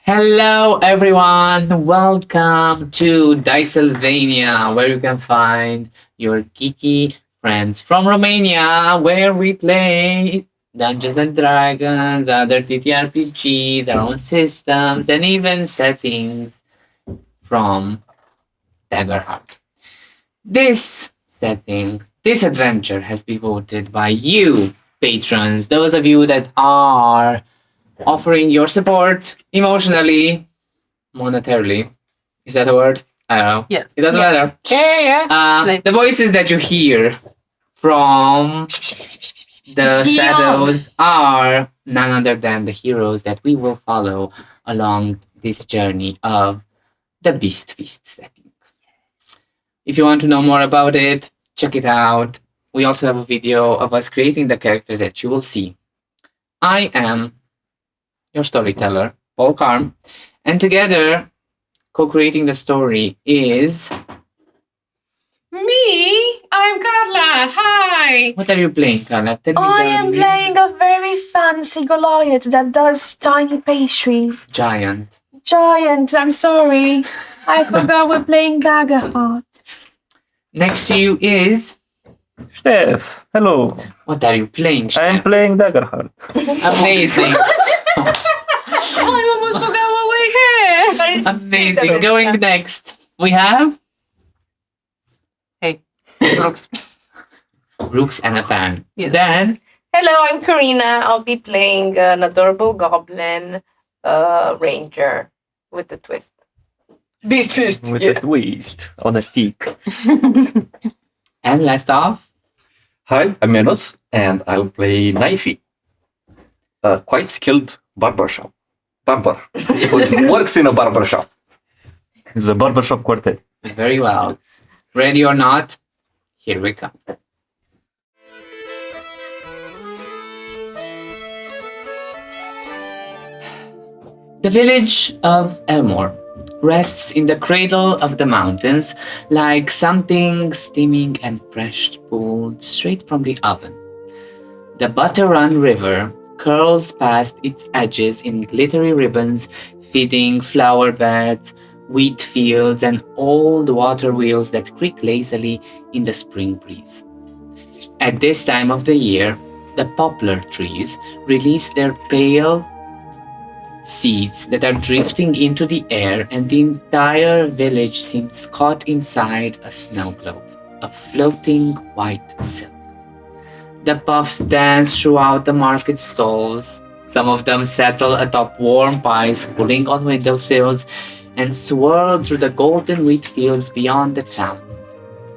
Hello, everyone. Welcome to Dicesylvania, where you can find your geeky friends from Romania, where we play Dungeons and Dragons, other TTRPGs, our own systems, and even settings from Daggerheart. This adventure has been voted by you, patrons, those of you that are offering your support emotionally, monetarily. Is that a word? I don't know. Yes. It doesn't matter. Yeah. The voices that you hear from the shadows are none other than the heroes that we will follow along this journey of the Beast Feast setting. If you want to know more about it, check it out. We also have a video of us creating the characters that you will see. I am your storyteller, Paul Carm, and together, co-creating the story is... Me? I'm Karla. Hi. What are you playing, Karla? Tell me I the am name. playing a very fancy Goliath that does tiny pastries. Giant. Giant, I'm sorry. I forgot we're playing Daggerheart. Next to you is... Steph, hello. What are you playing, I'm Steph? playing Daggerheart. Amazing. I almost forgot what we're here. Amazing. Going next, we have... Hey. Rux and a pan. Yes. Then... Hello, I'm Karina. I'll be playing an adorable goblin ranger with a twist. Beast Fist. With a twist on a stick. And last off... Hi, I'm Ionuț, and I'll play Knifey. A quite skilled barber who works in a barber shop. It's a barbershop quartet. Very well. Ready or not, here we come. The village of Elmore rests in the cradle of the mountains like something steaming and fresh pulled straight from the oven. The Butter Run River curls past its edges in glittery ribbons, feeding flower beds, wheat fields, and old water wheels that creak lazily in the spring breeze. At this time of the year, the poplar trees release their pale seeds that are drifting into the air, and the entire village seems caught inside a snow globe, a floating white silk. The puffs dance throughout the market stalls. Some of them settle atop warm pies cooling on windowsills and swirl through the golden wheat fields beyond the town,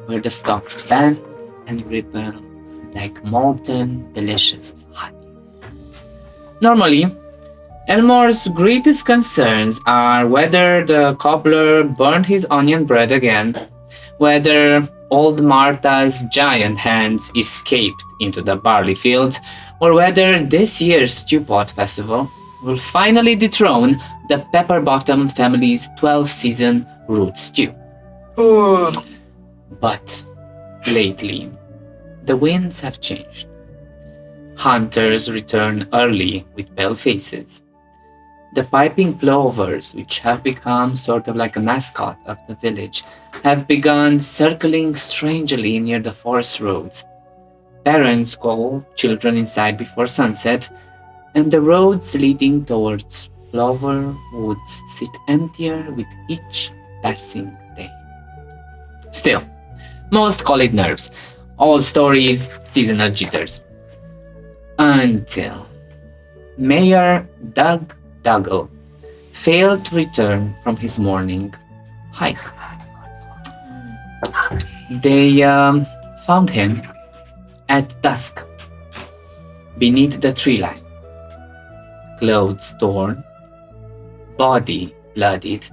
where the stalks bend and ripple like molten, delicious honey. Normally, Elmore's greatest concerns are whether the cobbler burned his onion bread again, whether old Martha's giant hands escaped into the barley fields, or whether this year's Stew Pot Festival will finally dethrone the Pepperbottom family's 12-season root stew. But lately, the winds have changed. Hunters return early with pale faces. The piping plovers, which have become sort of like a mascot of the village, have begun circling strangely near the forest roads. Parents call children inside before sunset, and the roads leading towards Plover Woods sit emptier with each passing day. Still, most call it nerves. All stories, seasonal jitters. Until Mayor Doug Duggle failed to return from his morning hike. They found him at dusk beneath the tree line, clothes torn, body bloodied,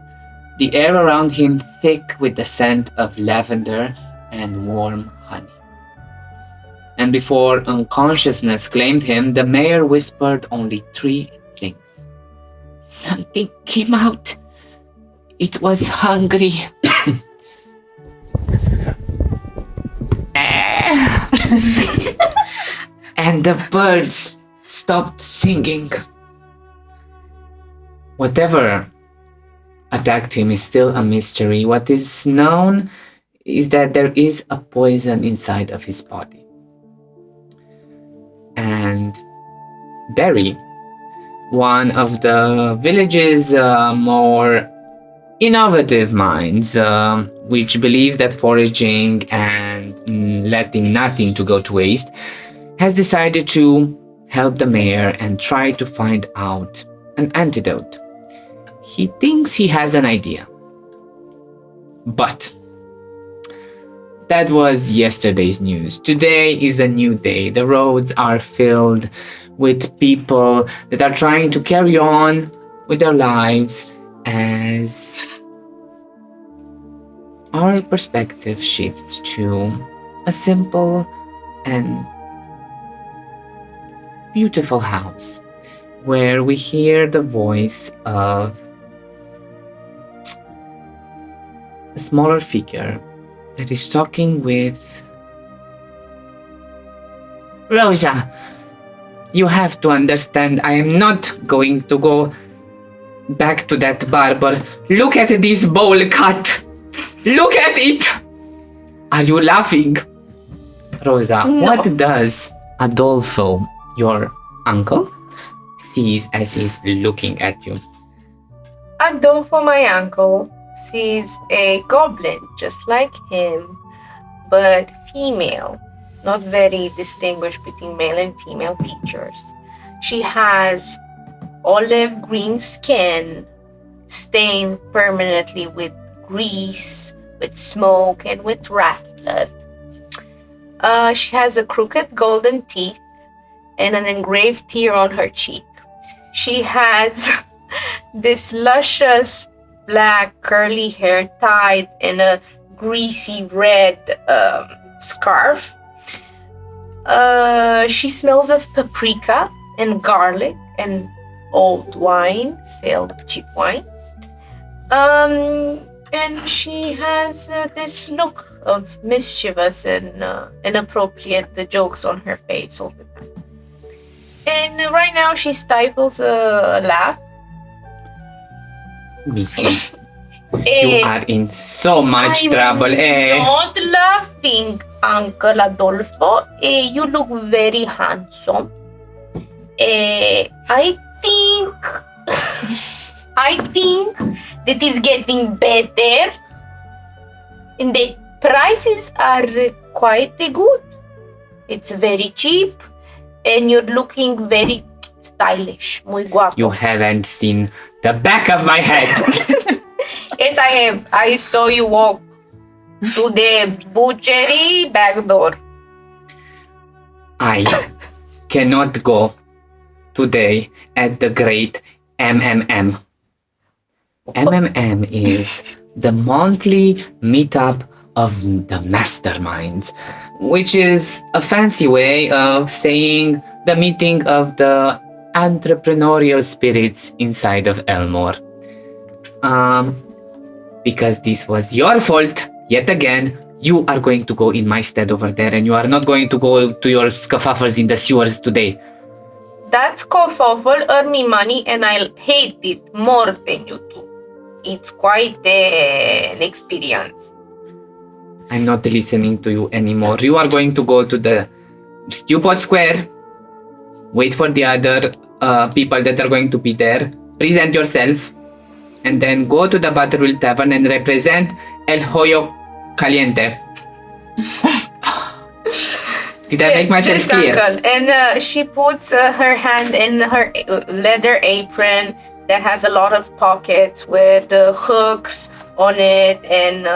the air around him thick with the scent of lavender and warm honey. And before unconsciousness claimed him, the mayor whispered only 3 things. Something came out. It was hungry. And the birds stopped singing. Whatever attacked him is still a mystery. What is known is that there is a poison inside of his body. And Barry, one of the village's more innovative minds, which believes that foraging and letting nothing to go to waste, has decided to help the mayor and try to find out an antidote. He thinks he has an idea. But that was yesterday's news. Today is a new day. The roads are filled with people that are trying to carry on with their lives as our perspective shifts to a simple and beautiful house where we hear the voice of a smaller figure that is talking with Rosa. You have to understand, I am not going to go back to that barber. Look at this bowl cut. Look at it. Are you laughing? Rosa, No. what does Adolfo, your uncle, sees as he's looking at you? Adolfo, my uncle, sees a goblin just like him, but female. Not very distinguished between male and female features. She has olive green skin stained permanently with grease, with smoke, and with rat blood. She has a crooked golden teeth and an engraved tear on her cheek. She has this luscious black curly hair tied in a greasy red scarf. She smells of paprika and garlic and old wine, stale cheap wine. And she has this look of mischievous and inappropriate jokes on her face all the time. And right now she stifles a laugh. Missy, you are in so much trouble, eh? Not laughing, Uncle Adolfo. You look very handsome. I think that is getting better. And the prices are quite good. It's very cheap. And you're looking very stylish. Muy guapo. You haven't seen the back of my head. Yes, I have. I saw you walk to the butchery back door. I cannot go today at the great MMM. MMM is the monthly meetup of the masterminds, which is a fancy way of saying the meeting of the entrepreneurial spirits inside of Elmore. Because this was your fault, yet again, you are going to go in my stead over there, and you are not going to go to your scuffles in the sewers today. That kerfuffle earned me money and I hate it more than you do. It's quite an experience. I'm not listening to you anymore. You are going to go to the Stupid Square, wait for the other people that are going to be there, present yourself, and then go to the Butterwheel Tavern and represent El Hoyo Caliente. Did I make myself Yes, clear? Uncle. And she puts her hand in her leather apron that has a lot of pockets with hooks on it and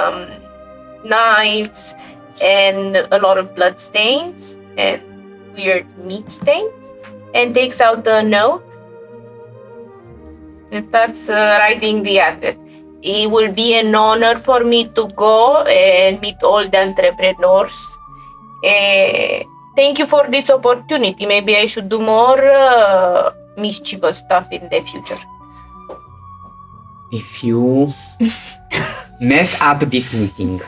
knives and a lot of blood stains and weird meat stains, and takes out the note and starts writing the address. It will be an honor for me to go and meet all the entrepreneurs. Thank you for this opportunity. Maybe I should do more mischievous stuff in the future. If you mess up this meeting,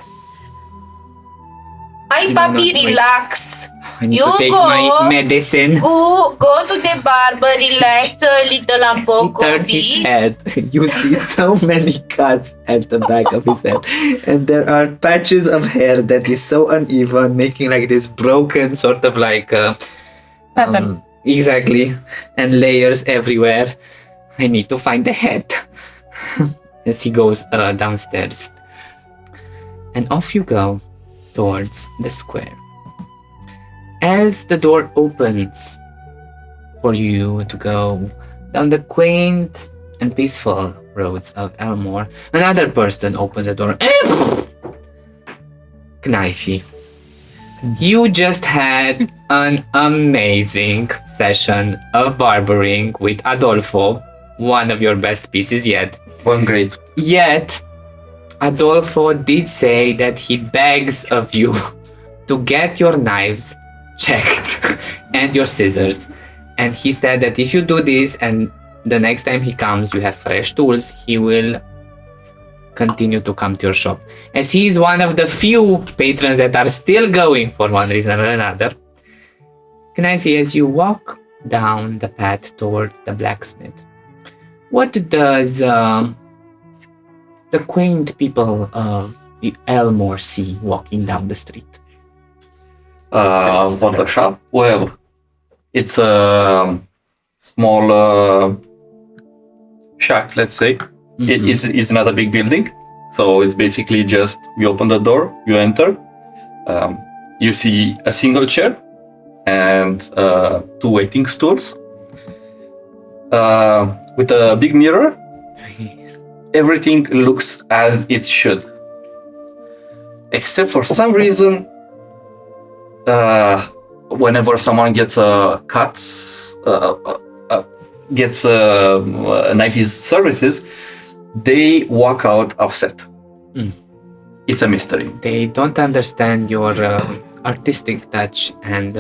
Hi, Do Papi, not wait. relax. I need You to take go. my medicine. Go to the barber, relax a little and He poke turned his head. You see so many cuts at the back of his head. And there are patches of hair that is so uneven, making like this broken sort of like... Pattern. Exactly. And layers everywhere. I need to find the head. As he goes downstairs. And off you go towards the square. As the door opens for you to go down the quaint and peaceful roads of Elmore, another person opens the door. Knifey, you just had an amazing session of barbering with Adolfo, one of your best pieces yet. One grade. Yet, Adolfo did say that he begs of you to get your knives checked and your scissors. And he said that if you do this and the next time he comes you have fresh tools, he will continue to come to your shop. As he is one of the few patrons that are still going for one reason or another. Knifey, as you walk down the path toward the blacksmith, what does the quaint people of Elmore see walking down the street? For the shop? Well, it's a small shack, let's say. It's not a big building. So it's basically just, you open the door, you enter, you see a single chair and 2 waiting stools. With a big mirror, everything looks as it should. Except for some reason, whenever someone gets a cut, gets Knifey's services, they walk out upset. It's a mystery. They don't understand your artistic touch and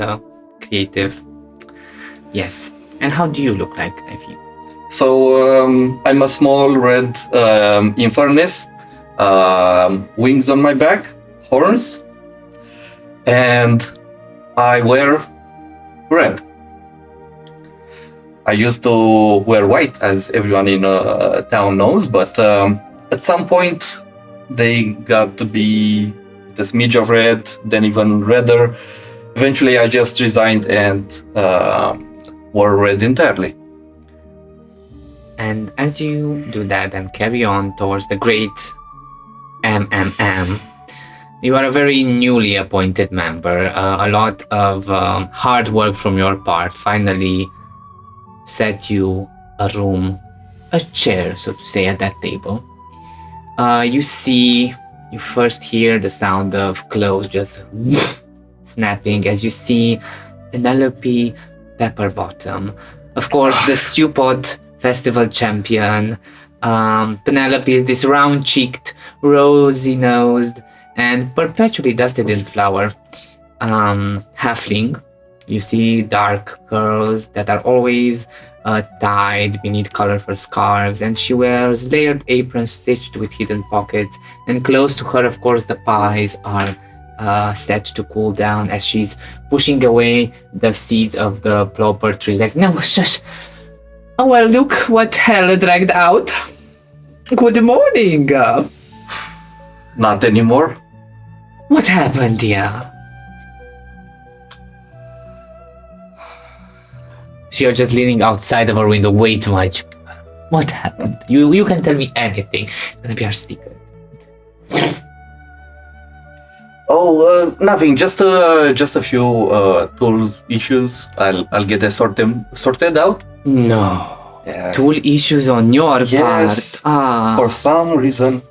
creative. Yes. And how do you look like, Knifey? So I'm a small red Inverness, wings on my back, horns, and I wear red. I used to wear white, as everyone in town knows, but at some point they got to be the smidge of red, then even redder. Eventually I just resigned and wore red entirely. And as you do that and carry on towards the great MMM, you are a very newly appointed member. A lot of hard work from your part finally set you a room, a chair, so to say, at that table. You first hear the sound of clothes just snapping as you see Penelope Pepperbottom. Of course, the stew pot festival champion. Penelope is this round-cheeked, rosy-nosed, and perpetually dusted in flour halfling. You see dark curls that are always tied beneath colorful scarves, and she wears layered aprons stitched with hidden pockets. And close to her, of course, the pies are set to cool down as she's pushing away the seeds of the plopper trees. Like, no, shush. Oh, well, look what hell dragged out. Good morning. Not anymore. What happened, dear? So you're just leaning outside of our window way too much. What happened? You can tell me anything. It's gonna be our secret. Oh, nothing. Just a few tool issues. I'll get that sorted out. No. Yes. Tool issues on your Yes. part. For some reason,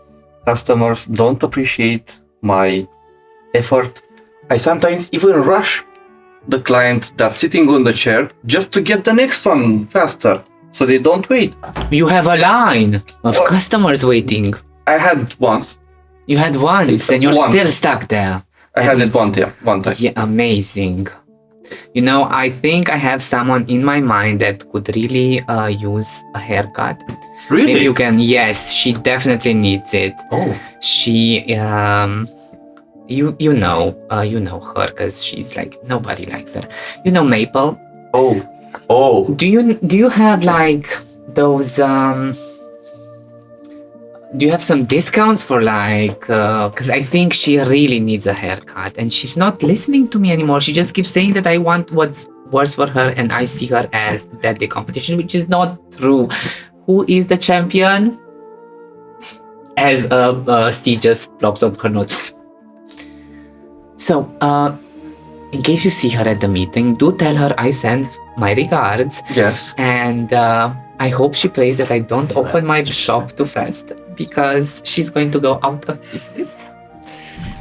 customers don't appreciate my effort. I sometimes even rush the client that's sitting on the chair just to get the next one faster, so they don't wait. You have a line of What? customers waiting. I had once. You had once and you're One. still stuck there. I That had is- it one time. Yeah, amazing. You know, I think I have someone in my mind that could really use a haircut. Really? Maybe you can. Yes, she definitely needs it. Oh. She you know her because she's like nobody likes her. You know Maple. Oh. Do you have like those do you have some discounts for like because I think she really needs a haircut and she's not listening to me anymore. She just keeps saying that I want what's worse for her and I see her as deadly competition, which is not true. Who is the champion? As C just plops up her notes. So in case you see her at the meeting, do tell her I send my regards. Yes. And I hope she prays that I don't open my shop too fast because she's going to go out of business.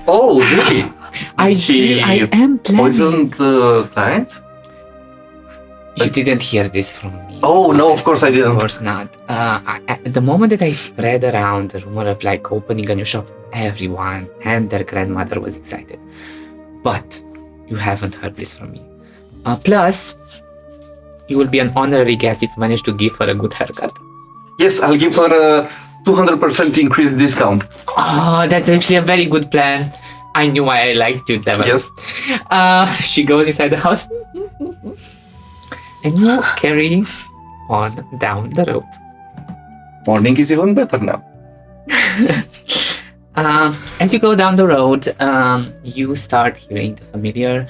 Oh, really? I am planning. Poisoned the client? You didn't hear this from me. Oh, no, of course I didn't. Of course not. At the moment that I spread around the rumor of like opening a new shop, everyone and their grandmother was excited. But you haven't heard this from me. Plus, you will be an honorary guest if you manage to give her a good haircut. Yes, I'll give her a 200% increased discount. Oh, that's actually a very good plan. I knew why I liked you, Devon. Yes. She goes inside the house. And you carry on down the road. Morning is even better now. As you go down the road, you start hearing the familiar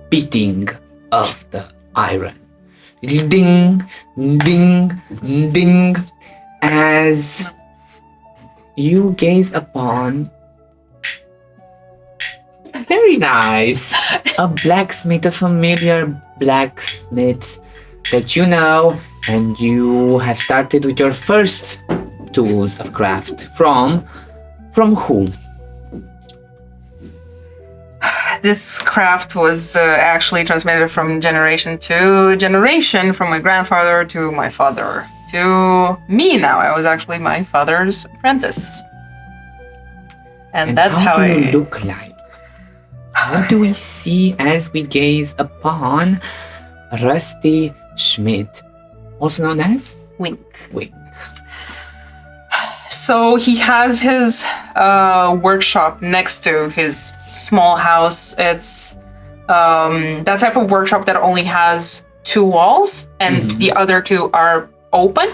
beating of the iron. Ding, ding, ding. As you gaze upon very nice a blacksmith, a familiar blacksmith that you know, and you have started with your first tools of craft from whom? This craft was actually transmitted from generation to generation, from my grandfather to my father to me now. I was actually my father's apprentice. And that's how do I you look like? What do we see as we gaze upon Rusty Schmidt, also known as wink. Wink? So he has his workshop next to his small house. It's that type of workshop that only has 2 walls and the other 2 are open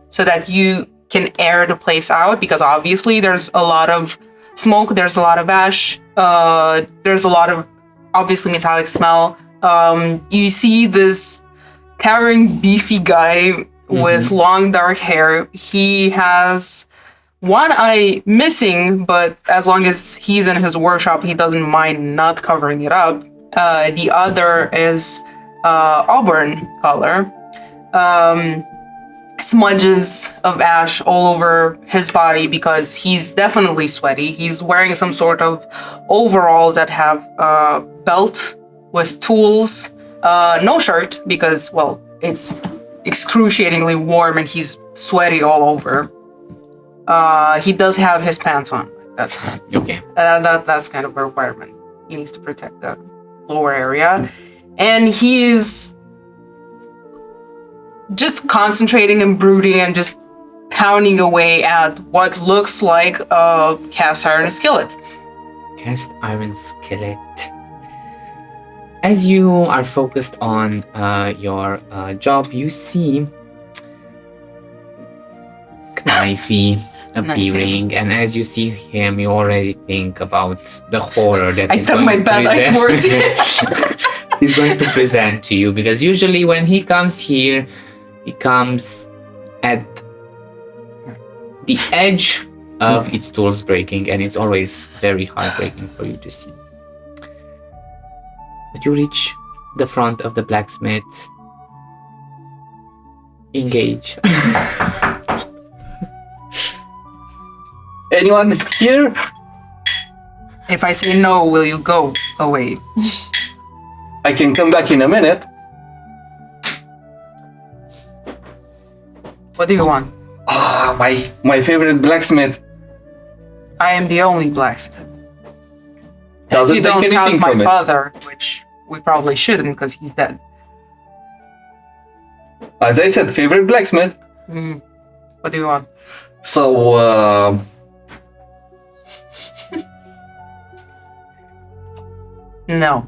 so that you can air the place out, because obviously there's a lot of smoke, there's a lot of ash, there's a lot of obviously metallic smell. You see this towering beefy guy with long dark hair. He has one eye missing, but as long as he's in his workshop, he doesn't mind not covering it up. The other is auburn color. Smudges of ash all over his body because he's definitely sweaty. He's wearing some sort of overalls that have a belt with tools. No shirt because, well, it's excruciatingly warm and he's sweaty all over. He does have his pants on. That's Okay. That's kind of a requirement. He needs to protect the lower area. And he's just concentrating and brooding and just pounding away at what looks like a cast iron skillet. Cast iron skillet. As you are focused on your job, you see Knifey appearing, and as you see him, you already think about the horror that I he's turned going my bad eye towards it. he's going to present to you, because usually when he comes here, he comes at the edge of its tools breaking, and it's always very heartbreaking for you to see. But you reach the front of the blacksmith. Engage. Anyone here? If I say no, will you go away? I can come back in a minute. What do you want? Ah, my favorite blacksmith. I am the only blacksmith. And Doesn't if you take don't anything count my from it. father, which we probably shouldn't because he's dead. As I said, favorite blacksmith. What do you want? So, No.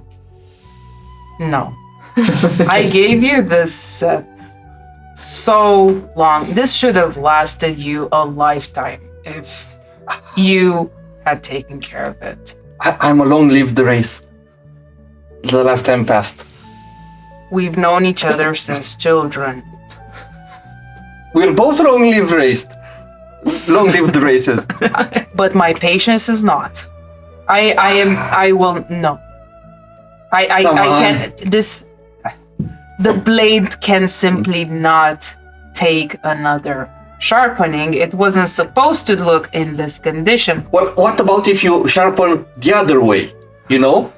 No. I gave you this set so long. This should have lasted you a lifetime if you had taken care of it. I'm a long-lived race. The lifetime passed. We've known each other since children. We're both long-lived races. But my patience is not. I will no. I Come on. can't the blade can simply not take another sharpening. It wasn't supposed to look in this condition. Well, what about if you sharpen the other way? You know?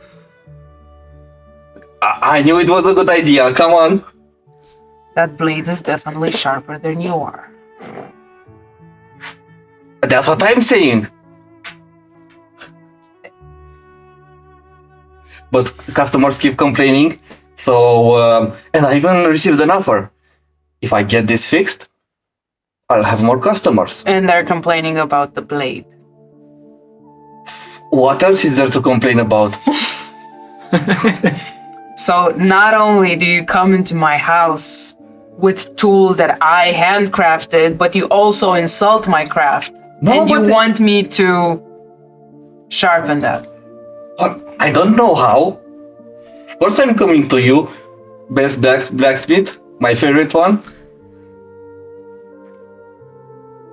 I knew it was a good idea. Come on. That blade is definitely sharper than you are. That's what I'm saying. But customers keep complaining. So, and I even received an offer. If I get this fixed, I'll have more customers. And they're complaining about the blade. What else is there to complain about? So not only do you come into my house with tools that I handcrafted, but you also insult my craft. No, and you but- want me to sharpen that. Well, I don't know how. Of course I'm coming to you. Best blacksmith, my favorite one.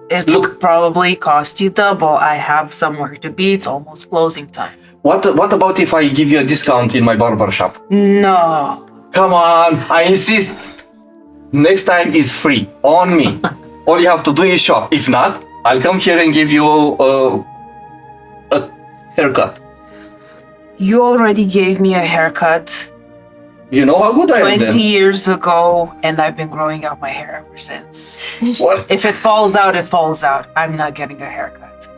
It Look. will probably cost you double. I have somewhere to be. It's almost closing time. What about if I give you a discount in my barber shop? No. Come on, I insist. Next time is free, on me. All you have to do is shop. If not, I'll come here and give you a haircut. You already gave me a haircut You know how good I am 20 then. years ago, and I've been growing out my hair ever since. What? If it falls out, it falls out. I'm not getting a haircut.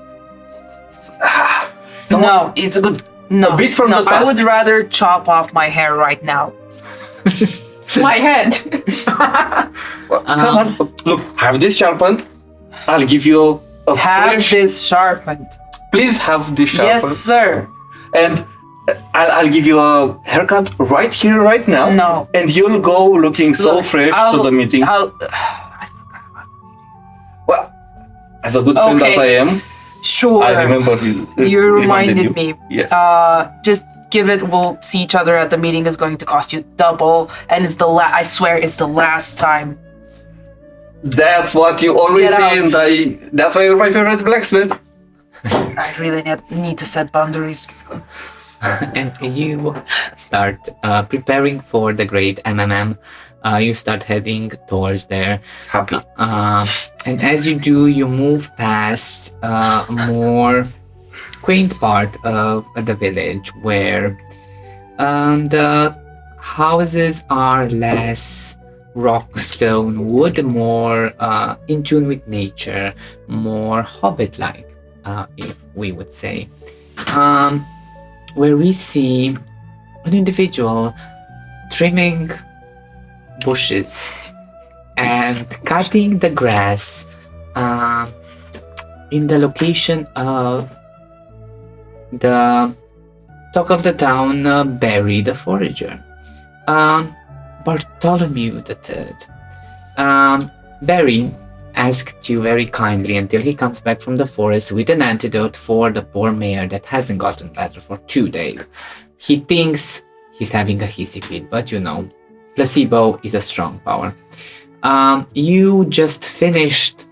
Come No. on, it's a good. No, A bit from no, the top. I would rather chop off my hair right now. My head. Come on, look, have this sharpened. I'll give you a Have fresh. this sharpened. Please have this sharpened. Yes, sir. And I'll give you a haircut right here, right now. No. And you'll go looking so Look, fresh to I'll- the meeting. Well, as a good friend Okay. as I am, Sure. I remember you. You reminded me. Yes. Just give it. We'll see each other at the meeting. Is going to cost you double, and it's the I swear it's the last time. That's what you always Get say, out. and that's why you're my favorite blacksmith. I really need to set boundaries. And you start preparing for the great MMM. You start heading towards there. Happy. And as you do, you move past a more quaint part of the village where the houses are less rock, stone, wood, more in tune with nature, more hobbit-like, if we would say. Where we see an individual trimming bushes and cutting the grass in the location of the talk of the town, Barry the Forager. Bartholomew the Third. Barry asked you very kindly until he comes back from the forest with an antidote for the poor mayor that hasn't gotten better for 2 days. He thinks he's having a hissy fit, but you know, placebo is a strong power. You just finished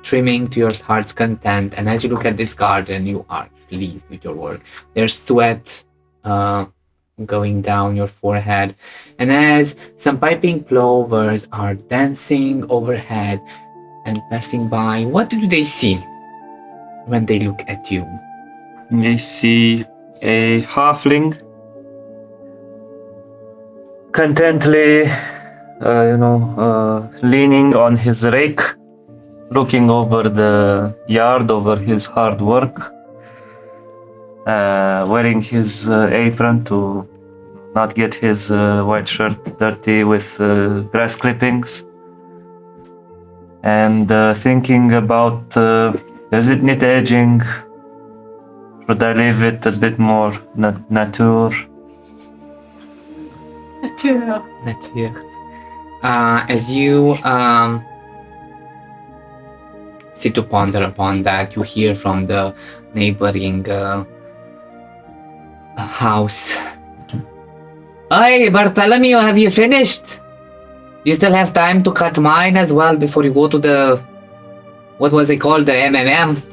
trimming to your heart's content, and as you look at this garden, you are pleased with your work. There's sweat going down your forehead, and as some piping plovers are dancing overhead and passing by, what do they see when they look at you? They see a halfling contently, leaning on his rake, looking over the yard, over his hard work, wearing his apron to not get his white shirt dirty with grass clippings, and thinking about does it need edging? Should I leave it a bit more nature? Nature. Nature. As you sit to ponder upon that, you hear from the neighboring house. Hey, Bartholomew, have you finished? You still have time to cut mine as well before you go to the... What was it called? The MMM?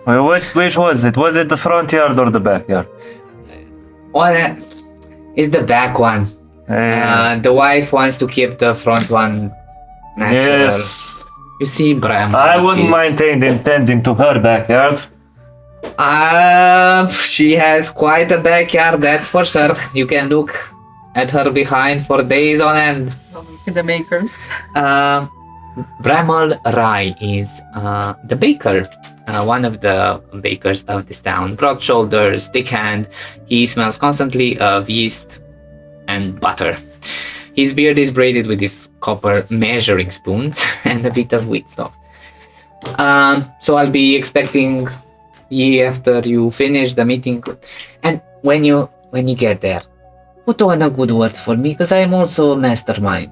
Well, which was it? Was it the front yard or the backyard? Well, it's the back one. The wife wants to keep the front one natural. Yes. You see, Bram. I wouldn't mind tending to her backyard. She has quite a backyard, that's for sure. You can look at her behind for days on end. The makers. Bramall Rai is the baker, one of the bakers of this town. Broad shoulders, thick hand. He smells constantly of yeast and butter. His beard is braided with these copper measuring spoons and a bit of wheat stock. So I'll be expecting ye after you finish the meeting. And when you get there, put on a good word for me, because I'm also a mastermind.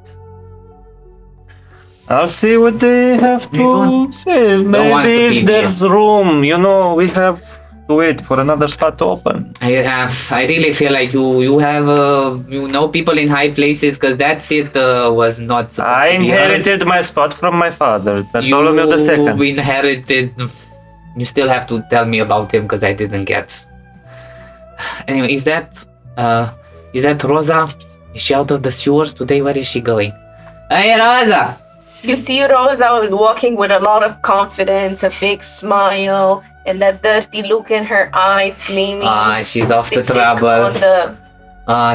I'll see what they have to say. Maybe if there's room, we have to wait for another spot to open. I really feel like you have people in high places, because that seat was not supposed I to be inherited my spot from my father, Bartholomew II. You inherited. You still have to tell me about him, because I didn't get. Anyway, is that Rosa? Is she out of the sewers today? Where is she going? Hey, Rosa! You see Rosa walking with a lot of confidence, a big smile, and that dirty look in her eyes gleaming. She's off to Thick trouble. on the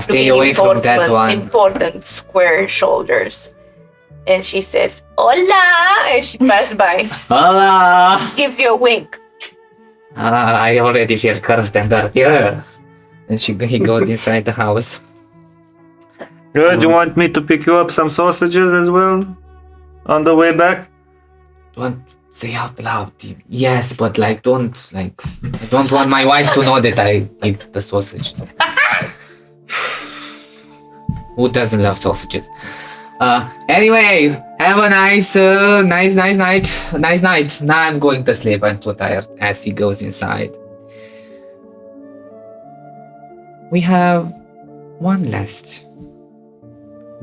Stay away from that one. Important square shoulders. And she says, "Hola!" and she passes by. Hola! Gives you a wink. I already feel cursed and dirty. And he goes inside the house. Good, you want me to pick you up some sausages as well? On the way back? Don't say out loud. Yes, but I don't want my wife to know that I eat the sausages. Who doesn't love sausages? Anyway, have a nice night. Now I'm going to sleep. I'm too tired. As he goes inside. We have one last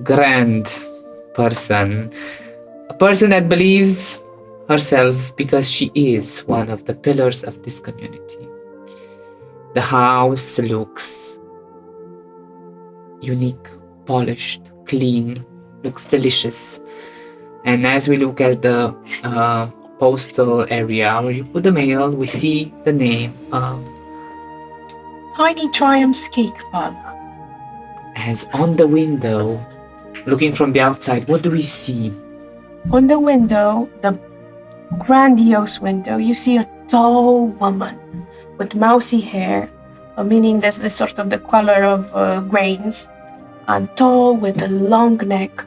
grand person. A person that believes herself because she is one of the pillars of this community. The house looks unique, polished, clean, looks delicious. And as we look at the postal area where you put the mail, we see the name of Tiny Triumph's Cake Pub. as on the window, looking from the outside. What do we see? On the window, the grandiose window, you see a tall woman with mousy hair, meaning that's the sort of the color of grains, and tall with a long neck,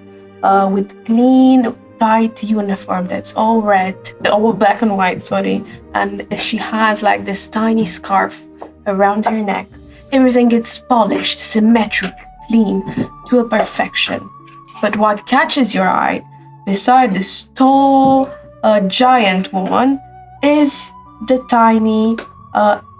with clean, tight uniform that's all red, all black and white, sorry, and she has like this tiny scarf around her neck. Everything gets polished, symmetric, clean, to a perfection. But what catches your eye, beside this tall, giant woman, is the tiny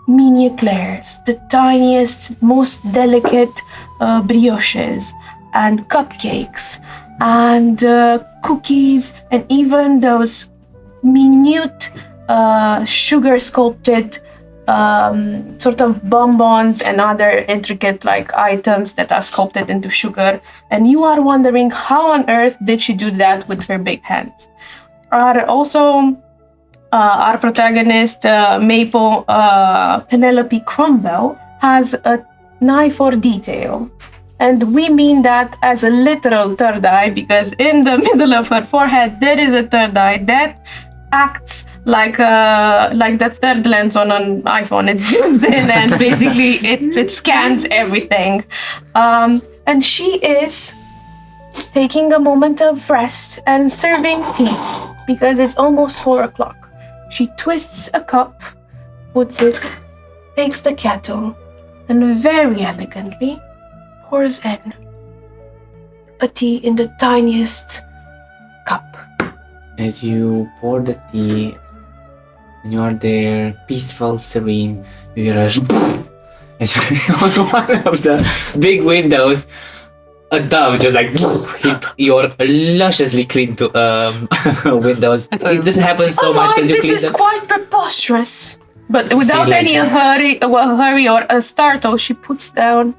mini eclairs, the tiniest, most delicate brioches and cupcakes and cookies, and even those minute sugar sculpted sort of bonbons and other intricate like items that are sculpted into sugar. And you are wondering how on earth did she do that with her big hands. Our protagonist, Maple Penelope Cromwell, has a eye for detail. And we mean that as a literal third eye, because in the middle of her forehead there is a third eye that acts like the third lens on an iPhone. It zooms in and basically it scans everything. And she is taking a moment of rest and serving tea because it's almost 4 o'clock. She twists a cup, puts it takes the kettle and very elegantly pours in a tea in the tiniest cup. As you pour the tea, and you are there, peaceful, serene, you hear a on one of the big windows, a dove just like hit your lusciously clean windows. It doesn't happen so much because you this clean is them. quite preposterous. But without like any that. hurry or a startle, she puts down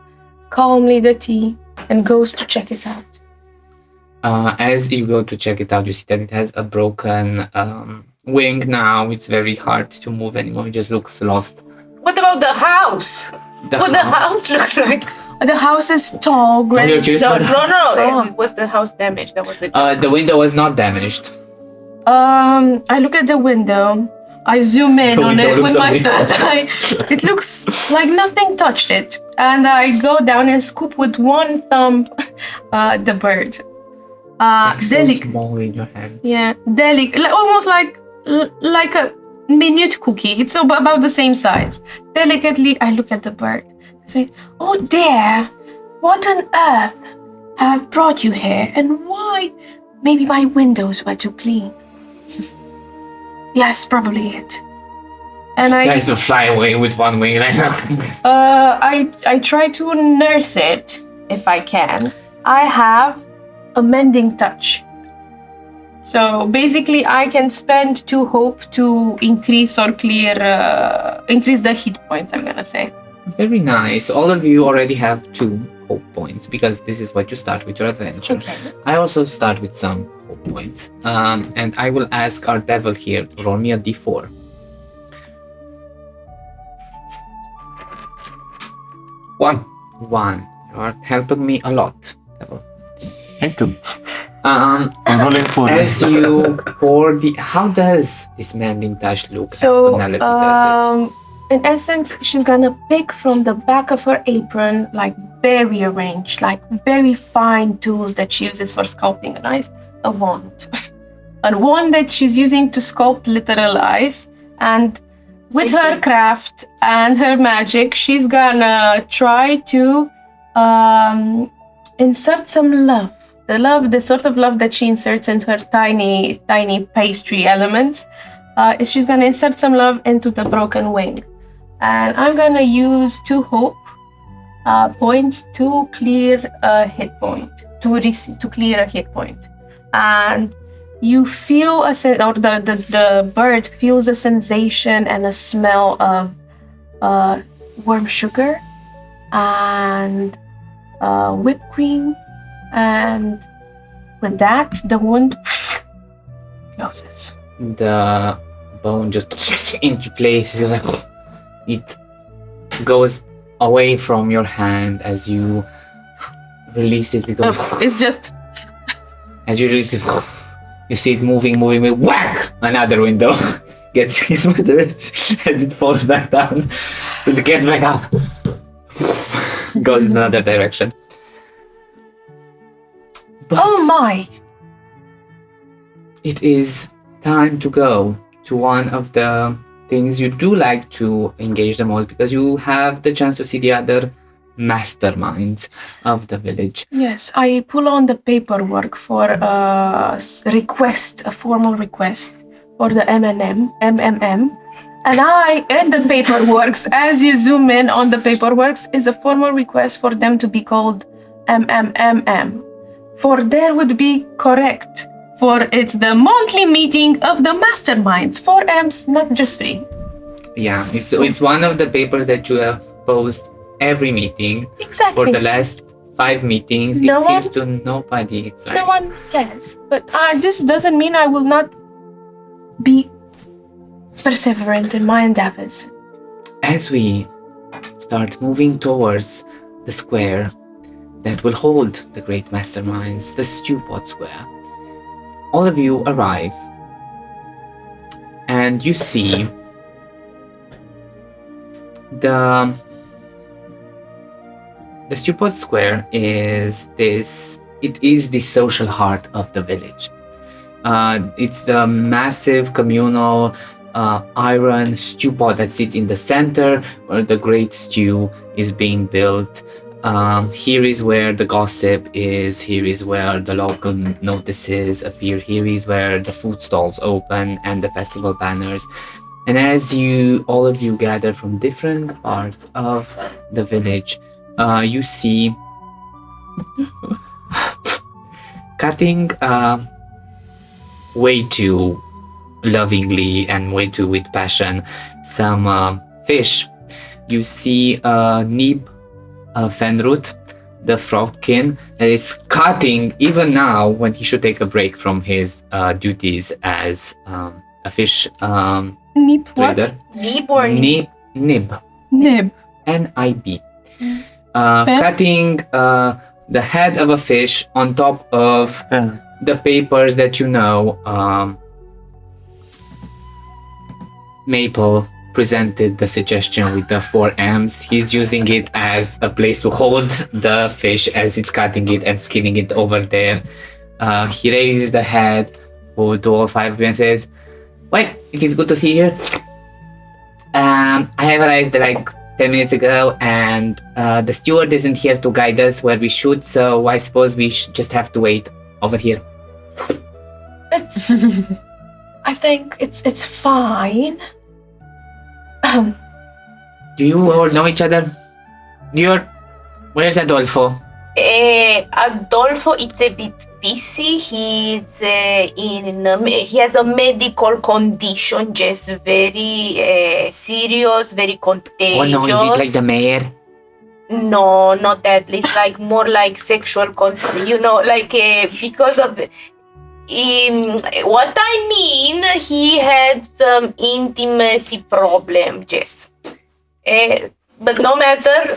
calmly the tea and goes to check it out. As you go to check it out, you see that it has a broken wing now. It's very hard to move anymore. It just looks lost. What about the house? What the house looks like? The house is tall, you're great. curious No, about no. Was the house damaged? That was the the window was not damaged. I look at the window. I zoom in The on window it looks with my amazing. third eye. It looks like nothing touched it. And I go down and scoop with one thumb the bird. Like so Delicate. small in your hand. Yeah, delicate. Almost like a minute cookie. It's about the same size. Delicately, I look at the bird. I say, "Oh dear, what on earth have brought you here? And why? Maybe my windows were too clean." Yes, probably it. And Tries to fly away with one wing. I try to nurse it if I can. I have a mending touch. So basically, I can spend 2 hope to increase or increase the hit points. I'm gonna say. Very nice. All of you already have 2 hope points because this is what you start with your adventure. Okay. I also start with some hope points. And I will ask our devil here to roll me a d4. One. 1. You are helping me a lot, devil. Thank you. Um, I'm rolling poorly. as you pour how does this mending touch look as So, Penelope does in essence, she's gonna pick from the back of her apron, like very arranged, like very fine tools that she uses for sculpting an ice, a wand. A wand that she's using to sculpt literal ice. And with her craft and her magic, she's gonna try to insert some love. The sort of love that she inserts into her tiny pastry elements. Is she's gonna insert some love into the broken wing. And I'm gonna use 2 hope points to clear a hit point, to clear a hit point. And you feel the bird feels a sensation and a smell of warm sugar and whipped cream. And with that, the wound closes. The bone just into place. It's like it goes away from your hand as you release it. It goes, It's just as you release it, you see it moving. Whack! Another window gets hit with it as it falls back down. It gets back up. Goes in another direction. But oh my! it is time to go to one of the things you do like to engage the most because you have the chance to see the other masterminds of the village. Yes, I pull on the paperwork for a formal request for the MMM. And the paperworks, as you zoom in on the paperworks, is a formal request for them to be called MMMM. For there would be correct. For it's the monthly meeting of the masterminds. 4 M's, not just 3. Yeah, it's one of the papers that you have posted every meeting Exactly. for the last 5 meetings. No it seems one- to nobody. It's like No one cares. But this doesn't mean I will not be perseverant in my endeavors. as we start moving towards the square that will hold the great masterminds, the Stewpot Square, all of you arrive and you see the Stewpot Square is the social heart of the village. It's the massive communal iron stew pot that sits in the center where the great stew is being built. Here is where the gossip is. Here is where the local notices appear. Here is where the food stalls open and the festival banners. And as all of you gather from different parts of the village, you see cutting way too lovingly and way too with passion some fish. You see Nib Fenrut, the frogkin, that is cutting even now when he should take a break from his duties as a fish Nib what? trader. Nib or Nib. Nib. Nib. Cutting the head of a fish on top of the papers that you know. Maple presented the suggestion with the 4 M's. He's using it as a place to hold the fish as it's cutting it and skinning it over there. He raises the head to all 5 of you and says, "Well, it is good to see you. I have arrived like 10 minutes ago, and the steward isn't here to guide us where we should, so I suppose we just have to wait over here." It's. I think it's fine. Do you all know each other? Where's Adolfo? Adolfo is a bit busy. He's he has a medical condition, just very serious, very contagious. Oh no, is it like the mayor? No, not that. It's like more like sexual control. Like because of. What I mean, he had some intimacy problem, Jess. But no matter,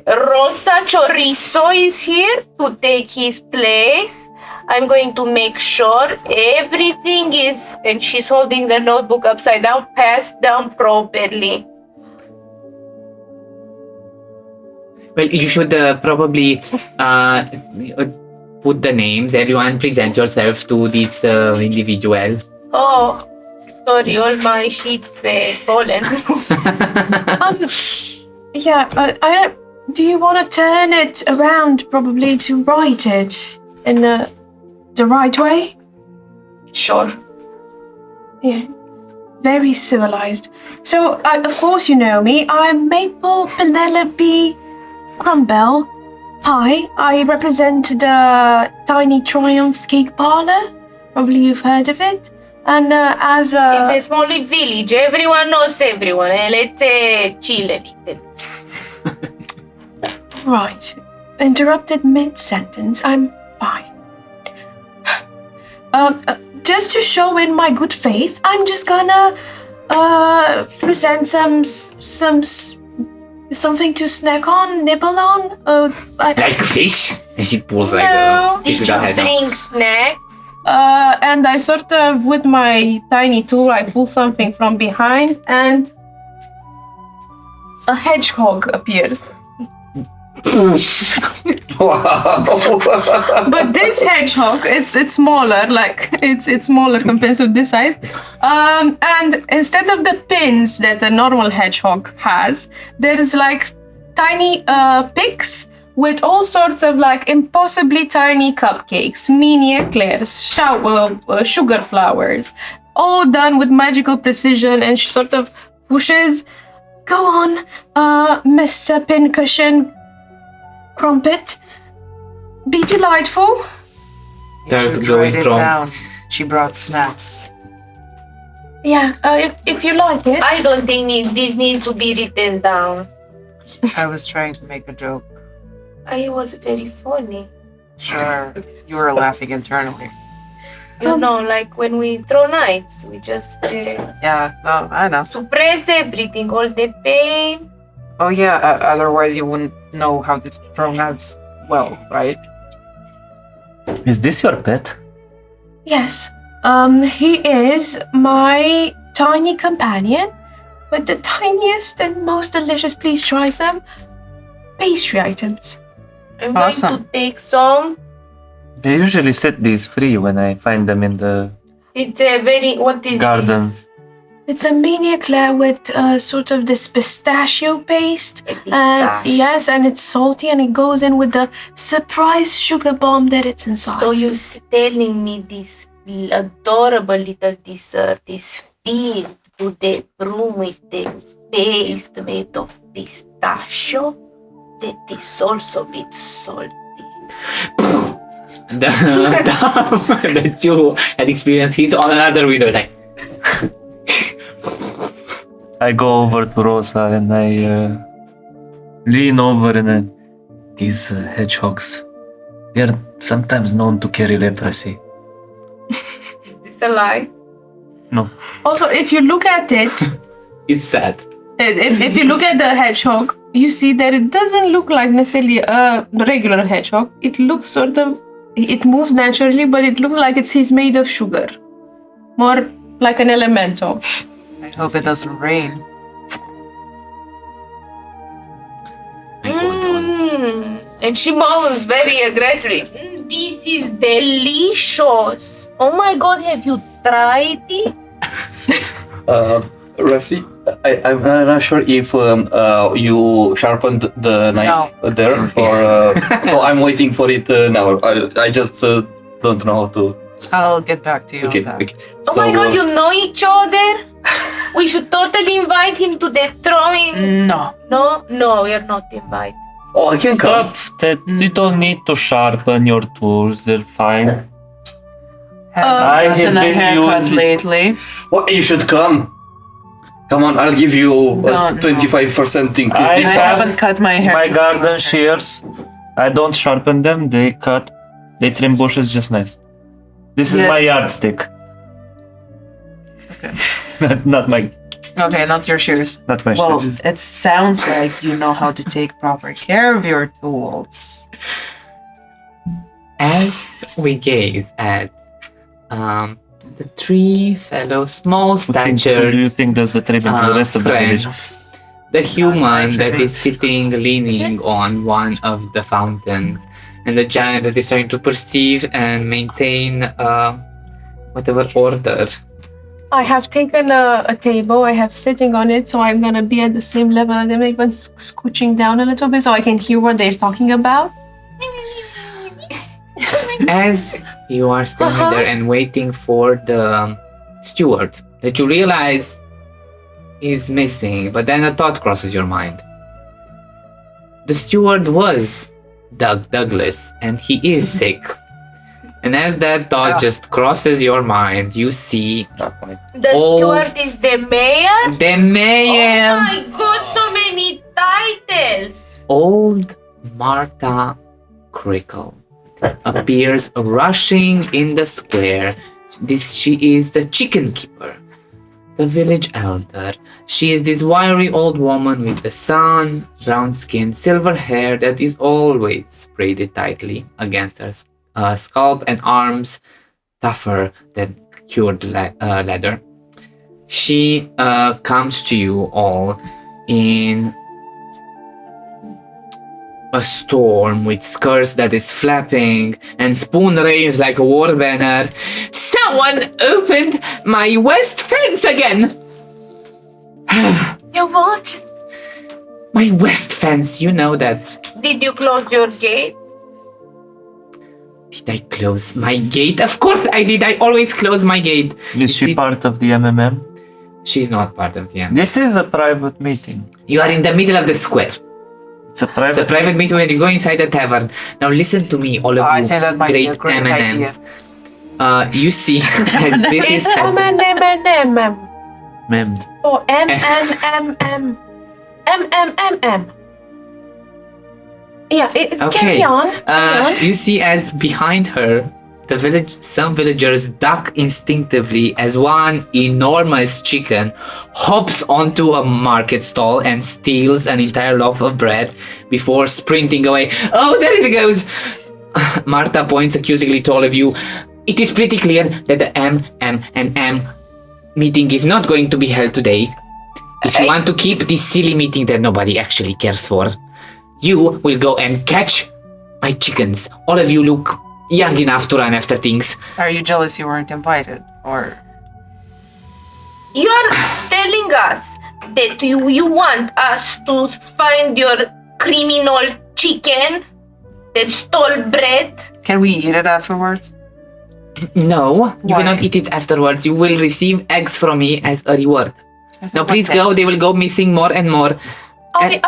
Rosa Chorizo is here to take his place. I'm going to make sure everything is, and she's holding the notebook upside down, passed down properly. Well, you should probably put the names. Everyone present yourself to this individual. Oh, sorry, all my sheets fallen. Yeah, do you want to turn it around probably to write it in the right way? Sure. Yeah, very civilized. So, of course you know me. I'm Maple Penelope Crumble. Hi, I represent the Tiny Triumphs Cake Parlor. Probably you've heard of it. And as a... It's a small village. Everyone knows everyone. Let's chill a little. Right. Interrupted mid-sentence. I'm fine. Just to show in my good faith, I'm just gonna present something to snack on, nibble on. Like fish? And she pulls like No. a fish Did without you head. bring snacks? And I sort of, with my tiny tool, I pull something from behind, and a hedgehog appears. But this hedgehog it's smaller, like it's smaller compared to this size. And instead of the pins that a normal hedgehog has, there's like tiny picks with all sorts of like impossibly tiny cupcakes, mini eclairs, sugar flowers, all done with magical precision. And she sort of pushes, "Go on, Mr. Pincushion Crumpet. Be delightful." There's Should going write it from- down. She brought snacks. Yeah, if you like it. I don't think this needs to be written down. I was trying to make a joke. It was very funny. Sure, you were laughing internally. Like when we throw knives, we just Yeah, no, I know. suppress everything, all the pain. Oh yeah, otherwise you wouldn't know how to throw knives well, right? Is this your pet? Yes. He is my tiny companion with the tiniest and most delicious. Please try some pastry items. I'm going Awesome. to take some. They usually set these free when I find them in the It's a very, what is gardens. It's a mini eclair with sort of this pistachio paste. A pistachio. Yes, and it's salty and it goes in with the surprise sugar bomb that it's inside. So you're telling me this adorable little dessert is filled to the brim with the paste made of pistachio? That is also a bit salty. The two had experience hits on another window. Like, I go over to Rosa and I lean over and then these hedgehogs, they are sometimes known to carry leprosy. Is this a lie? No. Also, if you look at it, it's sad. if you look at the hedgehog, you see that it doesn't look like necessarily a regular hedgehog. It looks sort of, it moves naturally, but it looks like it's made of sugar. More like an elemental. I hope it doesn't rain. And she moans very aggressively. This is delicious. Oh my god, have you tried it? Rassi, I'm not sure if you sharpened the knife there, or so I'm waiting for it now. I just don't know how to. I'll get back to you Okay, on that. okay. Oh my god, you know each other? We should totally invite him to the throwing. No. No, we are not invited. Oh, I can come. Stop! That you don't need to sharpen your tools, they're fine. I have Haven't gotten a been haircut using- lately. Well, you should come. Come on, I'll give you No, no. 25% increase I I this time. haven't cut my hair. My since garden last year. shears, I don't sharpen them, they trim bushes just nice. This is my Yes. yardstick. Okay. not my Okay, not your shears. not my Well, shears. it sounds like you know how to take proper care of your tools. As we gaze at the three fellow small Who do you statured think does the trimming to the rest of the village? friends, the human that trimming. is sitting leaning on one of the fountains, and the giant that is trying to perceive and maintain whatever order. I have taken a table, I have sitting on it, so I'm gonna be at the same level as them, even scooching down a little bit so I can hear what they're talking about. As you are standing there and waiting for the steward, that you realize is missing, but then a thought crosses your mind. The steward was Douglas, and he is sick. And as that thought just crosses your mind, you see The steward is the mayor? the mayor, Oh my god, so many titles! old Martha Crickle, appears rushing in the square. She is the chicken keeper, the village elder. She is this wiry old woman with the sun, brown skin, silver hair that is always braided tightly against her scalp and arms tougher than cured leather. She comes to you all in a storm with skirts that is flapping and spoon raised like a war banner. Someone opened my west fence again! You what? My west fence, you know that. Did you close your gate? Did I close my gate? Of course I did. I always close my gate. Is she see- part of the MMM? She's not part of the M. This is a private meeting. You are in the middle of the square. It's a It's a private. private meeting when you go inside the tavern. Now listen to me, all of I you think that might be a great great M&Ms. You see, as this is It's M-N-M-N-M. Mem. Oh, M-N-M-M. M-M-M-M. Yeah, carry on. Carry on. You see, as behind her, some villagers duck instinctively as one enormous chicken hops onto a market stall and steals an entire loaf of bread before sprinting away. Oh, there it goes! Martha points accusingly to all of you. It is pretty clear that the M meeting is not going to be held today. If you want to keep this silly meeting that nobody actually cares for, you will go and catch my chickens. All of you look young enough to run after things. Are you jealous you weren't invited? Or You're telling us that you want us to find your criminal chicken that stole bread? Can we eat it afterwards? No, you Why? cannot eat it afterwards. You will receive eggs from me as a reward. Now please What's go, eggs? they will go missing more and more.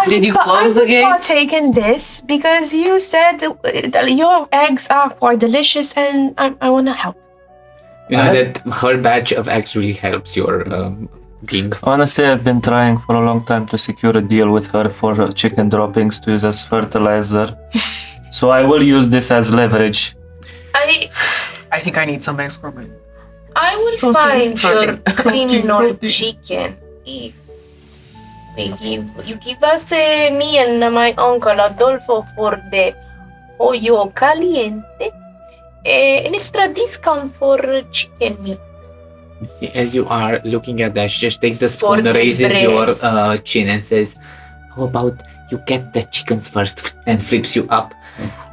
Did you close the gate? I would partake in this because you said your eggs are quite delicious and I want to help. You know that her batch of eggs really helps your cooking. Honestly, I've been trying for a long time to secure a deal with her for chicken droppings to use as fertilizer. So I will use this as leverage. I think I need some eggs for me. I will find your criminal chicken if you give us me and my uncle Adolfo for the pollo caliente an extra discount for chicken meat. You see, as you are looking at that, she just takes the For spoon, the raises your breast. chin and says, how about you get the chickens first, and flips you up.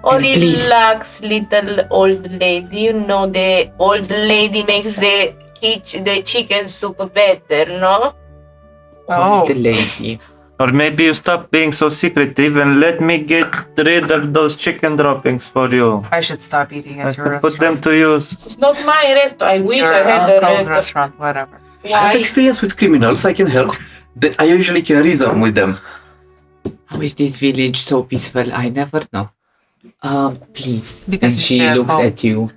Or And please. relax, little old lady. You know the old lady makes the chicken soup better, no? Oh. The lady. Or maybe you stop being so secretive and let me get rid of those chicken droppings for you. I should stop eating I at your can put them restaurant. to use. It's not my restaurant. I wish Your I had the uncle's restaurant. restaurant, whatever. I have Why? experience with criminals. I can help. I usually can reason with them. How is this village so peaceful? I never know. Please. Because and you she stay at looks home. at you.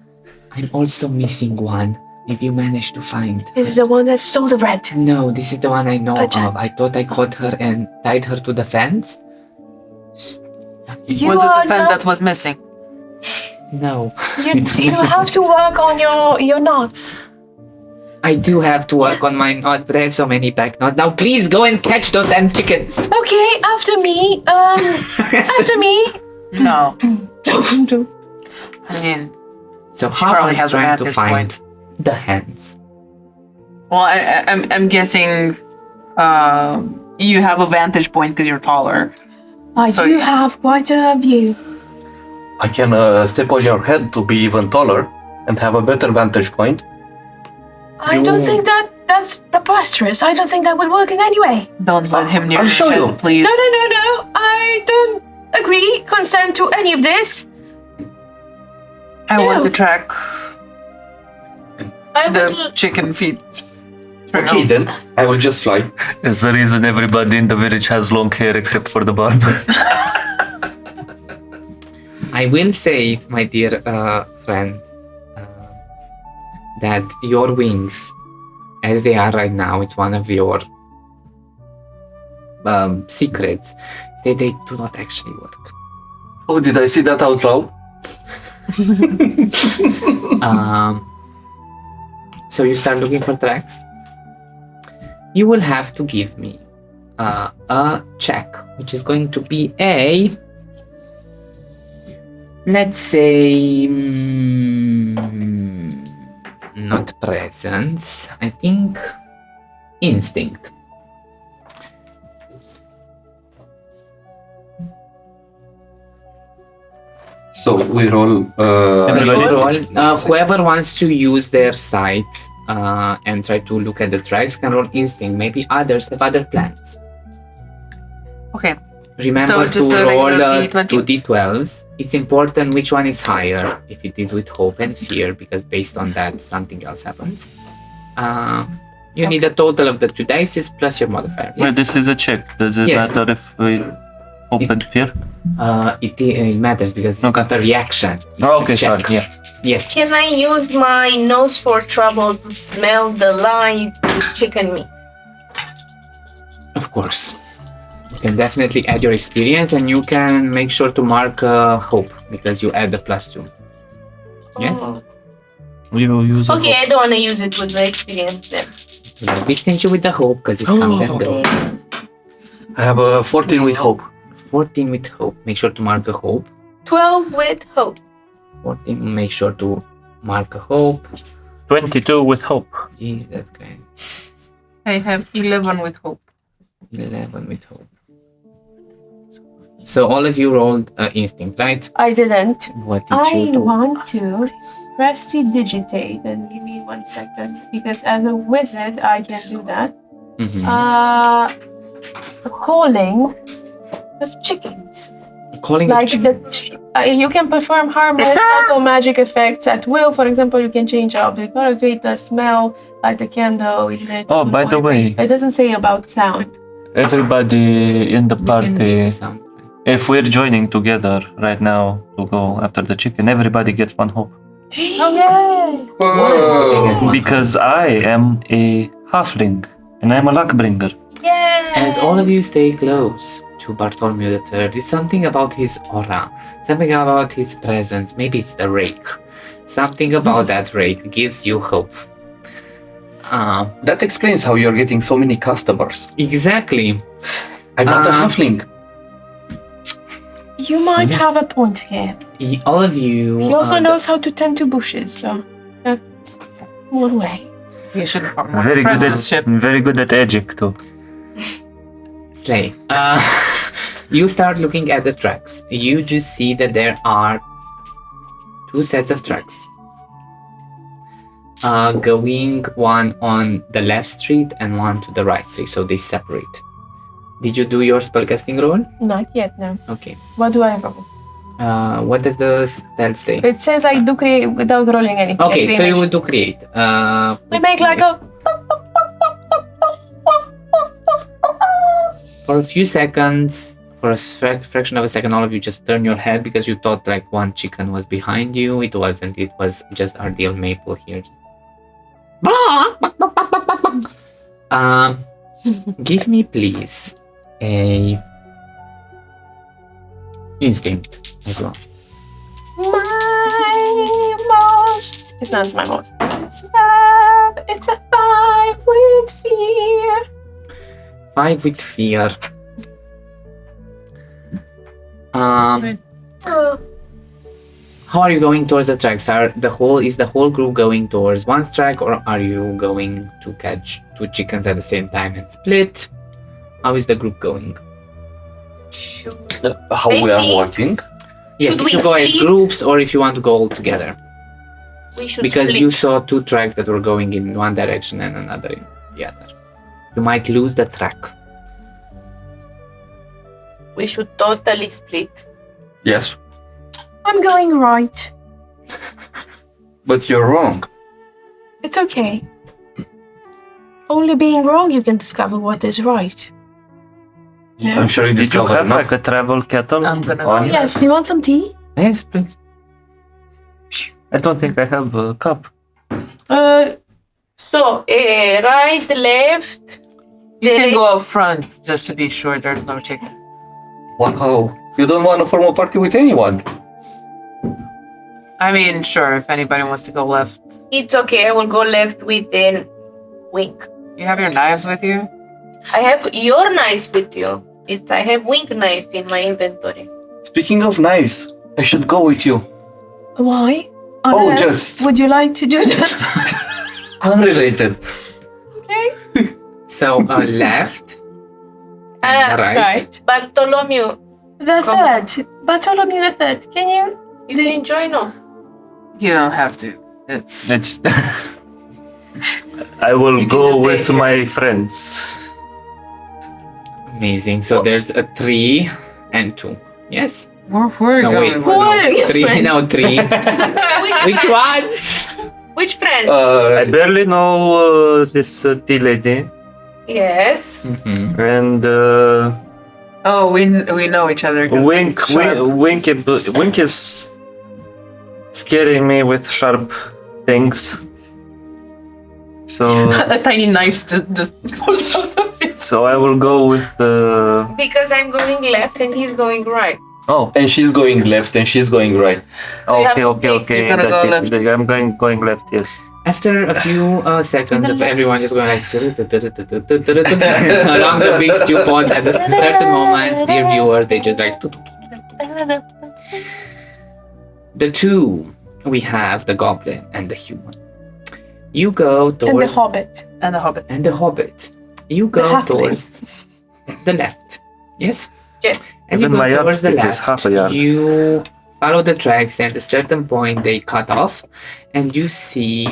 I'm also missing one. If you manage to find. This is the one that stole the bread. No, this is the one I know of. Perchance. I thought I caught her and tied her to the fence. You Was it are the fence not- that was missing? No. You have to work on your knots. I do have to work on my knot, but I have so many back knots. Now please go and catch those damn chickens. Okay, after me. After me. No. I mean, So how probably are you has a trying to vantage find point. the hands? well, I'm guessing you have a vantage point because you're taller. I So- do have quite a view. I can step on your head to be even taller and have a better vantage point. I don't think that's preposterous. I don't think that would work in any way. Don't let him near I'll your show head, you. please. No. I don't agree, consent to any of this. I want No. to track I the will. chicken feet. Okay, then I will just fly. There's the reason everybody in the village has long hair except for the barber. I will say, my dear friend, that your wings, as they are right now, it's one of your secrets, is that they do not actually work. Oh, did I see that out loud? So you start looking for tracks. You will have to give me a check, which is going to be a, let's say, not presence. I think instinct. So we roll. Everybody roll. Whoever wants to use their sight and try to look at the tracks can roll instinct. Maybe others have other plans. Okay. Remember So just to a roll regular D20? 2 d12s. It's important which one is higher, if it is with hope and fear, because based on that, something else happens. You need a total of the 2 dice plus your modifier. Well, Yes. this is a check. Does it Yes. matter if we open fear? It matters because it's Okay. not a reaction. It's Oh, a okay, check. sorry. Yeah. Yes. Can I use my nose for trouble to smell the live chicken meat? Of course. You can definitely add your experience and you can make sure to mark hope because you add the +2. Yes? Oh. You use a Okay, I don't want to use it with my experience then. We'll distinct you with the hope because it comes and goes. I have a 14 with hope. 14 with hope. Make sure to mark a hope. 12 with hope. 14. Make sure to mark a hope. 22 with hope. Gee, that's great. I have 11 with hope. 11 with hope. So all of you rolled instinct, right? I didn't. What did I you do? want to prestidigitate, and give me 1 second, because as a wizard I can do that. Mhm. A calling of chickens. Calling Like chickens. you can perform harmless subtle magic effects at will. For example, you can change object, create the smell, light a candle, ignite. Oh, by the way, It doesn't say about sound. everybody in the You can party, make sound. if we're joining together right now to go after the chicken, everybody gets 1 hope. Oh yeah! Whoa. Because I am a halfling and I'm a luck bringer. As all of you stay close to Bartholomew III, there's something about his aura, something about his presence. Maybe it's the rake. Something about that rake gives you hope. That explains how you're getting so many customers. Exactly. I'm not a halfling. You might Yes. have a point here. All of you. He also knows how to tend to bushes, so that's one way. You should Very good at Egypt too. Slay. You start looking at the tracks. You just see that there are 2 sets of tracks. Going one on the left street and one to the right street, so they separate. Did you do your spellcasting roll? Not yet, no. Okay. What do I roll? What does the spell say? It says I do create without rolling anything. Okay, I so you make- would do create. I make like a. For a few seconds, for a fraction of a second, all of you just turn your head because you thought like one chicken was behind you. It wasn't. It was just our deal Maple here. Give me please a instinct as well. My most. It's not my most. It's a 5 with fear. 5 with fear. How are you going towards the tracks? Is the whole group going towards one track, or are you going to catch 2 chickens at the same time and split? How is the group going? How we are walking. Yes, Should if you we go as split? groups or if you want to go all together. We should Because split. you saw 2 tracks that were going in one direction and another in the other. You might lose the track. We should totally split. Yes, I'm going right. but you're wrong. It's okay. Only being wrong you can discover what is right. Yeah. I'm sure you Did you discovered have enough. like a travel kettle? I'm gonna on? go. Yes, do you want some tea? Yes, please. I don't think I have a cup. So, right, left. You can go up front just to be sure there's no chicken. Wow, you don't want to form a party with anyone. I mean, sure, if anybody wants to go left. It's okay. I will go left with the wink. You have your knives with you? I have your knives with you. I have wink knife in my inventory. Speaking of knives, I should go with you. Why? Oh, Unless- just- Would you like to do that? Unrelated. Okay. So left, right. Bartholomew, The Come on. third. Bartholomew the third. Can you? you can join us. You don't have to. It's I will You can just go stay with here. my friends. Amazing. So there's a 3 and 2. Yes. where No, wait. Who are your 3. friends? No, 3. Which ones? Which friend? I barely know this tea lady, Yes. Mm-hmm. and Oh, we know each other. 'cause Wink, sharp. Wink is scaring me with sharp things. So, A tiny knife just pulls out of it. so I will go with Because I'm going left and he's going right. Oh, And she's going left and she's going right. So you have to okay. pick. You're gonna go left. I'm going left. Yes. After a few seconds of everyone just going like along the big stew pot, at a certain moment, dear viewer, they just like the 2. We have the goblin and the human. You go And the towards hobbit. And the hobbit. and the hobbit. You The go halfling. towards the left. Yes. Yes. As you Even go my towards the yardstick is left, half a yard. you follow the tracks, and at a certain point they cut off, and you see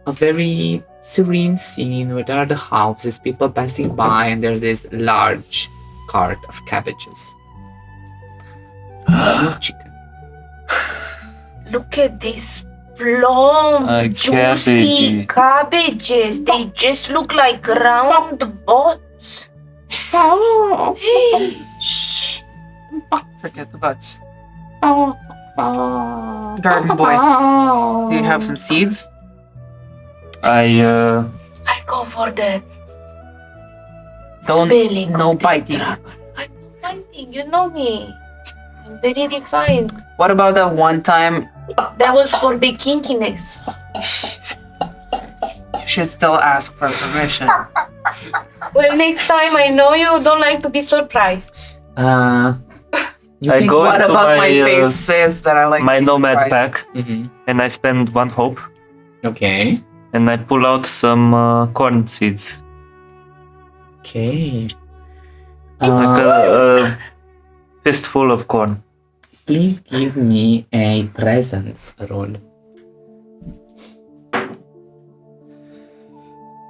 a very serene scene where there are the houses, people passing by, and there's this large cart of cabbages. No chicken. Look at this plump, juicy cabbages. They just look like round bots. Shh. Forget the butts. Garden boy, do you have some seeds? I go for the Don't spelling no of the biting. dragon. I'm not biting, you know me. I'm very refined. What about that one time? That was for the kinkiness. You should still ask for permission. Well, next time I know you don't like to be surprised. You I can- go What into about my my, face says that I like my to be nomad surprised? pack Mhm. and I spend 1 hope Okay. and I pull out some corn seeds. Okay. Like a fistful of corn. Please give me a presence roll.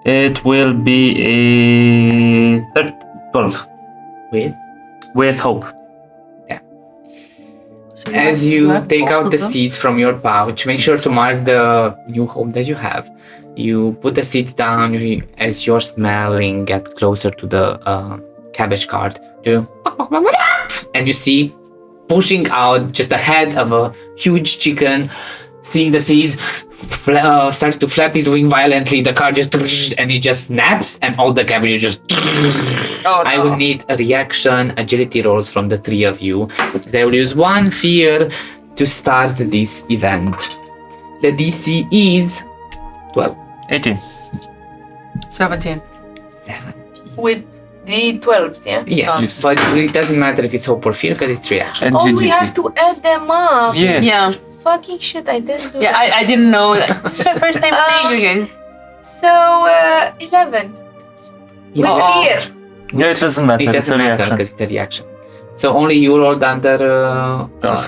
It will be a 12 With with hope. as you take out the seeds from your pouch, make sure to mark the new home that you have. You put the seeds down as you're smelling, get closer to the cabbage cart. And you see pushing out just the head of a huge chicken, seeing the seeds, starts to flap his wing violently. The cart just and it just snaps, and all the cabbages just. Oh, no. I will need a reaction agility rolls from the three of you. They will use 1 fear to start this event. The DC is 12. 18. 17. 7. With the 12s, yeah? Yes, but it doesn't matter if it's hope or fear because it's reaction. And Oh, we GGT. have to add them up. Yes. Yeah. Fucking shit, I didn't do Yeah, that. I didn't know that. It's my first time playing again. So, 11. With Oh. fear. Yeah, it doesn't matter. It It's a doesn't matter reaction. because it's a reaction. So only you rolled under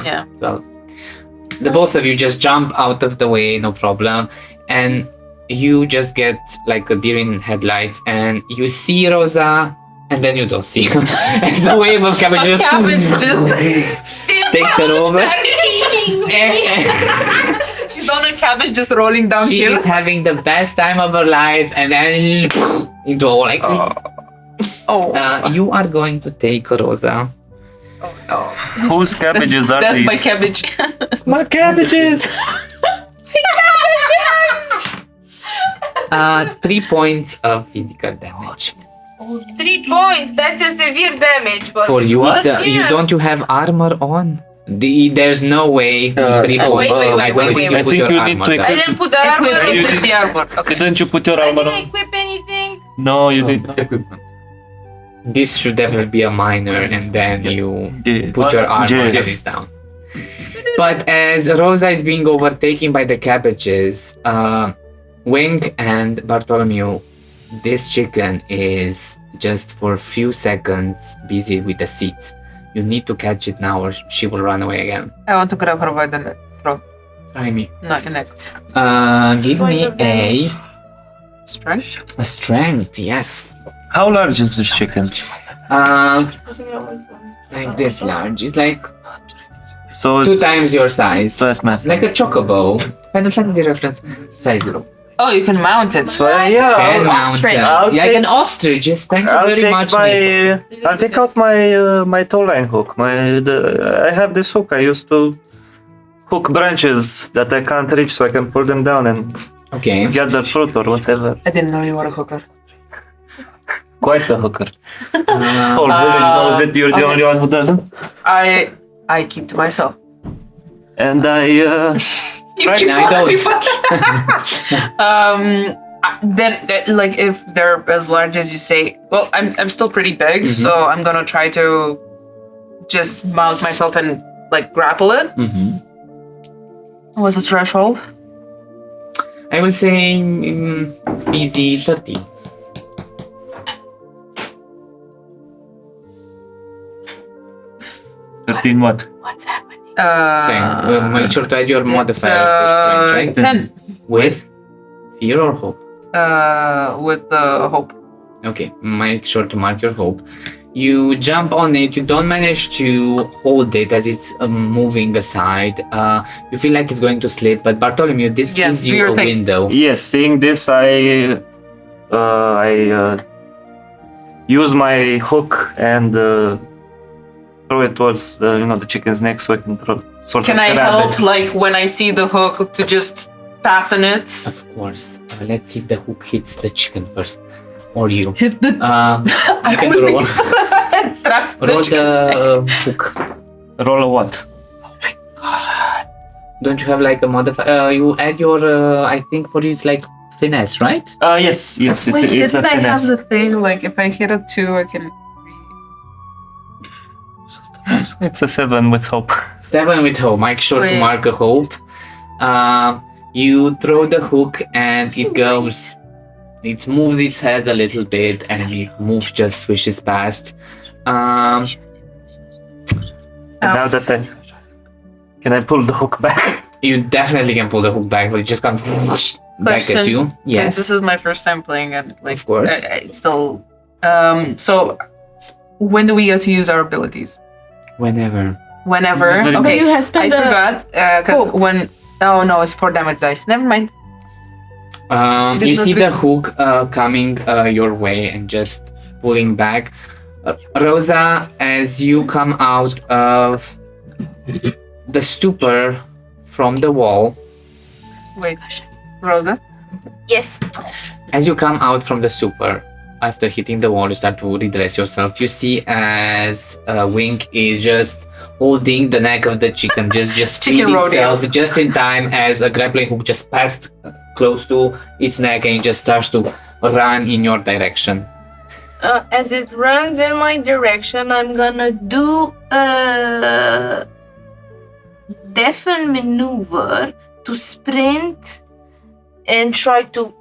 Yeah. 12. The both of you just jump out of the way, no problem. And you just get like a deer in headlights and you see Rosa and then you don't see her. As the wave of cabbages Cabbage just takes her over. she's on a cabbage just rolling She downhill. is having the best time of her life and then into a like you are going to take Rosa. Whose cabbages are That's these? my cabbage. My cabbages! 3 points of physical damage. 3 points. That's a severe damage For you, What? it's, you Yeah. don't you have armor on? There's no way. 3 so, points. wait, I don't think wait, you I put think your you armor need to down. I didn't put the armor Equip, on. equip the armor. Okay. Didn't you put your I armor didn't on? equip anything. No, you did. This should definitely be a minor, and then you Yeah. put your armor Yes. down. But as Rosa is being overtaken by the cabbages, Wink and Bartholomew, this chicken is just for a few seconds busy with the seeds. You need to catch it now or she will run away again. I want to grab her by the neck. Throat. Try me. Not the neck. Give me Points of damage. Strength? a strength, yes. How large is this chicken? Like this large. It's like So 2 times your size. so that's massive. Like a chocobo. Final Fantasy reference size. Oh, you can mount it. So yeah, Can mount, ostrich. I'll like take- an ostrich. Yes, thank you I'll very take much. my Nico. I'll take out my tow line hook. I have this hook I used to hook branches that I can't reach so I can pull them down and Okay. gather fruit or whatever. I didn't know you were a hooker. Quite a hooker. Whole village knows it. You're the only one who doesn't. I keep to myself. And I You Right, keep I to don't. everybody. Then like if they're as large as you say, well, I'm still pretty big, so I'm gonna try to just mount myself and like grapple it. Mm-hmm. What's the threshold? I will say it's easy 30. what? What's happening? Strength. Make sure to add your modifier for strength, right? 10 With fear or hope? with the hope. Okay, make sure to mark your hope. You jump on it, you don't manage to hold it as it's moving aside. You feel like it's going to slip, but Bartholomew, this Yeah, gives do you your a thing. window. Yes, seeing this, I use my hook and throw it towards the chicken's neck so I can Can I grab help, it. like, when I see the hook to just fasten it? Of course. Let's see if the hook hits the chicken first. Or you. Hit the... You can roll. Strapped to the Roll chicken's neck. the hook. Roll a what? Don't you have like a modifier? You add your, I think for you it's like finesse, right? Yes, it's Wait, it's a didn't I have finesse. the thing, like, if I hit a 2, I can... It's a 7 with hope. 7 with hope. Make sure to Wait. mark a hope. You throw the hook and it goes. It moves its head a little bit and it moves, just swishes past. Now that can I pull the hook back? You definitely can pull the hook back, but it just comes back at Question. you. Yes. This Yes, is my first time playing it. Like, of course. I still... so, when do we get to use our abilities? Whenever. Whenever. But Okay, you have I spent the forgot. Because hook. when... Oh, no, it's 4 damage dice. Never mind. You see the hook coming your way and just pulling back. Rosa, as you come out of the stupor from the wall, Wait. Rosa? Yes. as you come out from the stupor, after hitting the wall, you start to redress yourself. You see as Wink is just holding the neck of the chicken, just Chicken freed rodeo. itself just in time as a grappling hook just passed close to its neck and it just starts to run in your direction. As it runs in my direction, I'm gonna do a deafen maneuver to sprint and try to.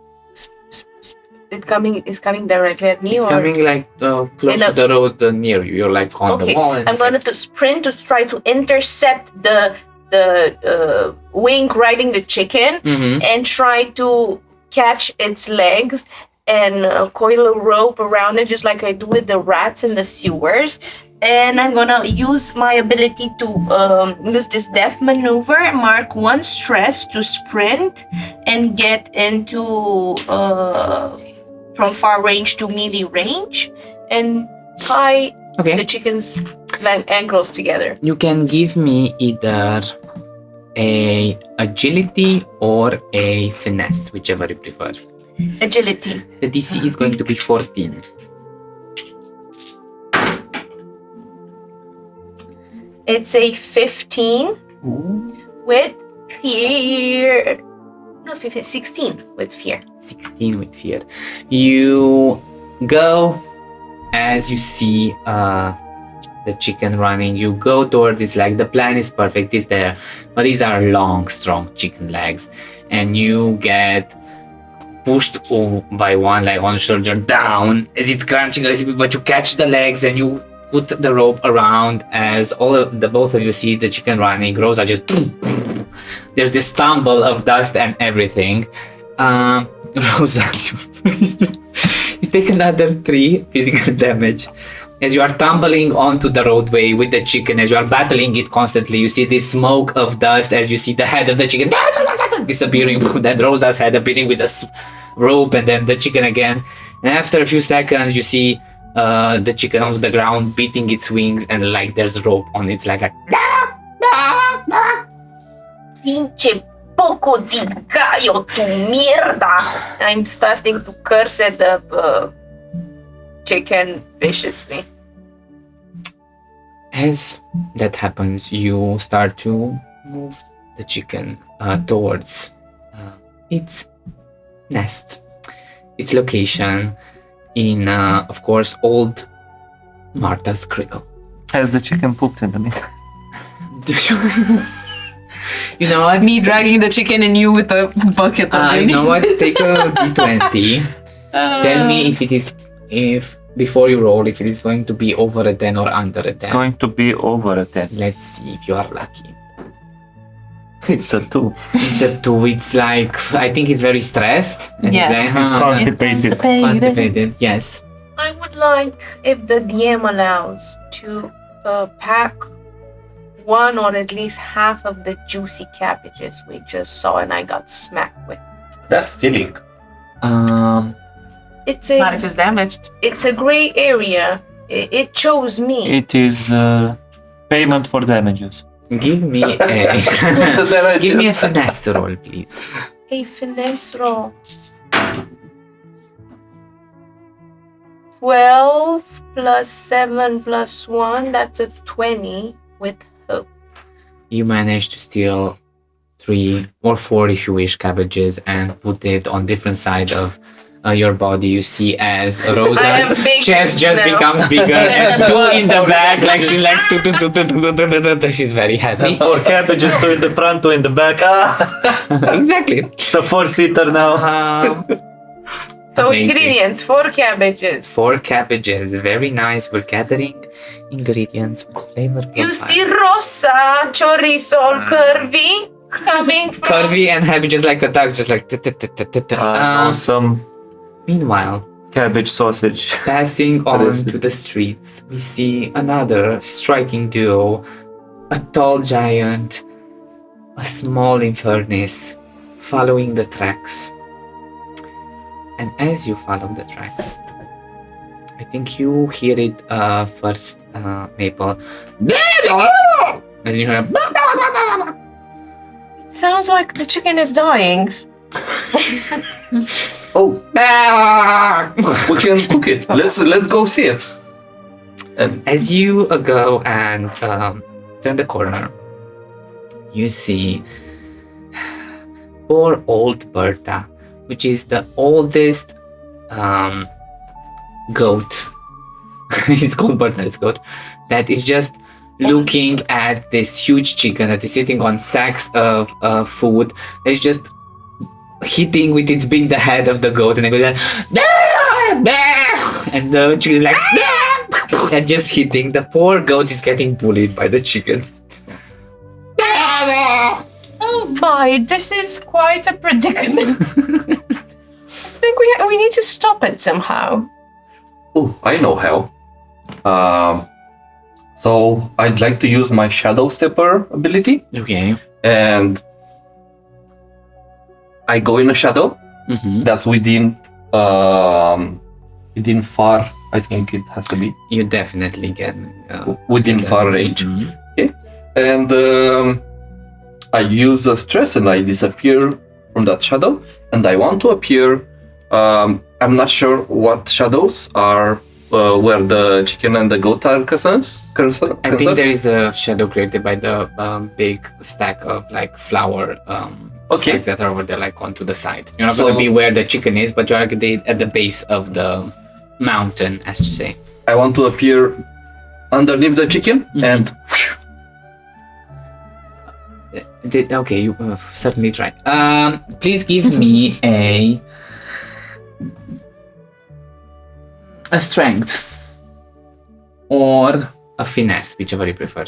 It's coming directly at me. It's or? coming like close In a- to the road near you. You're like on Okay, the wall. And I'm it's gonna like- to sprint to try to intercept the wing riding the chicken Mhm. and try to catch its legs and coil a rope around it just like I do with the rats in the sewers. And I'm gonna use my ability to use this death maneuver, mark 1 stress to sprint and get into from far range to melee range and tie Okay. the chicken's ankles together. You can give me either a agility or a finesse, whichever you prefer. Agility. The DC is going to be 14. It's a 15 with fear. Not 15, 16 with fear. 16 with fear. You go as you see the chicken running. You go towards its leg. The plan is perfect. It's there, but these are long, strong chicken legs, and you get pushed by one leg on the shoulder down as it's crunching a little bit. But you catch the legs and you put the rope around. As both of you see the chicken running. Rosa just. There's this stumble of dust and everything. Rosa, you take another 3 physical damage. As you are tumbling onto the roadway with the chicken, as you are battling it constantly, you see this smoke of dust as you see the head of the chicken disappearing, then Rosa's head appearing with a rope, and then the chicken again. And after a few seconds, you see the chicken on the ground beating its wings, and like there's rope on its leg, like Pinche poco di gallo tu mierda. I'm starting to curse at the chicken viciously. As that happens, you start to move the chicken towards its nest, its location in, of course, old Martha's Crickle. Has the chicken pooped in the meantime? You know what? Me dragging the chicken and you with the bucket of You know what? Take a d20. Tell me if before you roll, if it is going to be over a 10 or under a 10. It's going to be over a 10. Let's see if you are lucky. It's a 2. It's a 2. It's like, I think it's very stressed. And Yeah. It's constipated. constipated. Yes. I would like, if the DM allows, to pack one or at least half of the juicy cabbages we just saw and I got smacked with. That's stealing. It's Not a if it's damaged. it's a gray area. It chose me. It is payment for damages. Give me a give me a finesse roll, please. A finesse roll. 12 plus 7 plus 1, that's a 20 with hope. You manage to steal 3 or 4, if you wish, cabbages and put it on different side of your body. You see as I have Rosa's big chest just now. becomes bigger and 2 in the back, like she's like she's very happy. 4 cabbages, 2 in the front, 2 in the back. Exactly. It's a 4-seater now. So Amazing. ingredients, 4 cabbages. 4 cabbages, very nice. We're gathering ingredients with flavor You profile. see Rosa, chorizo, all curvy, coming from... Curvy and happy, just like a duck, just like Some meanwhile, cabbage sausage. passing on is to it? the streets, we see another striking duo, a tall giant, a small infernus, following the tracks. And as you follow the tracks, I think you hear it first, Maple. And you hear It sounds like the chicken is dying. Oh, we can cook it. Let's go see it. As you go and turn the corner, you see poor old Berta, which is the oldest goat. It's called Berta's goat. That is just looking at this huge chicken that is sitting on sacks of food. It's just hitting with its beak the head of the goat, and it goes like, and the chicken is like, and just hitting. The poor goat is getting bullied by the chicken. Oh my, this is quite a predicament. I think we need to stop it somehow. Oh, I know how. So I'd like to use my Shadow Stepper ability, Okay. and I go in a shadow that's within far. I think it has to be You definitely can. within get far that. range, Mhm. and I use a stress and I disappear from that shadow, and I want to appear. I'm not sure what shadows are where the chicken and the goat are concerned. I think there is a shadow created by the big stack of like flower Okay. stacks that are over there, like onto the side. You're not So- going to be where the chicken is, but you're at the base of the mountain, as to say. I want to appear underneath the chicken and Okay, you certainly try. Please give me a strength or a finesse, whichever you prefer.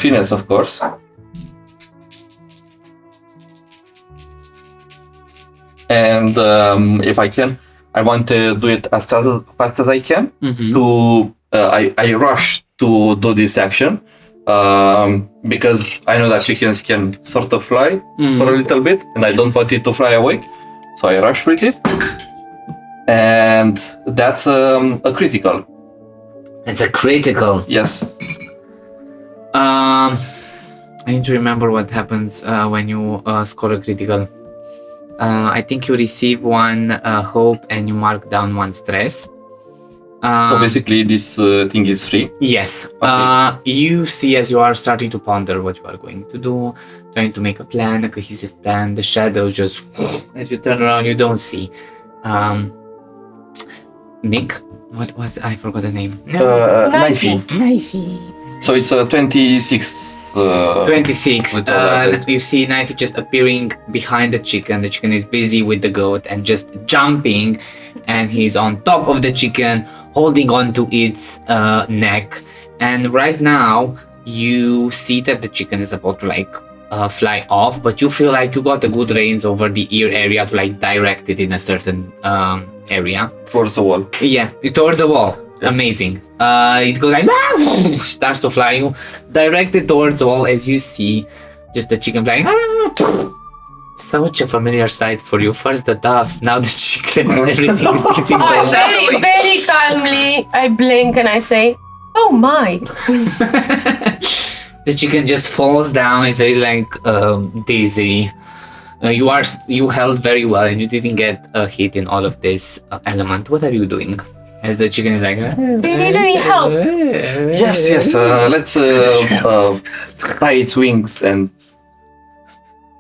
finesse, of course. And if I can, I want to do it as fast as I can. To I rush to do this action because I know that chickens can sort of fly for a little bit, and I don't want it to fly away, so I rush with it, and that's a critical. It's a critical. Yes. I need to remember what happens when you score a critical. I think you receive 1 hope and you mark down 1 stress. So basically, this thing is free. Yes. Okay. You see, as you are starting to ponder what you are going to do, trying to make a plan, a cohesive plan, the shadows just, as you turn around, you don't see. Nick? What was, I forgot the name. Knifey. Knifey. So it's 26. 26. with all that. You see Knifey just appearing behind the chicken. The chicken is busy with the goat and just jumping, and he's on top of the chicken, holding on to its neck. And right now, you see that the chicken is about to like fly off, but you feel like you got a good range over the ear area to like direct it in a certain area. Towards the wall. Yeah, towards the wall. Amazing. It goes like starts to fly. You direct it towards the wall as you see just the chicken flying. Such a familiar sight for you. First the doves, now the chicken. Everything is getting better. Very, very calmly, I blink and I say, "Oh my!" The chicken just falls down. It's really like dizzy. You held very well, and you didn't get a hit in all of this element. What are you doing? As the chicken is like, Do you need any help? Yes. Let's tie its wings and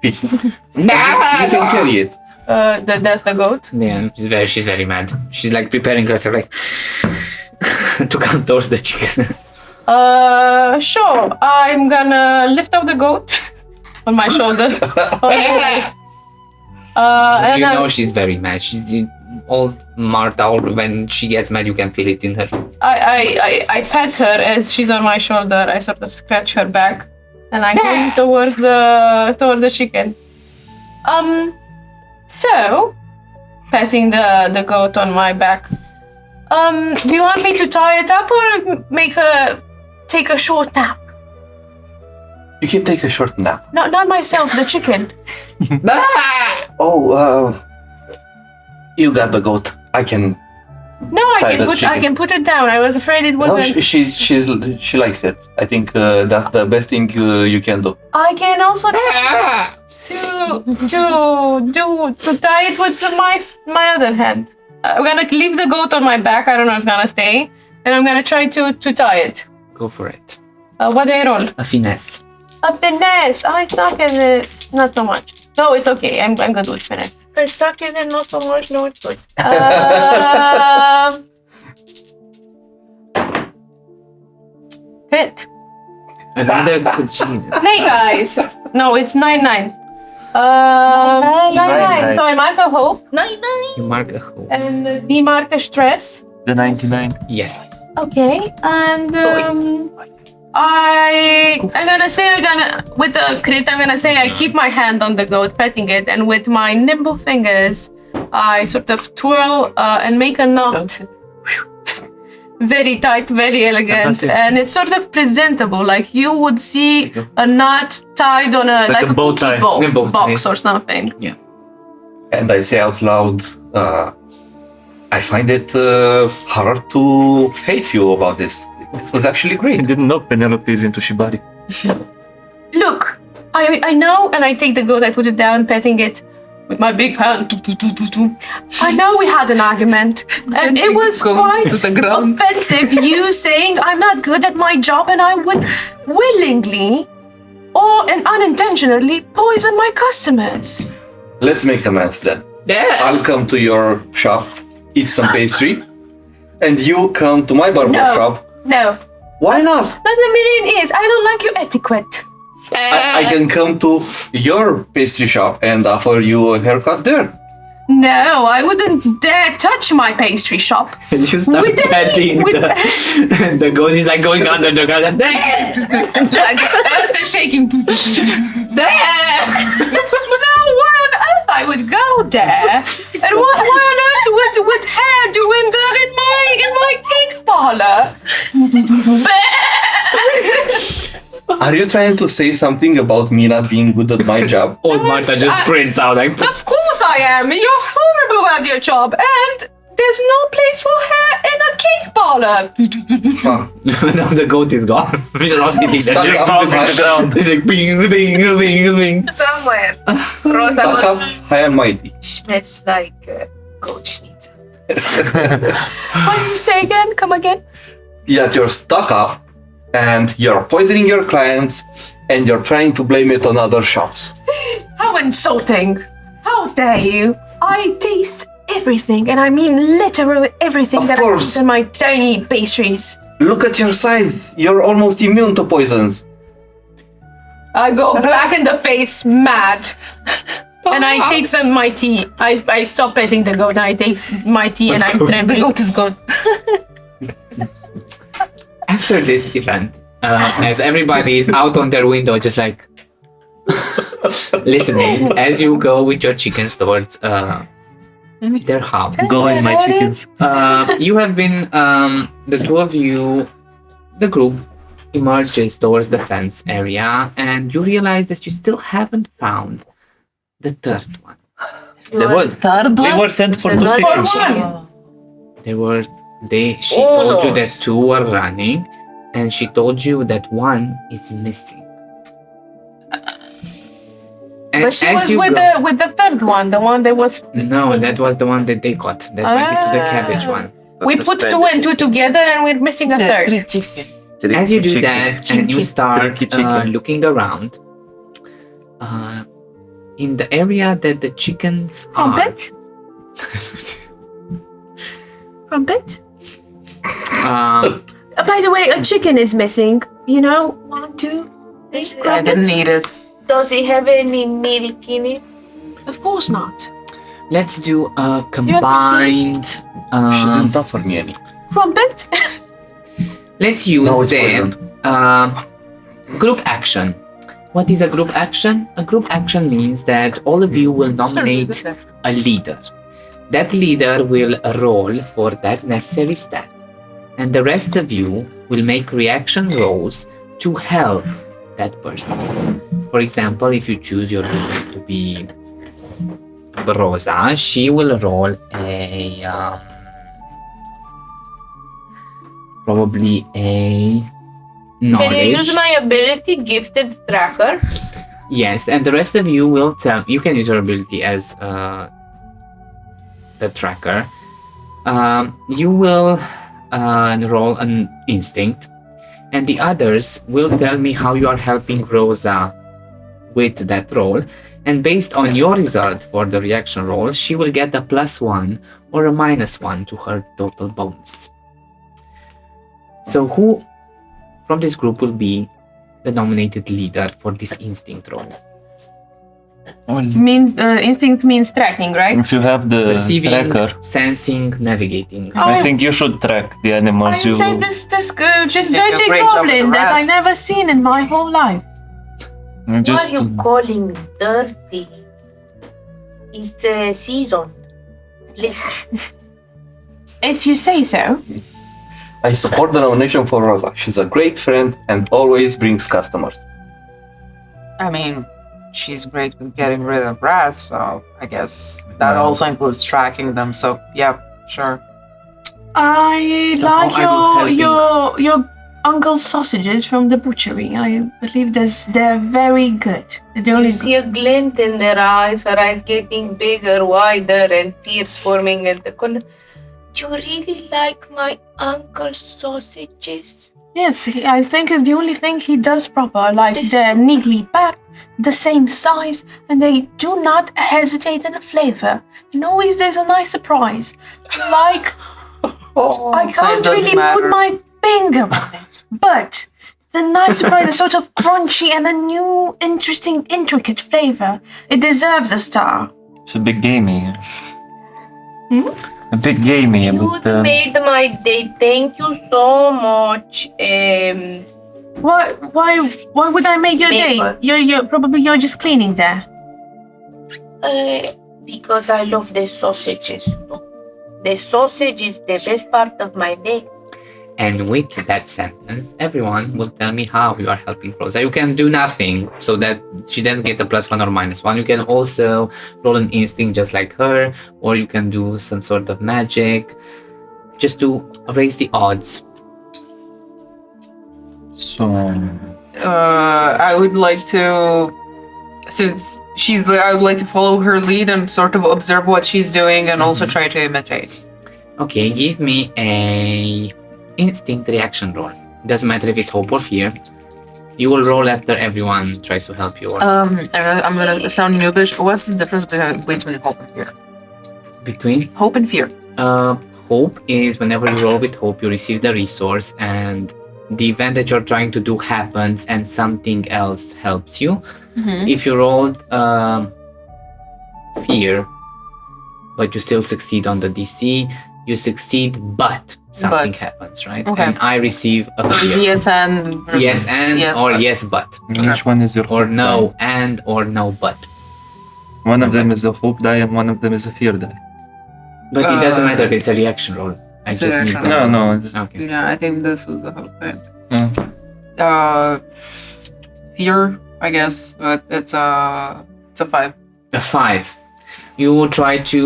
you can carry it. That's the goat. Yeah, she's very mad. She's like preparing herself like to come towards the chicken. Sure. I'm gonna lift up the goat on my shoulder. You know she's very mad. She's all marked out. When she gets mad, you can feel it in her. I pet her as she's on my shoulder. I sort of scratch her back, and I go towards the chicken. So, petting the goat on my back. Do you want me to tie it up or make her take a short nap? You can take a short nap. No, not myself, the chicken. You got the goat. I can. No, I can put it down. I was afraid it wasn't. No, she likes it. I think that's the best thing you can do. I can also try to tie it with my other hand. I'm gonna leave the goat on my back. I don't know if it's gonna stay, and I'm gonna try to tie it. Go for it. What do I roll? A finesse. A finesse. I suck at this. Not so much. No, it's okay. I'm good with finesse. I suck it and not so much. No, it's good. Hit. Another good genius. Snake eyes. No, it's 9-9. 9-9. So I mark a hope. 9-9. You mark a hole. And demark a stress. The 99. Yes. Okay, and I'm gonna say with the crit, I'm gonna say I keep my hand on the goat, petting it, and with my nimble fingers, I sort of twirl and make a knot. Very tight, very elegant, and it's sort of presentable, like you would see a knot tied on a bow tie. box or something. Yeah. And I say out loud, I find it hard to hate you about this. This was actually He great. didn't knock Penelope's into Shibari. Look, I know, and I take the goat, I put it down, petting it with my big hand. I know we had an argument, and it was quite offensive, you saying I'm not good at my job and I would willingly and unintentionally poison my customers. Let's make amends then. Yeah. I'll come to your shop, eat some pastry, and you come to my barber shop. No. Why not? Not a million years. I don't like your etiquette. I can come to your pastry shop and offer you a haircut there. No, I wouldn't dare touch my pastry shop. You start With the- petting with- the goat is like going under the ground. Like the shaking. No, why on earth I would go there? And why on earth would hair doing that in my cake parlor? Are you trying to say something about me not being good at my job? Old Martha just sprints out like. Of course I am. You're horrible at your job, and there's no place for hair in a cake parlor. Now the goat is gone. We're all sitting there Stuck just up on the my- ground. It's like bing, bing, bing, bing. Somewhere. Rosa Stuck up high and mighty. smells like goat schnitzel. What do you say again? Come again? That you're stuck up and you're poisoning your clients and you're trying to blame it on other shops. How insulting! How dare you! I taste everything, and I mean literally everything Of that course. I put in my tiny pastries. Look at your size. You're almost immune to poisons. I go black in the face, mad. And I take some my tea. I stop petting the goat and I take my tea and I drink. The goat is gone. After this event, as everybody is out on their window, just like listening as you go with your chickens towards their house. Going, my chickens. You have been, the two of you, the group emerges towards the fence area, and you realize that you still haven't found the third one. We were sent for two chickens. She told you that two were running, and she told you that one is missing. And But she as was you with go- the third one, the one that was. No, that was the one that they got. That went into the cabbage one. We put two and two together, and we're missing a third. As you do that, and you start Chicken. looking around, in the area that the chickens are. Crumpet? Crumpet? By the way, a chicken is missing. You know, 1, 2, 3. I didn't need it. Does it have any milk in it? Of course not. Let's do a combined. She didn't offer me any. Crumpet? Let's use No, it's then group action. What is a group action? A group action means that all of you will nominate a leader. That leader will roll for that necessary stat, and the rest of you will make reaction rolls to help that person. For example, if you choose your leader to be Rosa, she will roll a probably a knowledge. Can I use my ability, Gifted Tracker? Yes, and the rest of you will tell. You can use your ability as the tracker. You will roll an instinct, and the others will tell me how you are helping Rosa with that roll. And based on your result for the reaction roll, she will get a +1 or a -1 to her total bonus. So who from this group will be the nominated leader for this instinct roll? Instinct means tracking, right? If you have the Perceiving, tracker, sensing, navigating. I think you should track the animals. I say this She's doing a dirty great job with goblin the that I rats. never seen in my whole life. Why Just are you calling dirty? It's a season. Please. If you say so. I support the nomination for Rosa. She's a great friend and always brings customers. I mean, she's great with getting rid of rats, so I guess that also includes tracking them. So yeah, sure. I like your uncle's sausages from the butchery. I believe they're very good. They're You only see a glint in their eyes, her eyes getting bigger, wider, and tears forming at the corner. Do you really like my uncle's sausages? Yes, I think is the only thing he does proper. Like they're neatly packed, the same size, and they do not hesitate in a flavor. And always there's a nice surprise. Like I Size can't doesn't really matter. put my finger on it, but the nice surprise is sort of crunchy and a new, interesting, intricate flavor. It deserves a star. it's a bit gamey. A bit gamey, You but made my day. Thank you so much. Why would I make your day? Maple. You're just cleaning there. Because I love the sausages. The sausage is the best part of my day. And with that sentence, everyone will tell me how you are helping Rosa. You can do nothing, so that she doesn't get a +1 or -1. You can also roll an instinct just like her, or you can do some sort of magic, just to raise the odds. so I would like to, since I would like to follow her lead and sort of observe what she's doing and also try to imitate. Okay, give me a instinct reaction roll. Doesn't matter if it's hope or fear. You will roll after everyone tries to help you. I'm gonna sound noobish. What's the difference between hope and fear? Between Hope and fear. hope is whenever you roll with hope, you receive the resource, and the event that you're trying to do happens, and something else helps you. If you rolled fear, but you still succeed on the DC, you succeed, but something happens, right? Okay. And I receive a fear. Yes and versus Yes and or but. yes but. Which one is your Or hope no and or no but. die? One of them is a hope die and one of them is a fear die. But it doesn't matter, Uh, it's a reaction roll. I it's a just need reaction to roll. No. Okay. Yeah, I think this was the hope. Right? Hmm. Fear, I guess, but it's a 5. A 5. You try to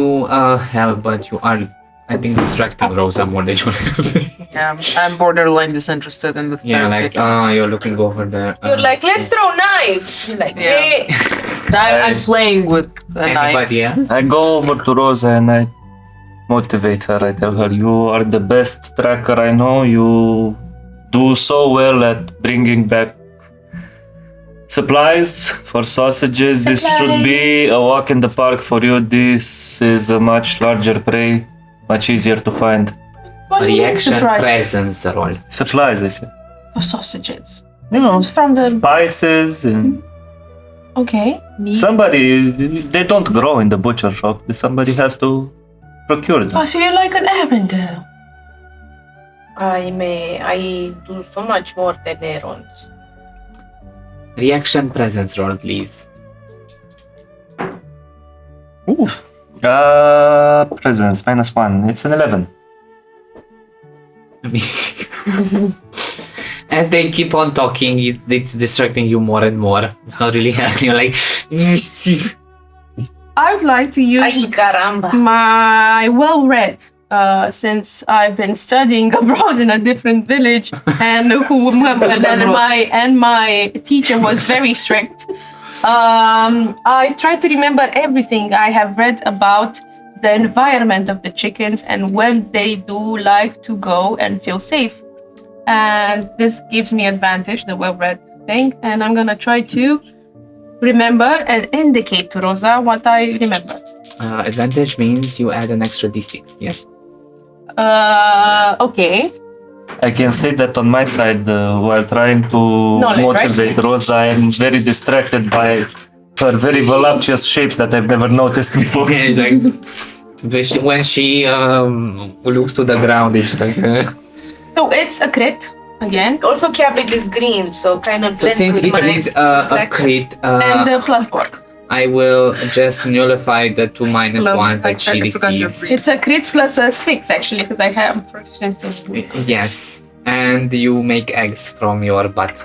help, but you are, I think, distracting Rosa more than you are helping. Yeah, I'm borderline disinterested in the third Yeah, like, ticket. you're looking over there. You're like, let's throw knives. You're like, Yeah. yeah. I'm playing with a knife. Anybody else? I go over to Rosa and I motivate her. I tell her, you are the best tracker I know. You do so well at bringing back supplies for sausages. This should be a walk in the park for you. This is a much larger prey, much easier to find. What do you mean Reaction surprise? presence roll. Supplies, I said. For sausages. You know, It's from the. spices and Okay. somebody, they don't grow in the butcher shop. Somebody has to procure them. Oh, so you're like an urban girl. I do so much more than errands. Reaction presence roll, please. Ooh. Presence, -1. It's an 11. Amazing. As they keep on talking, it's distracting you more and more. It's not really helping. You're like, I would like to use Ay, caramba. my well-read, since I've been studying abroad in a different village, and my teacher was very strict. I tried to remember everything I have read about the environment of the chickens and when they do like to go and feel safe. And this gives me advantage, the well-read thing, and I'm gonna try to remember and indicate to Rosa what I remember. advantage means you add an extra d6. Yes. Okay. I can say that on my side, while trying to Knowledge, motivate Rosa, I am very distracted by her very voluptuous shapes that I've never noticed before. When she looks to the ground, it's like. So it's a crit again, Also, cabbage is green, so kind of So blends since with it my is a black- crit, and plus 4. I will just nullify the 2 minus Love, 1 that I she forgot your receives. It's a crit plus a 6 actually, because I have proficiency. Yes, and you make eggs from your butt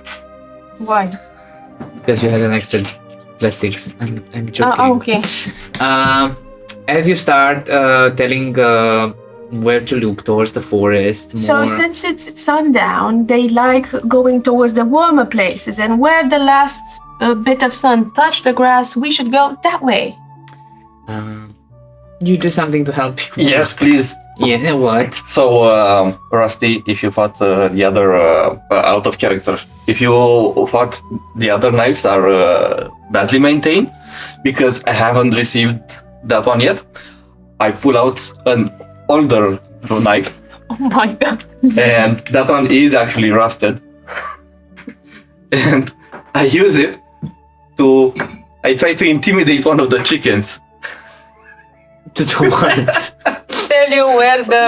Why? because you had an extra +6. I'm joking. Okay. As you start telling where to look towards the forest, So more, since it's sundown, they like going towards the warmer places, and where the last bit of sun touched the grass, we should go that way. you do something to help you. Yes, please. Yeah. What? So, Rusty, if you thought the other out of character, if you thought the other knives are badly maintained, because I haven't received that one yet, I pull out an older knife, Oh my god. and that one is actually rusted, and I use it to. I try to intimidate one of the chickens. To do what? Tell you where the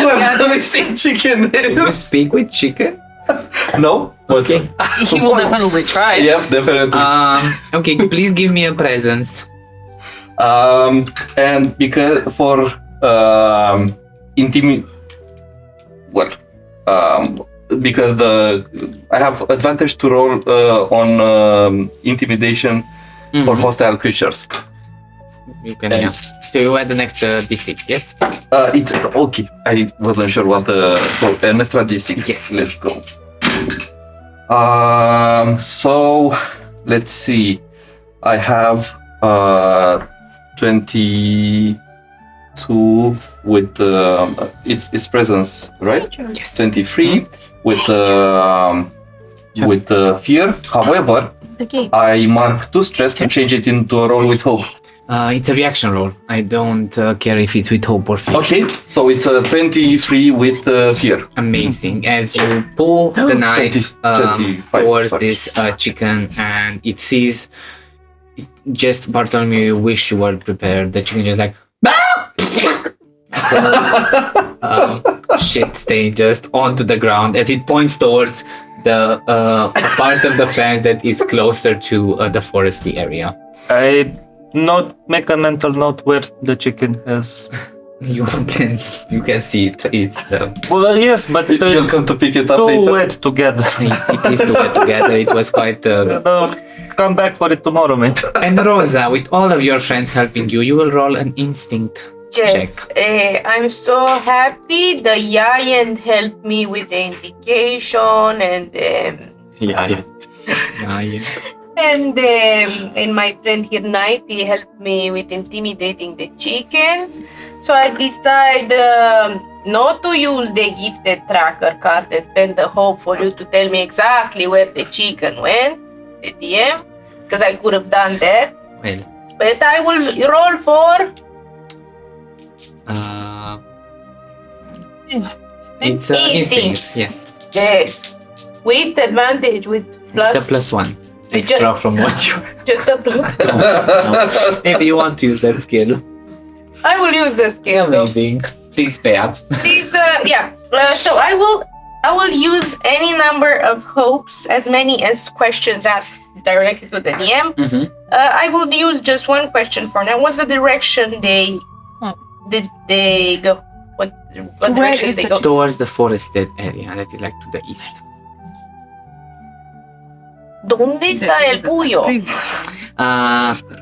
Where the missing chicken You is. speak with chicken? No, but Okay. He will definitely try. yeah, definitely. Okay, please give me a presence. And because for because I have advantage to roll on intimidation for hostile creatures. You can, yeah. So you add an extra d6, yes? It's okay. I wasn't sure what so an extra d6. Yes. Let's go. So let's see. I have 22 with its presence, right? Yes. 23 with fear. However, The game. I mark 2 stress to change it into a roll with hope. It's a reaction roll. I don't care if it's with hope or fear. Okay, so it's a 23 with fear. Amazing. As you pull the knife 25, towards sorry. this chicken and it sees, just Bartholomew, you wish you were prepared. The chicken just like, shit stain just onto the ground as it points towards the part of the fence that is closer to the foresty area. I make a mental note where the chicken is. You can see it. It's Well, yes, but You'll it's come to pick it up too later. wet together. it is to get together. It was quite. Come back for it tomorrow, mate. And Rosa, with all of your friends helping you, you will roll an instinct Yes, I'm so happy the giant helped me with the indication and Yeah. and my friend here Knife, he helped me with intimidating the chickens. So I decide not to use the gifted tracker card and spend the hope for you to tell me exactly where the chicken went, the DM, because I could have done that. Well, But I will roll for it's instinct. Yes, yes, with advantage, with plus, the +1 We extra from what you. just a plus. No. Maybe you want to use that skill. I will use the skill though. Amazing. Please pay up. Please, so I will use any number of hopes, as many as questions asked directly to the DM. Mm-hmm. I will use just one question for now. What's the direction they did they go? What Where direction is did they the go? Towards the forested area that is like to the east. ¿Dónde está el puyo?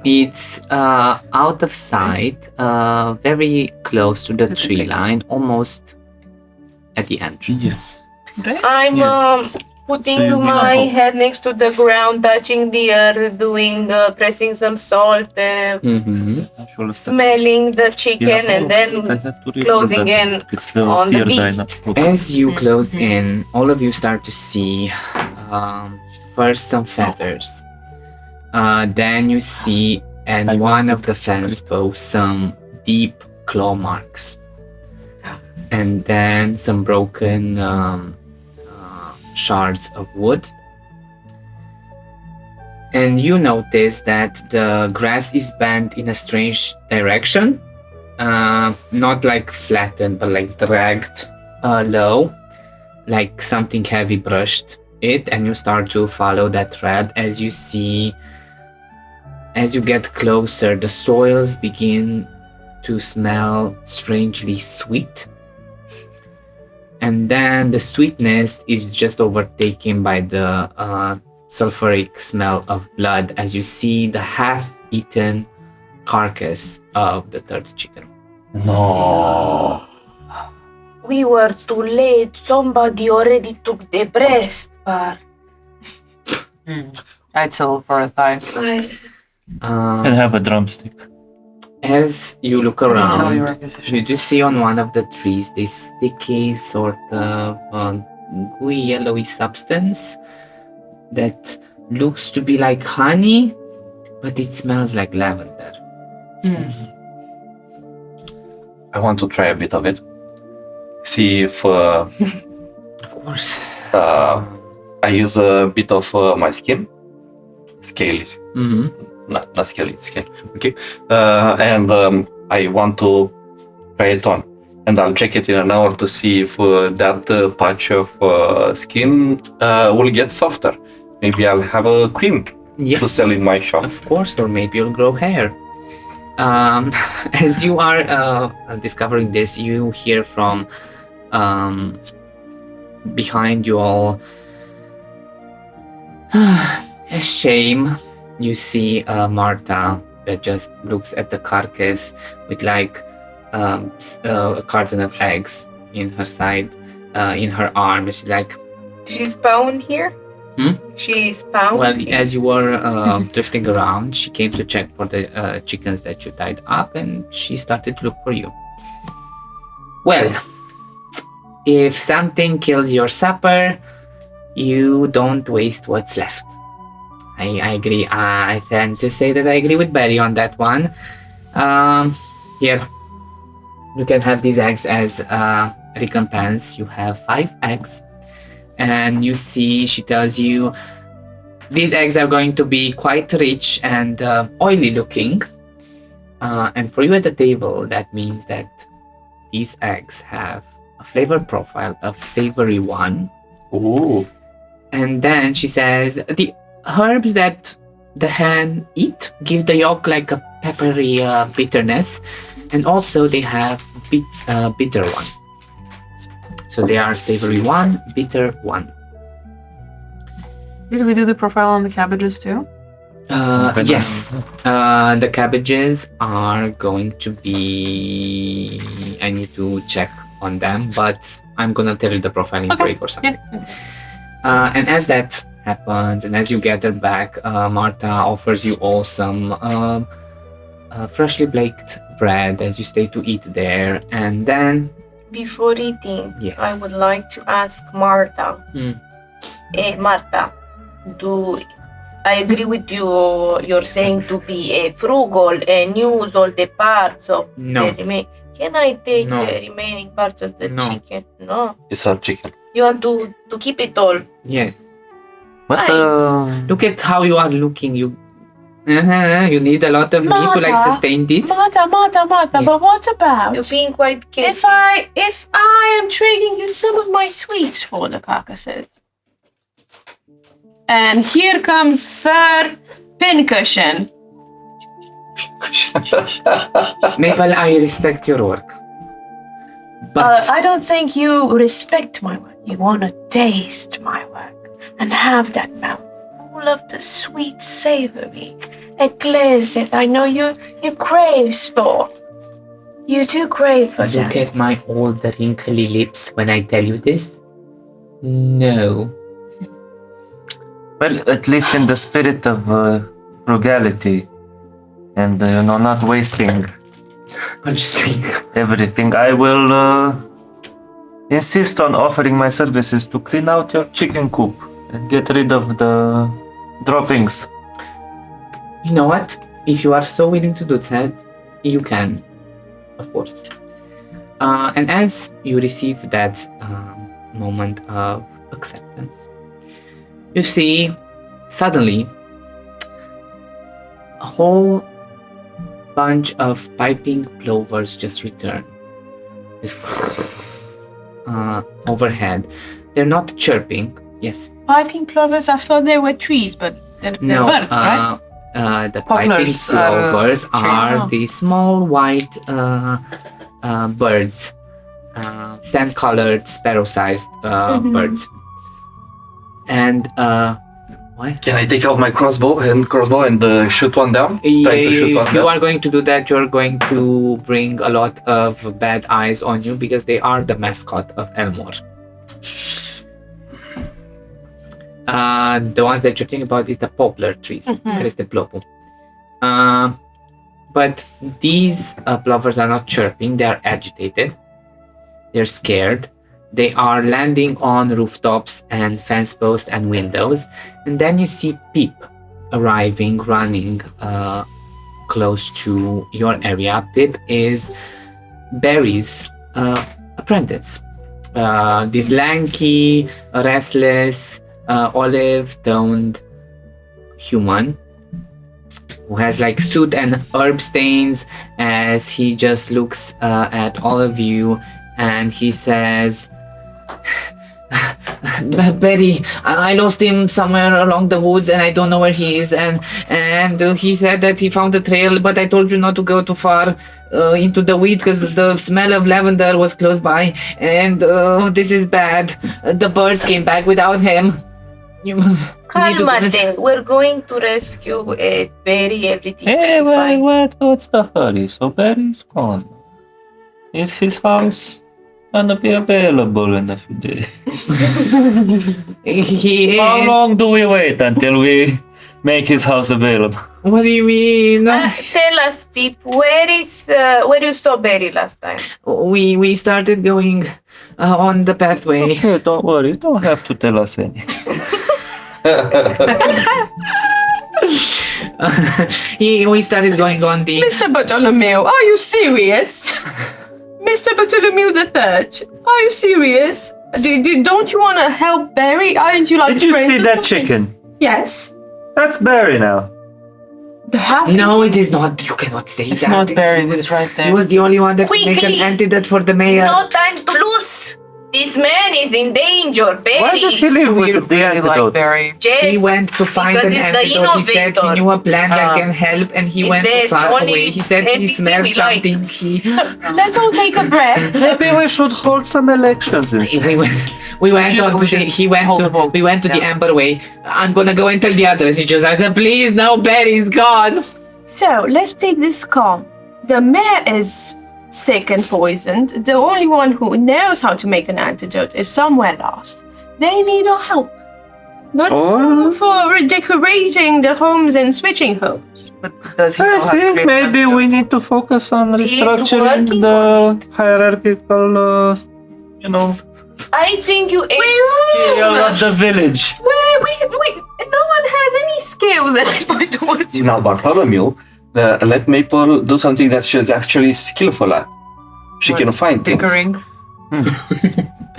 It's out of sight, very close to the tree line, almost at the entrance. Yes. I'm putting So you my belong. head next to the ground, touching the earth, doing pressing some salt, Mm-hmm. smelling the chicken, and then closing in on the beast. As you close in, all of you start to see first some feathers. Then you see and one of the fence posts some deep claw marks. And then some broken shards of wood. And you notice that the grass is bent in a strange direction. Not like flattened, but like dragged low. Like something heavy brushed it, and you start to follow that thread as you see, as you get closer, the soils begin to smell strangely sweet. And then the sweetness is just overtaken by the sulfuric smell of blood as you see the half-eaten carcass of the third chicken. No. We were too late. Somebody already took the breast part. I'd settle for a thigh. And have a drumstick. As you look Know around, your position. you do see on one of the trees this sticky sort of gooey yellowy substance that looks to be like honey, but it smells like lavender. I want to try a bit of it. See if Of course. I use a bit of my skin. Scales. Mm-hmm. Not scale, it's scale. Okay. And I want to try it on. And I'll check it in an hour to see if that patch of skin will get softer. Maybe I'll have a cream to sell in my shop. Of course, or maybe you'll grow hair. As you are discovering this, you hear from behind you all a shame. You see Marta that just looks at the carcass with like a carton of eggs in her side, in her arm. She's like, She's found here? Hmm? She's found? well, as you were drifting around, she came to check for the chickens that you tied up, and she started to look for you. Well, if something kills your supper, you don't waste what's left. I agree. I tend to say that I agree with Barry on that one. Here, you can have these eggs as recompense. You have 5 eggs. And you see, she tells you, these eggs are going to be quite rich and oily looking. And for you at the table, that means that these eggs have a flavor profile of savory one. Ooh. And then she says the herbs that the hen eat give the yolk like a peppery bitterness, and also they have bitter one. So they are savory one, bitter one. Did we do the profile on the cabbages too? Yes. The cabbages are going to be. I need to check on them, but I'm gonna tell you the profiling break or something. Yeah. And as that happens, and as you gather back, Marta offers you all some freshly baked bread as you stay to eat there, and then. Before eating, Yes. I would like to ask Marta. Marta, do I agree with you? You're saying to be frugal and use all the parts of No. the remaining. Can I take No. the remaining parts of the No. chicken? No. It's our chicken. You want to keep it all? Yes. But Look at how you are looking. You need a lot of meat to like Marta. sustain this. Marta, Yes. but what about You're being quite careful. if I am trading you some of my sweets for the carcasses? And here comes Sir Pincushion. Maple, I respect your work. But I don't think you respect my work. You want to taste my work and have that mouth full of the sweet savory eclairs that I know you craves for. You do crave for look them. at my old wrinkly lips when I tell you this. No. well, at least in the spirit of frugality and not wasting I'm just being. everything, I will insist on offering my services to clean out your chicken coop and get rid of the droppings. You know what? If you are so willing to do that, you can, of course. And as you receive that moment of acceptance, you see suddenly a whole bunch of piping plovers just return. Overhead. They're not chirping. Yes. Piping plovers, I thought they were trees, but they're birds, right? The piping Poplars are, plovers are trees. the small white birds, sand-colored, sparrow-sized birds. And what? Can I take out my crossbow and shoot one down? Try to shoot one If you down. are going to do that, you're going to bring a lot of bad eyes on you because they are the mascot of Elmore. The ones that you're thinking about is the poplar trees. That is the plopo. But these plovers are not chirping. They are agitated. They're scared. They are landing on rooftops and fence posts and windows. And then you see Peep arriving, running close to your area. Pip is Barry's apprentice. This lanky, restless, olive-toned human who has like soot and herb stains as he just looks at all of you and he says, Barry, I lost him somewhere along the woods and I don't know where he is, and he said that he found the trail, but I told you not to go too far into the wheat because the smell of lavender was close by, and this is bad. The birds came back without him. You need to- Calmate, we're going to rescue Barry, everything. Hey, will be fine. what's the hurry? So Barry's gone. Is his house gonna be available in a few days? He is. How long do we wait until we make his house available? What do you mean? Tell us, Pip, where you saw Barry last time? We started going on the pathway. Okay, don't worry. You don't have to tell us anything. We started going on the. Mr. Bartholomew, are you serious? Mr. Bartholomew III, are you serious? Don't you want to help Barry? Aren't you like Did you friends see or that something? chicken? Yes. That's Barry now. The half. No, it is not. You cannot say It's that. not buried, it's right He there. was the only one that could make an Quickly! antidote for the mayor. No time to lose. This man is in danger. Why did he Barry. leave We with the really like antidote? Barry. Yes, He went to find because an he's the antidote. He said he innovator. knew a plant that Ah. can help, and he Is went this far only away. He said he NPC smelled we like? something. Let's all take a breath. Maybe we should hold some elections instead. We went should- on we to the, should he went hold to a vote. we went to the Yeah. Amber Way. I'm gonna go and tell the others. He just I said, please, no, Barry's gone. So let's take this calm. The mayor is sick and poisoned. The only one who knows how to make an antidote is somewhere lost. They need our help. Not Or- for decorating the homes and switching homes. But does he know I how to think create maybe an we antidote? need to focus on He's restructuring working the hierarchical, I think you skill of the village. Where we no one has any skills and I point towards you. Now, Bartholomew, let Maple do something that she's actually skillful at. She What? can find things. Tinkering.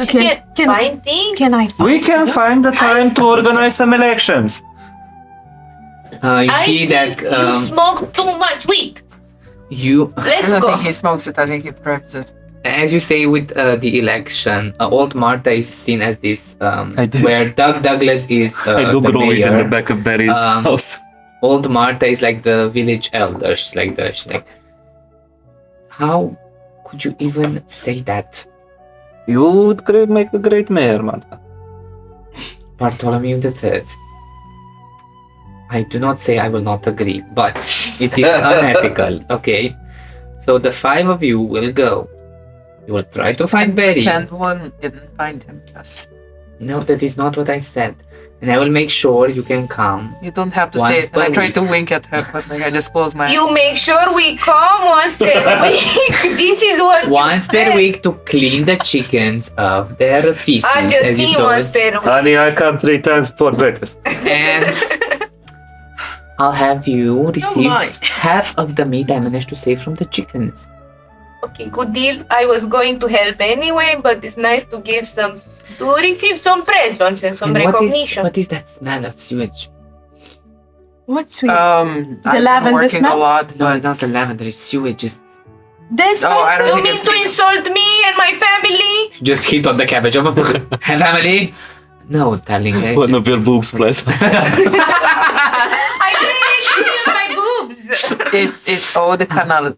Can find things. can I We can find the time to organize some elections. You I see think that you smoke too much weed. you I Let's don't go. think he smokes it, I think he thrives it. as you say with the election, old Martha is seen as this I did. where Douglas is I do the grow it mayor. in the back of Barry's house. Old Martha is like the village elder. She's like, how could you even say that? You would make a great mayor, Martha. Bartholomew III. I do not say I will not agree, but it is unethical, okay? So the 5 of you will go. You will try to find Barry. 10-1 didn't find him, yes. No, that is not what I said. And I will make sure you can come. You don't have to Once say it. per I tried to week. wink at her, but like I just closed my You make sure we come once per week. This is what Once you per said. week to clean the chickens of their feasting, I just as you see told once us. per week. Honey, I come 3 times for breakfast. And I'll have you receive mind. half of the meat I managed to save from the chickens. Okay, good deal. I was going to help anyway, but it's nice to give some, to receive some presents and some And recognition. what is that smell of sewage? What's sweet? I've been lavender working smell? a lot, No, but not the lavender, it's sewage. It's This Oh, I don't You think mean it's to me. insult me and my family? just hit on the cabbage. Family? No, darling. I One just- of your boobs, please. I didn't feel my boobs. it's eau de canal.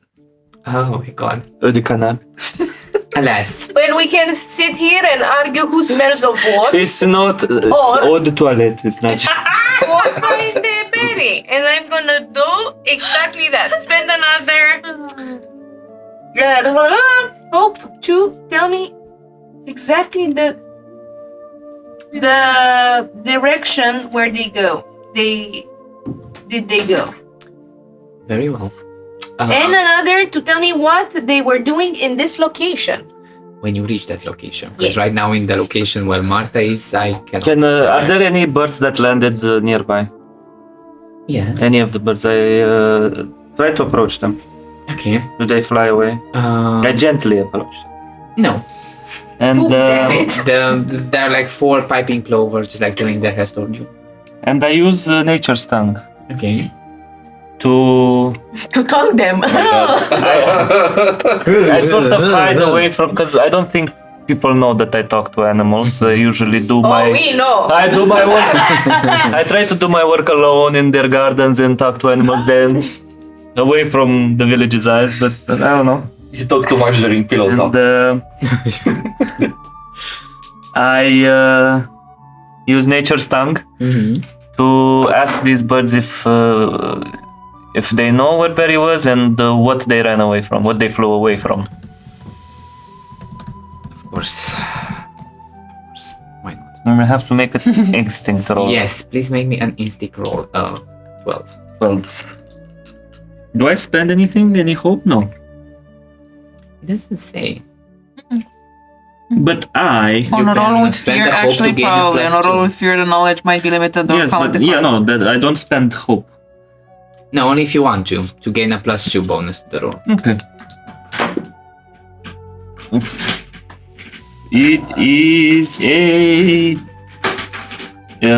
Oh my god. The canal. Alas. Well, we can sit here and argue who smells of what. It's not Or- eau de toilette. It's not. Go find the berry, and I'm gonna do exactly that. Spend another. Hope to tell me exactly the direction where they go. Did they go? Very well. And another to tell me what they were doing in this location. When you reach that location. Because Yes. right now in the location where Martha is, I cannot. Are there any birds that landed nearby? Yes. Any of the birds? I try to approach them. Okay. Do they fly away? I gently approach them. No. And Damn it. There are like 4 piping plovers just like doing their hair towards you. and I use nature's tongue Okay. to. To tongue them. I sort of hide away from because I don't think people know that I talk to animals. I usually do my. Oh, we know. I do my work. I try to do my work alone in their gardens and talk to animals then away from the village's eyes, but I don't know. You talk too much during pillow talk. And, I use nature's tongue Mm-hmm. to ask these birds if they know where Barry was and what they ran away from, what they flew away from. Of course. Why not? I have to make an instinct roll. Yes, please make me an instinct roll. 12. 12. Do I spend anything? Any hope? No. It doesn't say. But I. On a can roll with spend fear, the hope to actually, gain a probably. On a +2. roll with fear, the knowledge might be limited or Yes, but counted. yeah, no, that I don't spend hope. No, only if you want to gain a +2 bonus to the roll. Okay. It is a.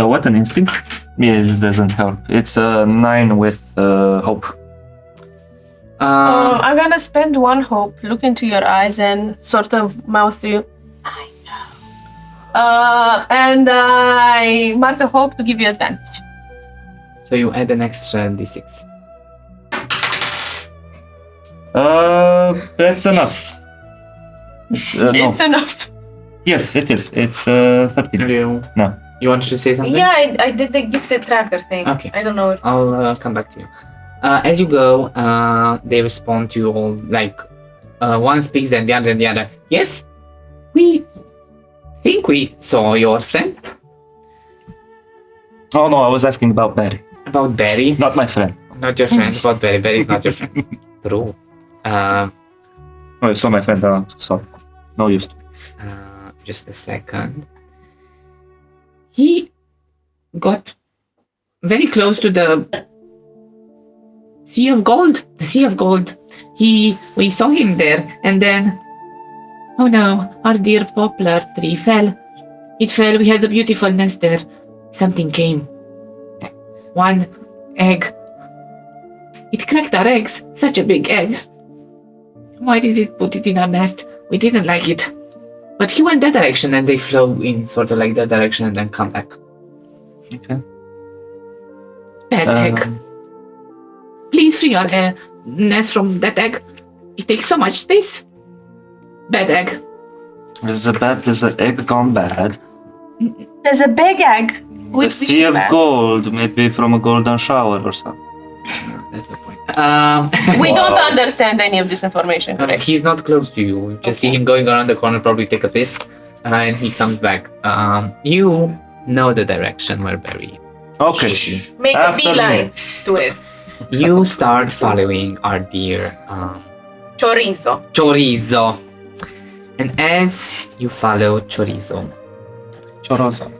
What an instinct. Yeah, it doesn't help. It's a 9 with hope. I'm gonna spend 1 hope, look into your eyes, and sort of mouth you. I know. And I mark a hope to give you advantage. So you add an extra d6. That's enough. No. It's enough. Yes, it is. It's 13. No. You wanted to say something? Yeah, I did the gifted tracker thing. Okay. I don't know if I'll come back to you. As you go, they respond to you all like one speaks and the other. Yes, we think we saw your friend. Oh no, I was asking about Barry. About Barry, Not my friend. not your friend. About Barry. Barry's not your friend. True. Oh, you saw my friend. Sorry. No use to me. Just a second. He got very close to the Sea of Gold. The Sea of Gold. We saw him there, and then, oh no, our dear poplar tree fell. It fell. We had a beautiful nest there. Something came. One egg. It cracked our eggs. Such a big egg. Why did it put it in our nest? We didn't like it. But he went that direction and they flew in sort of like that direction and then come back. Okay. Bad egg. Please free our nest from that egg. It takes so much space. Bad egg. There's an egg gone bad. There's a big egg. The Sea of Gold, maybe from a golden shower or something. That's the point. We don't understand any of this information, correct? He's not close to you. You just see him going around the corner, probably take a piss, and he comes back. You know the direction where Barry. Okay. make a After beeline me. to it. You start following our dear Chorizo. Chorizo. And as you follow Chorizo, Choroso.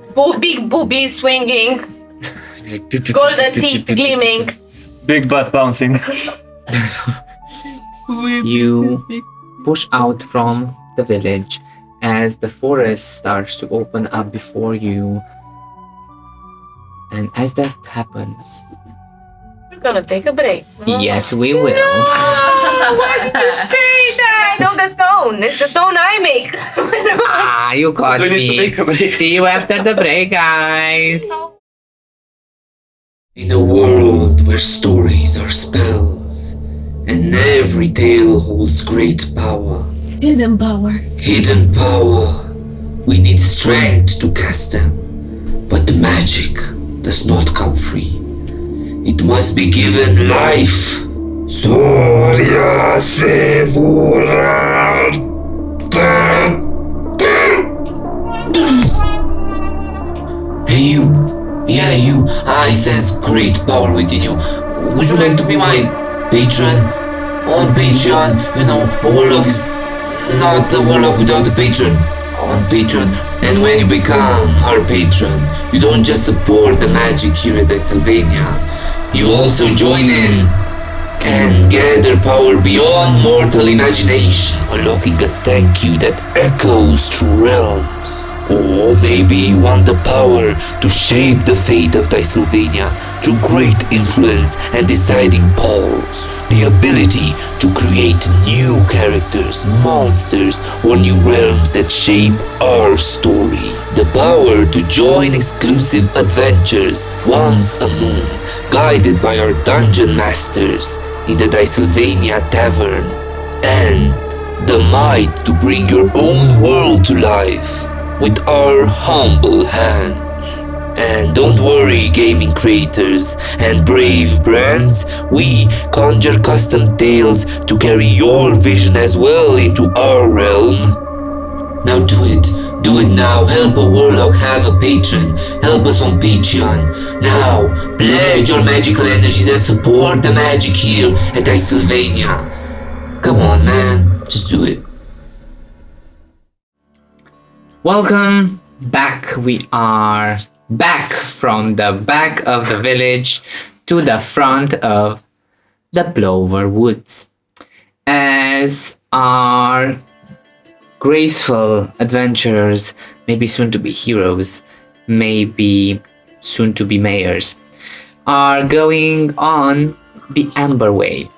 Big boobies swinging, golden teeth gleaming. Big butt bouncing. you push out from the village as the forest starts to open up before you. And as that happens, We're gonna take a break. yes, we will. Why did you say that? I know the tone. It's the tone I make. You caught We need to me. take a break. See you after the break, guys. In a world where stories are spells, and every tale holds great power, Hidden power. hidden power, we need strength to cast them. But the magic does not come free. It must be given life. Soria Sevura. Hey you. Yeah, you. I sense great power within you. Would you like to be my patron? On Patreon, you know, a warlock is not a warlock without a patron. On Patreon. And when you become our patron, you don't just support the magic here at Dicesylvania, you also join in and gather power beyond mortal imagination, unlocking a thank you that echoes through realms. Or maybe you want the power to shape the fate of Dicesylvania through great influence and deciding pulse. The ability to create new characters, monsters, or new realms that shape our story. The power to join exclusive adventures once a moon, guided by our dungeon masters in the Dicesylvania Tavern. And the might to bring your own world to life with our humble hands. And don't worry, gaming creators and brave brands, we conjure custom tales to carry your vision as well into our realm. Now do it now, help a warlock have a patron, help us on Patreon. Now, pledge your magical energies and support the magic here at Dicesylvania. Come on man, just do it. Welcome back. We are back from the back of the village to the front of the Blower Woods. As our graceful adventurers, maybe soon to be heroes, maybe soon to be mayors, are going on the Amber Way.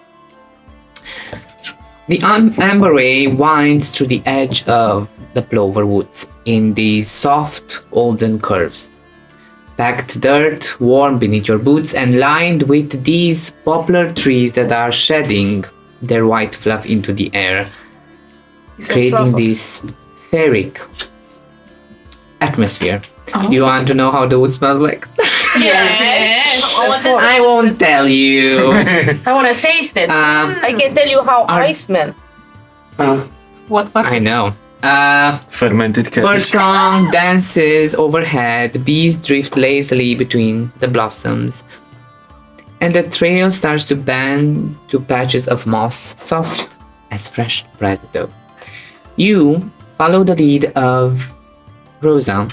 The Amber Way winds through the edge of the Plover Woods in these soft, olden curves. Packed dirt, warm beneath your boots, and lined with these poplar trees that are shedding their white fluff into the air, creating this fairy atmosphere. Do you want to know how the wood smells like? Yes. I won't tell you. I want to taste it. I can tell you how I smell. What? I know. Fermented cabbage. Birdsong dances overhead, bees drift lazily between the blossoms, and the trail starts to bend to patches of moss, soft as fresh bread dough. You follow the lead of Rosa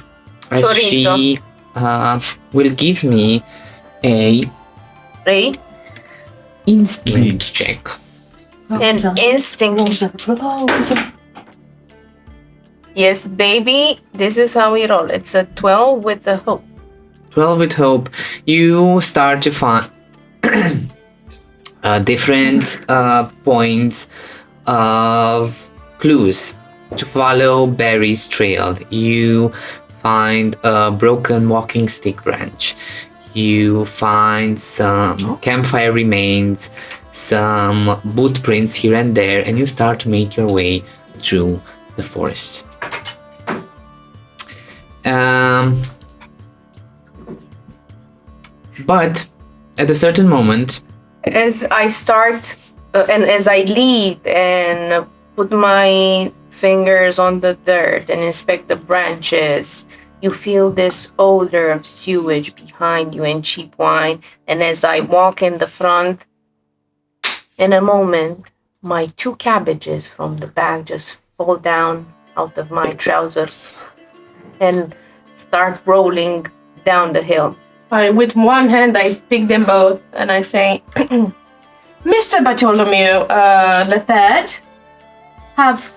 as she will give me a Right? instinct check. An instinct. Yes, baby. This is how we roll. It's a 12 with the hope. 12 with hope. You start to find different points of clues to follow Barry's trail. You find a broken walking stick branch. You find some campfire remains, some boot prints here and there, and you start to make your way through the forest. But at a certain moment, As I start and as I lead and put my fingers on the dirt and inspect the branches, you feel this odor of sewage behind you and cheap wine. And as I walk in the front, in a moment, my 2 cabbages from the bag just fall down out of my trousers and start rolling down the hill. With one hand, I pick them both and I say, Mr. Bartholomew the Third, have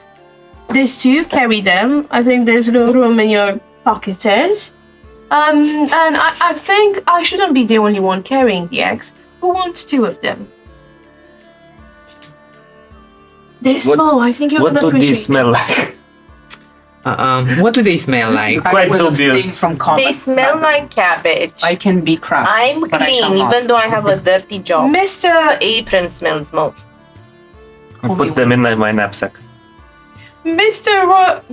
these 2, carry them. I think there's no room in your pockets. And I think I shouldn't be the only one carrying the eggs. Who wants 2 of them? They're small. I think you're What gonna do appreciate these smell like? what do they smell like? Quite I will abstain dubious. from comments. They smell like cabbage. I can be crass. I'm but I shall clean, not. even though I have a dirty job. Mr. The apron smells most. I'll put them in my knapsack. Mr.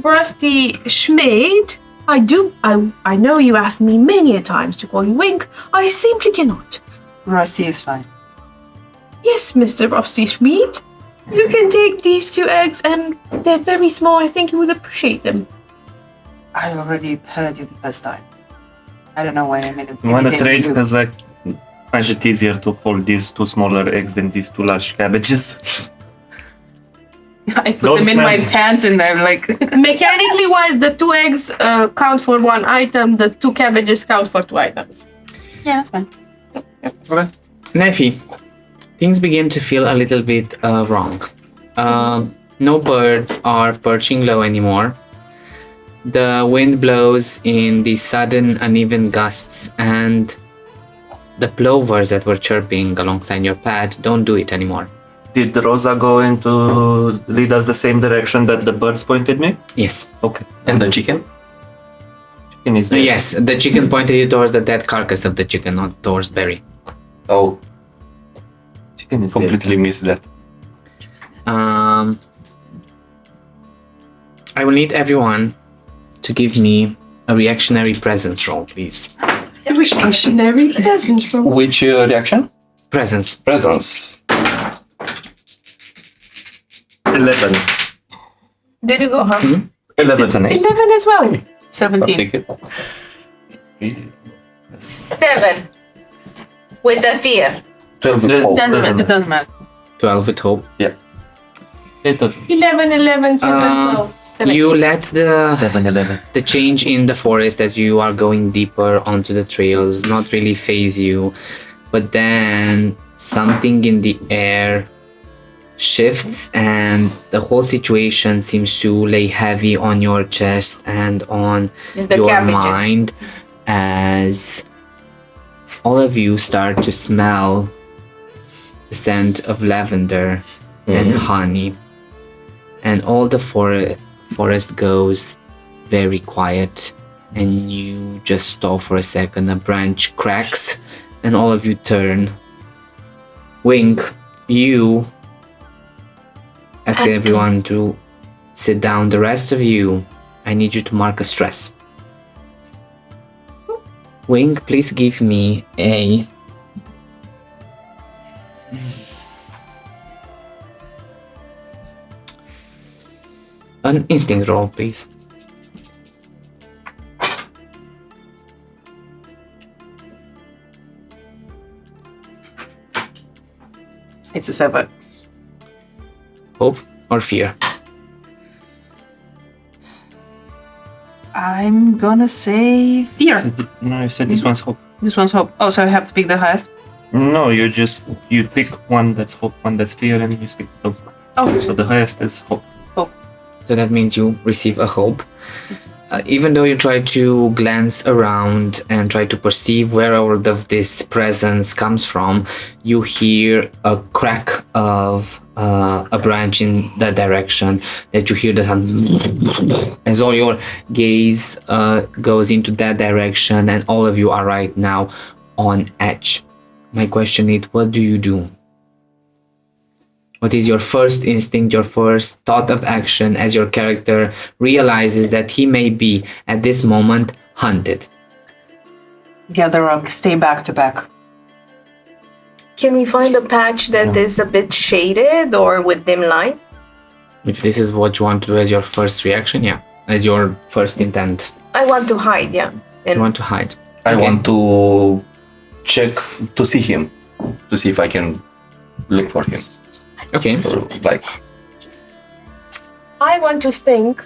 Rusty Schmid, I know you asked me many a times to call you Wink. I simply cannot. Rusty is fine. Yes, Mr. Rusty Schmid. You can take these 2 eggs and they're very small. I think you would appreciate them. I already heard you the first time. I don't know why I'm in You want to imitating trade? you. Because I find it easier to hold these 2 smaller eggs than these 2 large cabbages. I put Don't them in smell. my pants and I'm like, Mechanically wise, the 2 eggs count for 1 item. The 2 cabbages count for 2 items. yeah, that's fine. Neffy, things begin to feel a little bit wrong. No birds are perching low anymore. The wind blows in the sudden uneven gusts, and the plovers that were chirping alongside your path don't do it anymore. Did Rosa go into lead us the same direction that the birds pointed me? Yes. Okay. And the chicken? Chicken is there. Yes, the chicken pointed you towards the dead carcass of the chicken, not towards Barry. Oh, Chicken is completely missed that. I will need everyone to give me a reactionary presence roll, please. A reactionary present roll. Which reaction? Presence. Presence. 11. Did you go, huh? 11. It's an 8. 11 as well. I'll 17. take it. 7. With the fear. 12 with Yes. hope. It doesn't matter. 12 with hope. It doesn't. 11, 11, 7, 12. You let 7-11. the change in the forest as you are going deeper onto the trails not really phase you, but then something in the air shifts and the whole situation seems to lay heavy on your chest and on It's the your cabbages. mind as all of you start to smell the scent of lavender and honey, and all the forest goes very quiet, and you just stop for a second. A branch cracks, and all of you turn. Wink, you ask everyone to sit down. The rest of you, I need you to mark a stress. Wink, please give me an instinct roll, please. It's a 7. Hope or fear? I'm gonna say fear. No, you said this one's hope. This one's hope. Oh, so I have to pick the highest? No, you pick one that's hope, one that's fear, and you stick with hope. Oh. So the highest is hope. So that means you receive a hope. Even though you try to glance around and try to perceive where all of this presence comes from, you hear a crack of a branch in that direction, that you hear the sound as all your gaze goes into that direction, and all of you are right now on edge. My question is, what do you do? What is your first instinct, your first thought of action as your character realizes that he may be, at this moment, hunted? Gather up, stay back to back. Can we find a patch that is a bit shaded or with dim light? If this is what you want to do as your first reaction, yeah. As your first intent. I want to hide, yeah. You want to hide. I Okay. want to check to see him, to see if I can look for him. Okay. So, like, I want to think,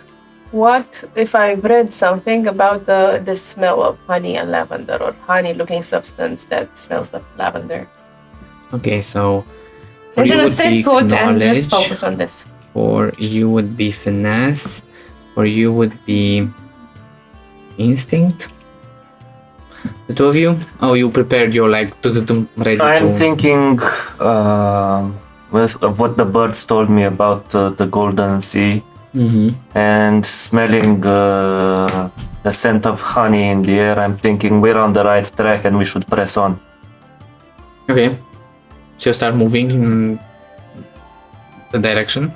what if I've read something about the smell of honey and lavender, or honey-looking substance that smells of lavender? Okay, so for I'm you gonna would sit be put and just knowledge, focus on this. for you would be finesse, for you would be instinct. The two of you? Oh, you prepared your like ready I'm to... thinking of what the birds told me about the Golden Sea, Mhm. and smelling the scent of honey in the air. I'm thinking we're on the right track and we should press on. Okay. So you start moving in the direction.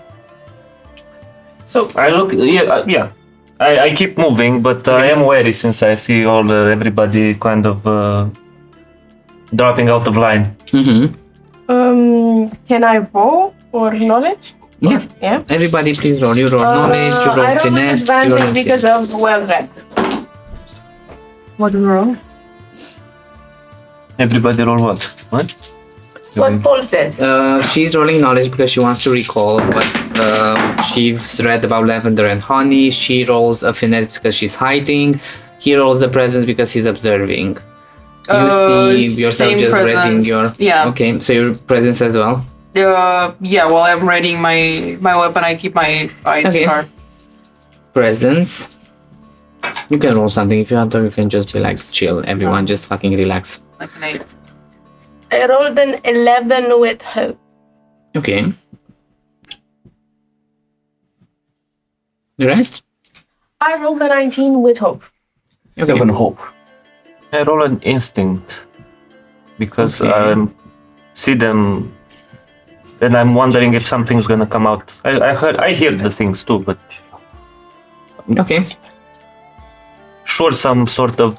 So I look, yeah. I keep moving, but I am wary since I see everybody kind of dropping out of line. Mm-hmm. can I roll or knowledge? Yeah. Yeah. Everybody please roll. You roll knowledge, you roll I roll an finesse, you roll advantage because instinct. of well read. What wrong? Everybody roll what? What? What Paul said. She's rolling knowledge because she wants to recall what she's read about lavender and honey. She rolls a finesse because she's hiding. He rolls a presence because he's observing. You see yourself same just reading presence. your... Yeah. Okay, so your presence as well. Yeah, while I'm reading my weapon, I keep my eyes Okay. sharp. Presence. You can roll something if you want, or you can just relax, chill. Everyone just fucking relax. Like an 8. I rolled an 11 with hope. Okay. The rest? I rolled a 19 with hope. Okay. 7 hope. I roll an instinct because Okay. I see them, and I'm wondering if something's gonna come out. I hear the things too, but Okay. sure some sort of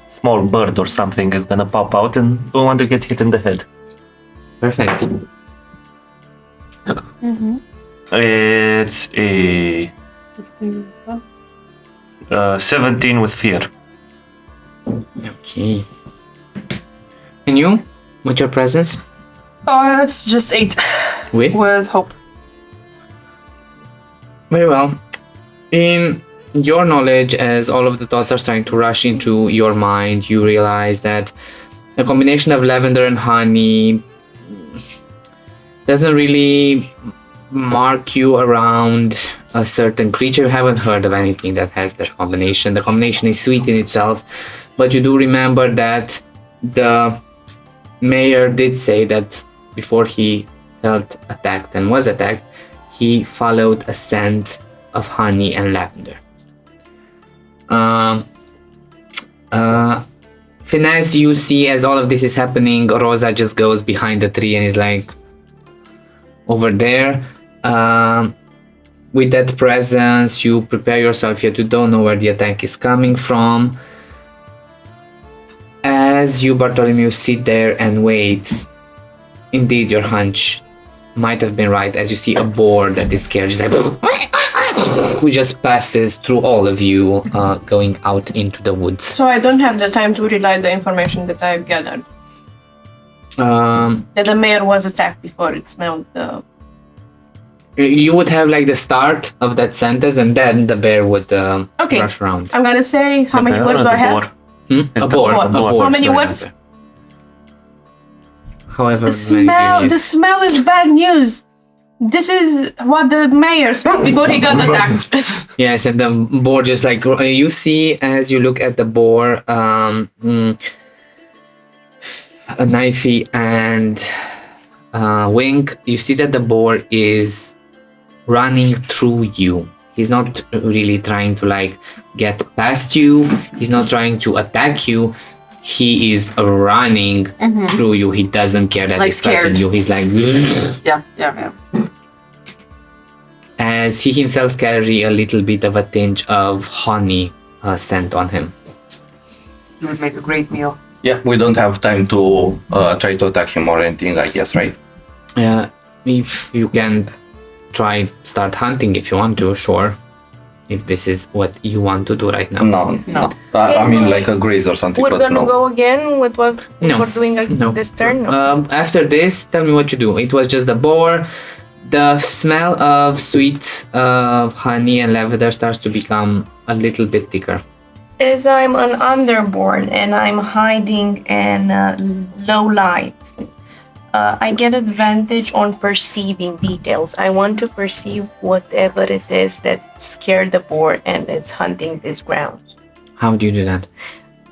small bird or something is gonna pop out, and don't want to get hit in the head. Perfect. It's a 17 with fear. Okay. And you? What's your presence? Oh, that's just 8 With? with hope. Very well. In your knowledge, as all of the thoughts are starting to rush into your mind, you realize that a combination of lavender and honey doesn't really mark you around a certain creature. You haven't heard of anything that has that combination. The combination is sweet in itself, but you do remember that the mayor did say that before he felt attacked and was attacked, he followed a scent of honey and lavender. Finesse, you see as all of this is happening, Rosa just goes behind the tree and is like over there. With that presence, you prepare yourself, yet you don't know where the attack is coming from. As you, Bartholomew, sit there and wait, indeed your hunch might have been right, as you see a boar that is scared, just like who just passes through all of you, going out into the woods. So I don't have the time to relay the information that I've gathered. That the mayor was attacked before it smelled the... You would have like the start of that sentence, and then the bear would Okay. rush around. I'm gonna say how many words do I have? A boar. How many sorry, words? answer. However, The smell is bad news. This is what the mayor smelled before he got attacked. Yes, and the boar just like you see as you look at the boar, a knifey and wink. You see that the boar is running through you. He's not really trying to like get past you. He's not trying to attack you. He is running through you. He doesn't care that Like he's passing scared. you. He's like Yeah. as he himself carry a little bit of a tinge of honey scent on him. It would make a great meal. Yeah, we don't have time to try to attack him or anything, I guess, right? If you can try start hunting if you want to, sure. If this is what you want to do right now. No. I mean, like a graze or something, We're but gonna no. go again with what No. we're doing No. this turn? No. After this, tell me what you do. It was just the boar. The smell of sweet honey and lavender starts to become a little bit thicker. As I'm an underborn and I'm hiding in low light, I get advantage on perceiving details. I want to perceive whatever it is that scared the boar and it's hunting this ground. How do you do that?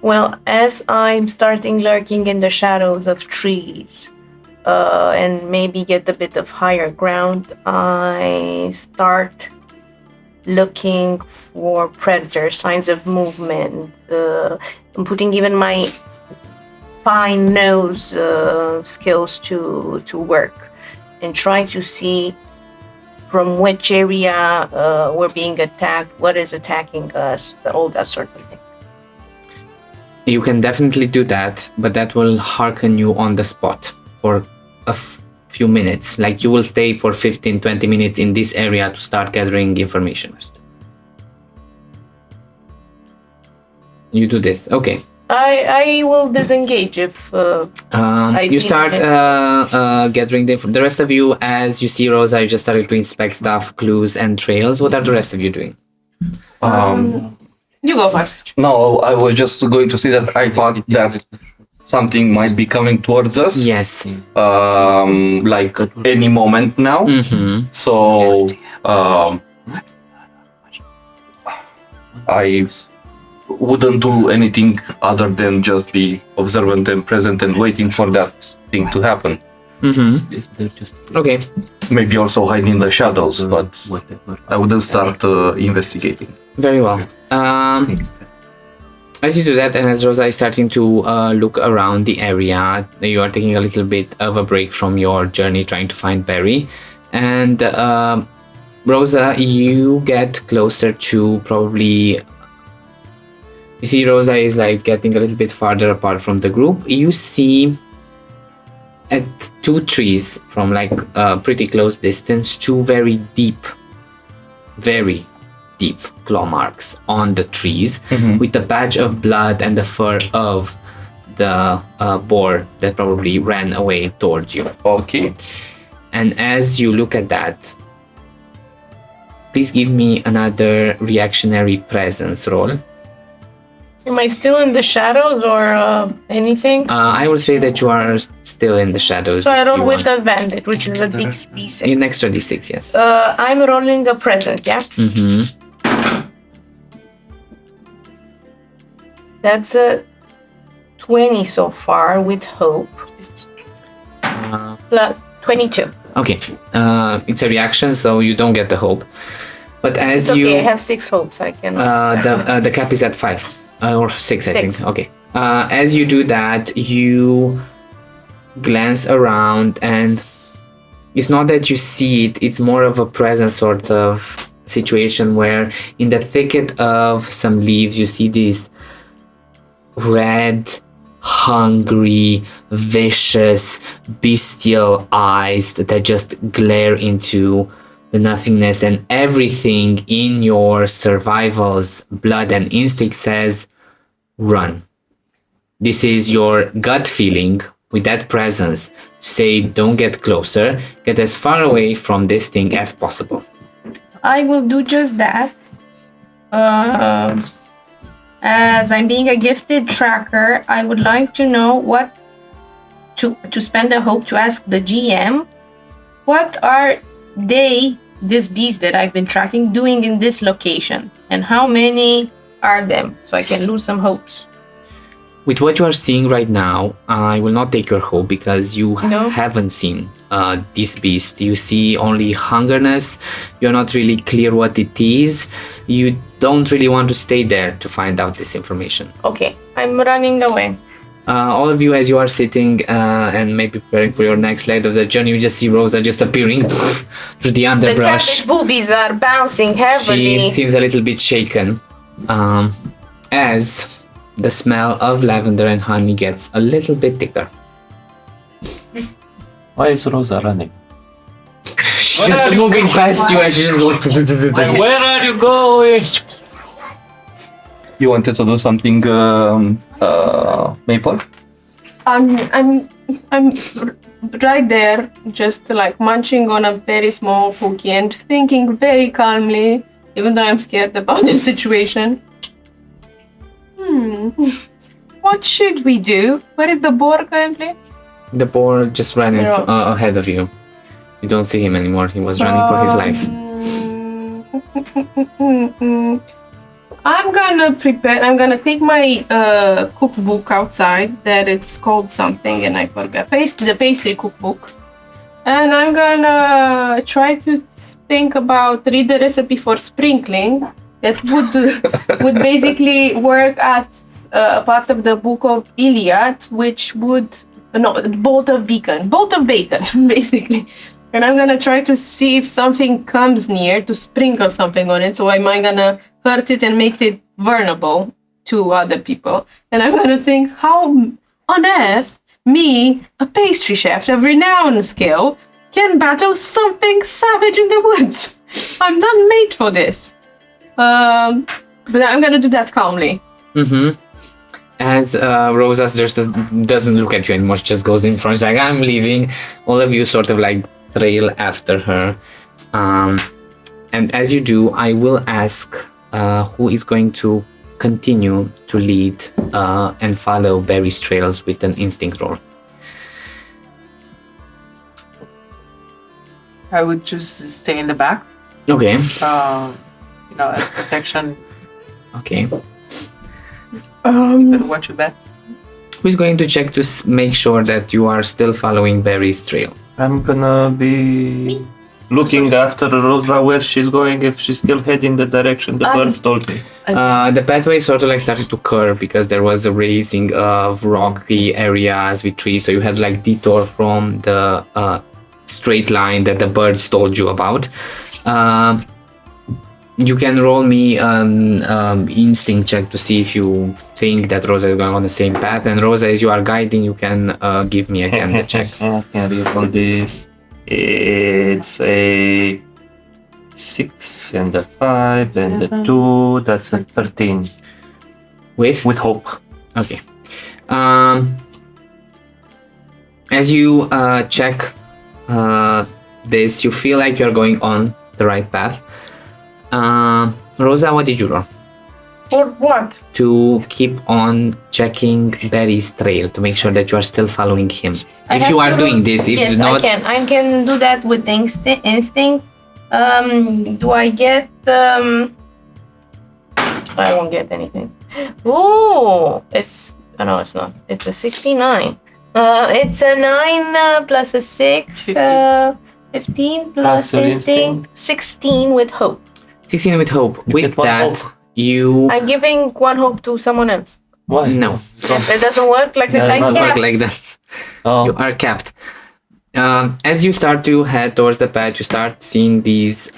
Well, as I'm starting lurking in the shadows of trees, and maybe get a bit of higher ground, I start looking for predators, signs of movement. I'm putting even my fine nose skills to work and trying to see from which area we're being attacked, what is attacking us, all that sort of thing. You can definitely do that, but that will hearken you on the spot for a few minutes. Like you will stay for 15-20 minutes in this area to start gathering information. You do this, okay. I will disengage if You start gathering the rest of you. As you see Rosa, you just started to inspect stuff, clues and trails. What are the rest of you doing? You go first. No, I was just going to say that I thought that something might be coming towards us. Yes. Like any moment now. So I wouldn't do anything other than just be observant and present and waiting for that thing to happen. Okay. Maybe also hide in the shadows, but I wouldn't start investigating. Very well. As you do that, and as Rosa is starting to look around the area, you are taking a little bit of a break from your journey trying to find Barry. And Rosa, you get closer to probably... You see Rosa is like getting a little bit farther apart from the group. You see at two trees from like a pretty close distance, two very deep claw marks on the trees with a patch of blood and the fur of the boar that probably ran away towards you. Okay. And as you look at that, please give me another reactionary presence roll. Am I still in the shadows or anything? I will say that you are still in the shadows. So I if roll you with want. advantage, which is a D6. An extra D6, yes. I'm rolling a present, yeah? That's a 20 so far with hope. Plus 22. Okay. It's a reaction, so you don't get the hope. But as It's you, okay, I have 6 hopes. I cannot. the cap is at 5 or 6, I 6. think. Okay. As you do that, you glance around, and it's not that you see it. It's more of a present sort of situation where, in the thicket of some leaves, you see these red, hungry, vicious, bestial eyes that just glare into the nothingness, and everything in your survival's blood and instinct says run. This is your gut feeling with that presence. Say don't get closer, get as far away from this thing as possible. I will do just that. As I'm being a gifted tracker, I would like to know what to spend a hope to ask the GM. What are they, this beast that I've been tracking, doing in this location? And how many are them? So I can lose some hopes. With what you are seeing right now, I will not take your hope because you No. haven't seen this beast. You see only hungerness. You're not really clear what it is. You don't really want to stay there to find out this information. Okay, I'm running away. All of you, as you are sitting and maybe preparing for your next leg of the journey, you just see Rosa just appearing through the The underbrush. cabbage boobies are bouncing heavily. She seems a little bit shaken as the smell of lavender and honey gets a little bit thicker. Why is Rosa running? She's just moving past you and she's just going. Where are you going? You wanted to do something, Maple? I'm right there, just like munching on a very small cookie and thinking very calmly, even though I'm scared about the situation. What should we do? Where is the boar currently? The boar just ran ahead of you. You don't see him anymore. He was running for his life. I'm gonna take my cookbook outside, that it's called something and I forgot. The pastry cookbook. And I'm gonna try to read the recipe for sprinkling that would basically work as a part of the book of Iliad, which would bolt of bacon, basically. And I'm gonna try to see if something comes near to sprinkle something on it. So am I gonna hurt it and make it vulnerable to other people? And I'm gonna think, how on earth me, a pastry chef of renowned skill, can battle something savage in the woods? I'm not made for this. But I'm gonna do that calmly. As Rosa just doesn't look at you anymore, she just goes in front. She's like, I'm leaving. All of you sort of like trail after her. And as you do, I will ask who is going to continue to lead and follow Barry's trails with an instinct roll. I would just stay in the back. Okay. As protection. Okay. But watch your back. Who's going to check to make sure that you are still following Barry's trail? I'm gonna be looking after Rosa where she's going, if she's still heading the direction the birds told me. The pathway sort of like started to curve because there was a raising of rocky areas with trees, so you had like detour from the straight line that the birds told you about. You can roll me an instinct check to see if you think that Rosa is going on the same path. And Rosa, as you are guiding, you can give me again the check. I can reroll this. It's a 6 and a 5 and a 2. That's a 13. With hope. Okay. As you check this, you feel like you're going on the right path. Rosa, what did you roll? For what? To keep on checking Barry's trail to make sure that you are still following him. If you are doing this, if Yes, not, I can do that with instinct. Do I get I won't get anything. Ooh, it's Oh, no, it's not. It's a 69. It's a 9 plus a 6. 15 plus instinct. 16 with hope. 16 with hope. You With get one that, hope. you... I'm giving 1 hope to someone else. Why? No. It doesn't work like that. Yeah, I not Work can't. like that. Oh, You are capped. As you start to head towards the path, you start seeing these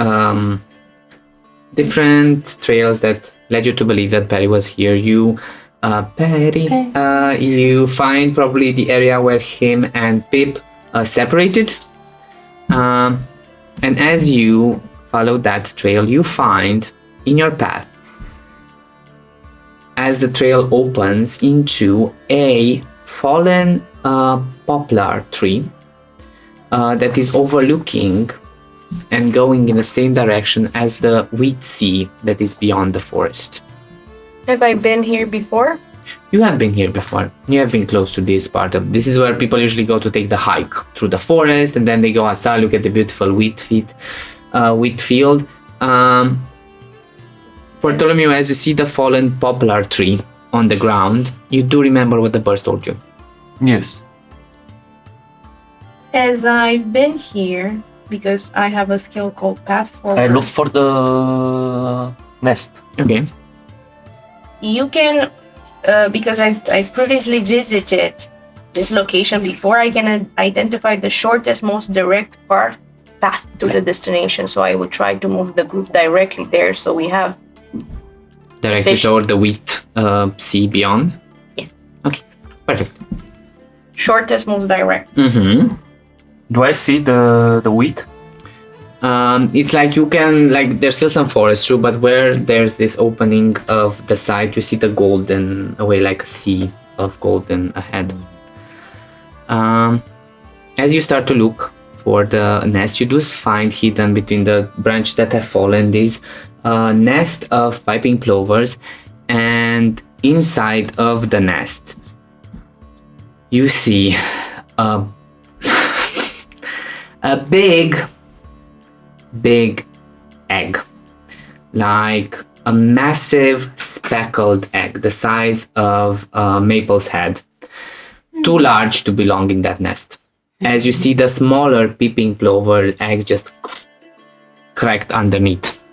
different trails that led you to believe that Perry was here. You, you find probably the area where him and Pip separated. And as you follow that trail, you find in your path, as the trail opens into a fallen poplar tree that is overlooking and going in the same direction as the wheat sea that is beyond the forest. Have I been here before? You have been here before. You have been close to this part of. This is where people usually go to take the hike through the forest, and then they go outside, look at the beautiful wheat field. Bartholomew, as you see the fallen poplar tree on the ground, you do remember what the birds told you. yes. As I've been here, because I have a skill called Path Forward. I look for the nest. Okay. You can, because I previously visited this location before, I can identify the shortest, most direct path to the destination. So I would try to move the group directly there. So we have Directly Fish. toward the wheat sea beyond? Yes. Okay, perfect. shortest, most direct. Mm-hmm. Do I see the wheat? It's like you can, like, there's still some forest, true, but where there's this opening of the side, you see the golden, away like a sea of golden ahead. As you start to look for the nest, you do find hidden between the branches that have fallen this nest of piping plovers, and inside of the nest, you see a big egg, like a massive speckled egg the size of Maple's head, too large to belong in that nest. As you see the smaller peeping plover egg just cracked underneath.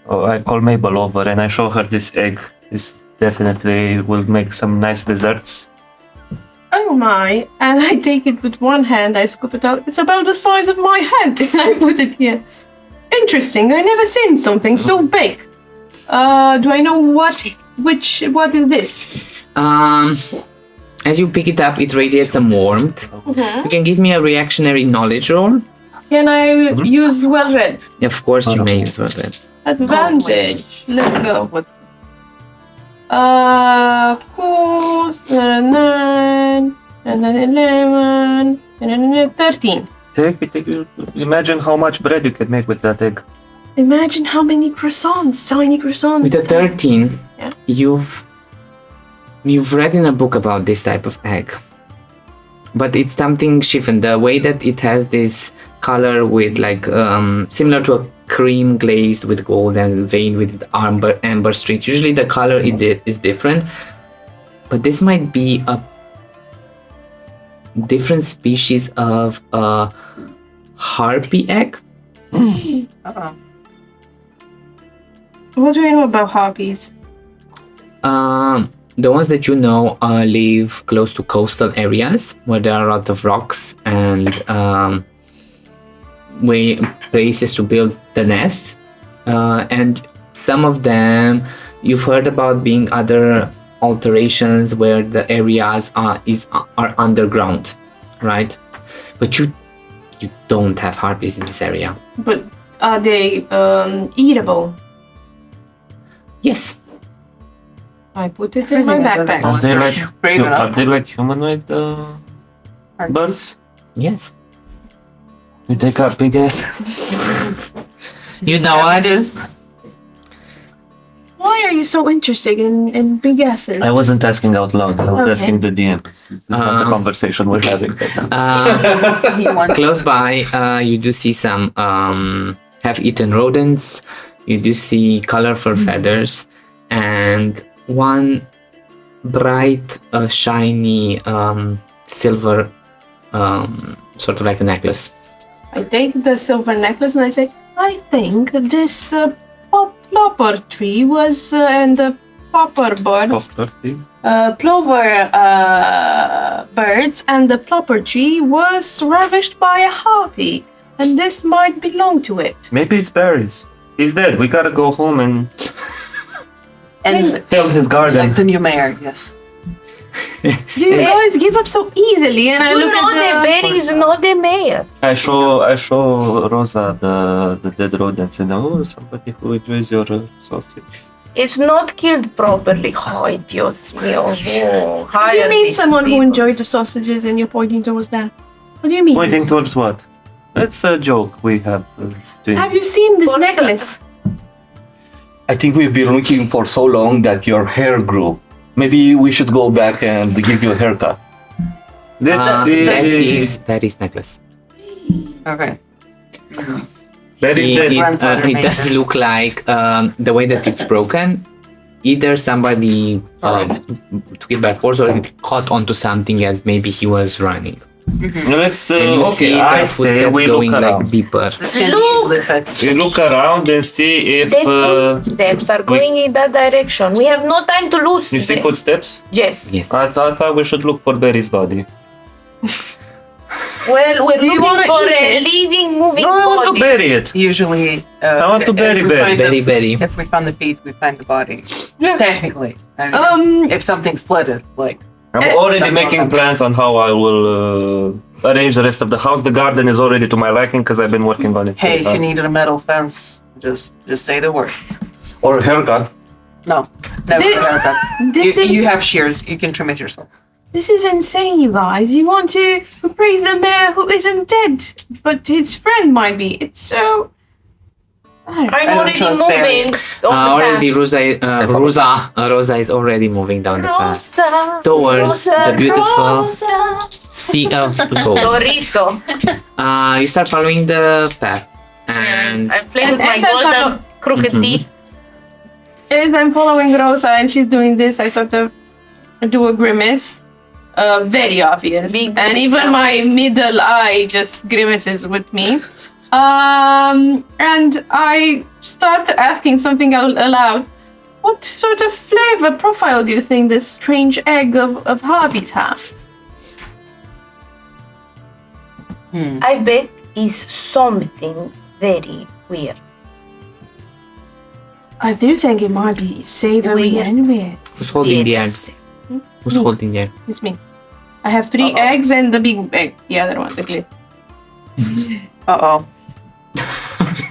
Oh, I call Mabel over and I show her this egg. This definitely will make some nice desserts. Oh my, and I take it with one hand, I scoop it out. It's about the size of my head, and I put it here. Interesting, I never seen something so big. Do I know what is this? As you pick it up, it radiates some warmth. Mm-hmm. You can give me a reactionary knowledge roll. Can I use well read? Of course, you may as well. Advantage. Let's go. Course, 9, and then 11, and then 13. Take it. Imagine how much bread you can make with that egg. Imagine how many croissants, tiny croissants. With a 13, Yeah. you've read in a book about this type of egg, but it's something different. The way that it has this color with like similar to a cream glazed with gold and veined with amber streak. Usually the color is different, but this might be a different species of a harpy egg. Uh-oh. What do you know about harpies? The ones that you know live close to coastal areas where there are a lot of rocks and places to build the nest. And some of them you've heard about being other alterations where the areas are underground, right? But you don't have harpies in this area. But are they eatable? Yes. I put it in my backpack. Are they like Brave enough. Are they like humanoid birds? Yes. You take a big ass. You know what? Why are you so interested in big asses? I wasn't asking out loud. I was Okay. asking the DM. This is not the conversation we're having right now. Close by, you do see some half-eaten rodents. You do see colorful feathers and one bright, shiny silver, sort of like a necklace. I take the silver necklace and I say, I think this poplar tree was, and the popper birds, plover birds, and the plopper tree was ravished by a harpy, and this might belong to it. Maybe it's berries. He's dead. We gotta go home and And tell his garden. like the new mayor, yes. Do you guys give up so easily? And I You look know at the berries, not the mayor. I show Rosa the dead rodents and oh, somebody who enjoys your sausage. It's not killed properly. Oh, Dios mío. Oh, Do you hire mean these someone who people. enjoyed the sausages and you're pointing towards that? What do you mean? Pointing towards what? That's a joke we have. Have you seen this For necklace? I think we've been looking for so long that your hair grew. Maybe we should go back and give you a haircut. Let's see. That is necklace. Okay. That is It, dead. it does look like the way that it's broken. Either somebody took it by force or it caught onto something as maybe he was running. Let's And you see okay. I the say footsteps we look going like around. deeper. This can be easily fixed. We look around and see if The footsteps are going in that direction. We have no time to lose. you see footsteps. Yes. Yes. I thought we should look for Barry's body. Well, we're you looking wanna for eat a it? living, moving No, I want to body. bury it. Usually, I want to bury Barry. Berry. If we find the feet, we find the body. Yeah. Technically. I mean, if something split it, like I'm already That's making all. plans on how I will arrange the rest of the house. The garden is already to my liking because I've been working on it. hey, if you needed a metal fence, just say the word. Or a haircut. No, never This- about that. This You is have shears. You can trim it yourself. this is insane, you guys. You want to praise the mayor who isn't dead, but his friend might be. It's so. I don't know. I'm don't already trust moving on the Already path. Rosa is already moving down the path Rosa, towards Rosa, the beautiful Rosa. sea of gold. Chorizo. You start following the path, and I'm playing with my And as I golden crooked teeth. As I'm following Rosa and she's doing this, I sort of do a grimace. Very obvious. Big and grimace. even my middle eye just grimaces with me. And I start asking something out aloud. What sort of flavor profile do you think this strange egg of harpies have? I bet is something very weird. I do think it might be savory Weird. and weird. who's holding the egg? Yes. Who's holding the egg? It's me. I have 3 eggs and the big egg, the other one, the glip. Uh-oh.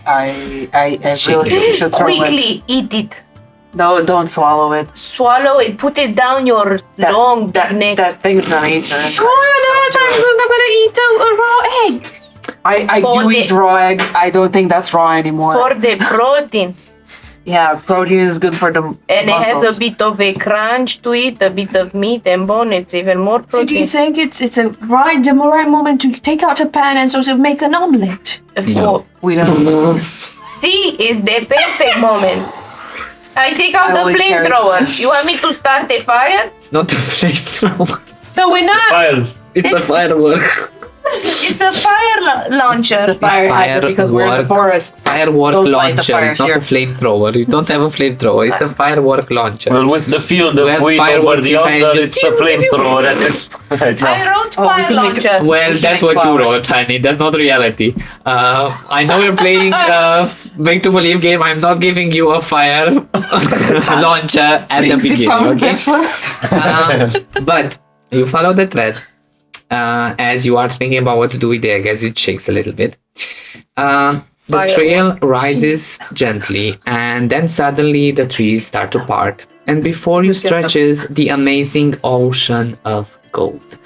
I really should throw it. Quickly eat it. No, don't swallow it. Swallow it. Put it down your long neck. That thing's gonna eat it. I'm gonna eat a raw egg. I For do the- eat raw eggs. I don't think that's raw anymore. For the protein. Yeah, protein is good for the And it has muscles. a bit of a crunch to it, a bit of meat and bone. It's even more So do you protein. think it's the right moment to take out a pan and sort of make an omelette? Oh, We don't. see, it's the perfect moment. I take out I the always carry- flamethrower. You want me to start a fire? It's not a flamethrower. So we're not. Fire. It's a firework. It's a fire launcher. It's a fire hazard because we're in the Firework. forest. Firework Don't light the launcher. fire It's not here. a flamethrower. You don't have a flamethrower. It's a firework launcher. Well, with the field of Well, wheat over fireworks the is fine, yonder, just- it's a flamethrower at this point. I wrote Oh, we fire can make launcher. Well, We can that's make what you flour. wrote, honey. That's not reality. I know you're playing Make to Believe game. I'm not giving you a fire launcher at the beginning, okay? But you follow the thread as you are thinking about what to do with the egg as it shakes a little bit. The Firework. trail rises gently, and then suddenly the trees start to part, and before you stretches the amazing ocean of gold.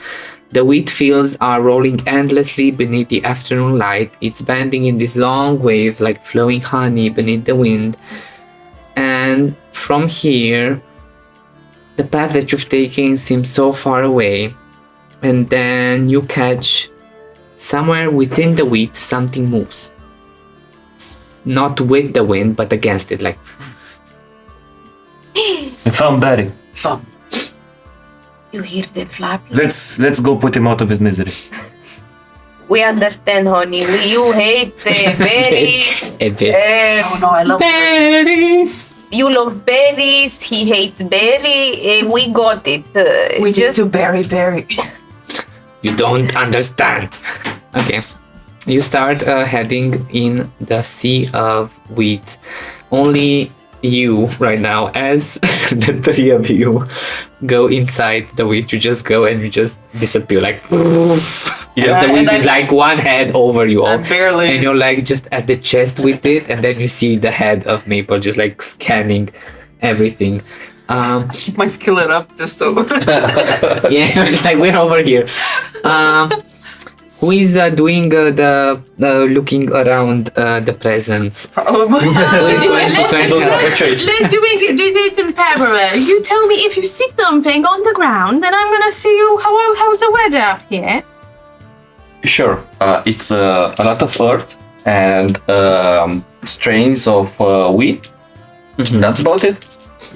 The wheat fields are rolling endlessly beneath the afternoon light. It's bending in these long waves like flowing honey beneath the wind. And from here, the path that you've taken seems so far away. And then you catch somewhere within the wheat something moves. Not with the wind, but against it. Like I found Barry. You hear the flapping? Let's go put him out of his misery. We understand, honey. You hate berry. A bit. Oh no, I love Berry. You love berries. He hates berry. We got it. We just need to berry. You don't understand. Okay. You start heading in the sea of wheat. Only you right now, as the three of you go inside the wheat, you just go and you just disappear like Yeah, as the wheat and is like one head over you all. Barely. And you're like just at the chest with it, and then you see the head of Maple just like scanning everything. My skillet up just so. Yeah, it's like we're over here. Who is doing the looking around the presents? Probably. Who is going to try and help? Let's do it in parallel. You tell me if you see something on the ground, then I'm gonna see you. How's the weather up here? Sure. It's a lot of earth and strains of wheat. That's about it.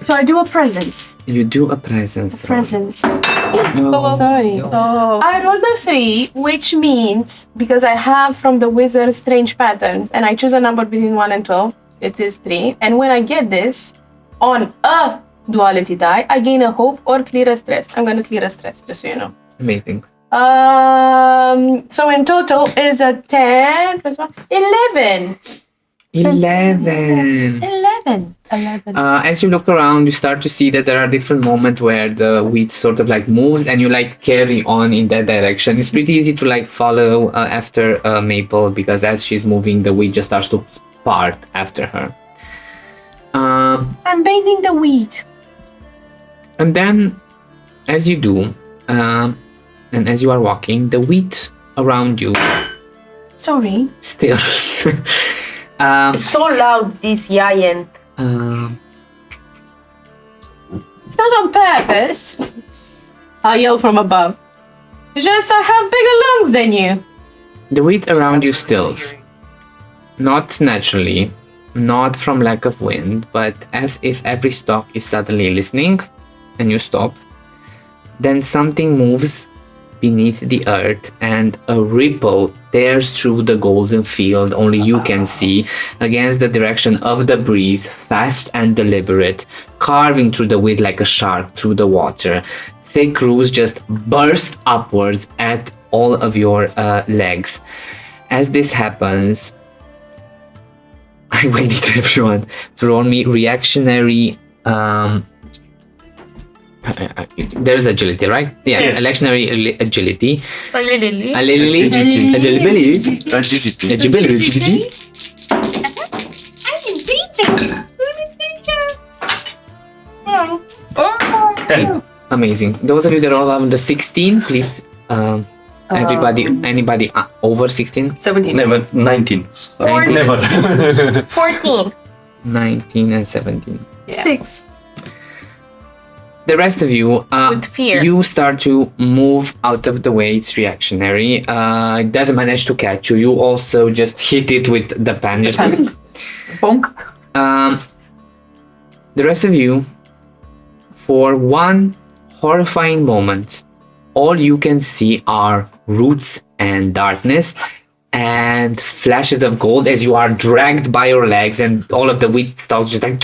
So I do a presence. You do a presence. Presence. Oh. Sorry. I rolled a 3, which means because I have from the wizard strange patterns, and I choose a number between 1 and 12. It is 3, and when I get this on a duality die, I gain a hope or clear a stress. I'm gonna clear a stress, just so you know. Amazing. So in total is a 10 plus 1, 11. 11. 11. As you look around, you start to see that there are different moments where the wheat sort of like moves and you like carry on in that direction. It's pretty easy to like follow after Maple, because as she's moving, the wheat just starts to part after her. I'm bending the wheat. And then as you do, and as you are walking, the wheat around you Sorry. stills. so loud, this giant. It's not on purpose. I yell from above. It's just I have bigger lungs than you. The wheat around you stills. Not naturally, not from lack of wind, but as if every stalk is suddenly listening, and you stop. Then something moves beneath the earth, and a ripple tears through the golden field only you can see, against the direction of the breeze, fast and deliberate, carving through the wind like a shark through the water. Thick roots just burst upwards at all of your legs. As this happens, I will need everyone to roll me reactionary. There's agility, right? Yeah, Yes. reactionary agility. Agility. Agility. Amazing. Those of you that roll on the 16, please. Anybody over 16? 17. Never 19. 19. Never. 14. 19 and 17. 6. The rest of you, With fear. you start to move out of the way. It's reactionary. It doesn't manage to catch you. You also just hit it with the pen. Just Bonk. the rest of you, for one horrifying moment, all you can see are roots and darkness and flashes of gold as you are dragged by your legs, and all of the wheat stalks just like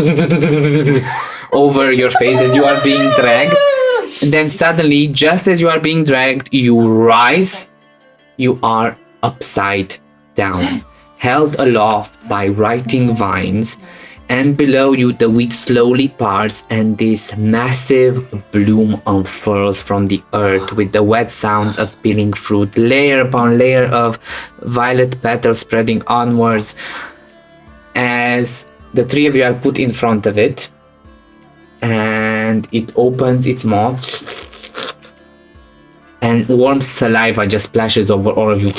over your face as you are being dragged. And then suddenly, just as you are being dragged, you rise. You are upside down, held aloft by writhing vines, and below you the wheat slowly parts and this massive bloom unfurls from the earth with the wet sounds of peeling fruit, layer upon layer of violet petals spreading onwards. As the three of you are put in front of it, and it opens its mouth, and warm saliva just splashes over all of you.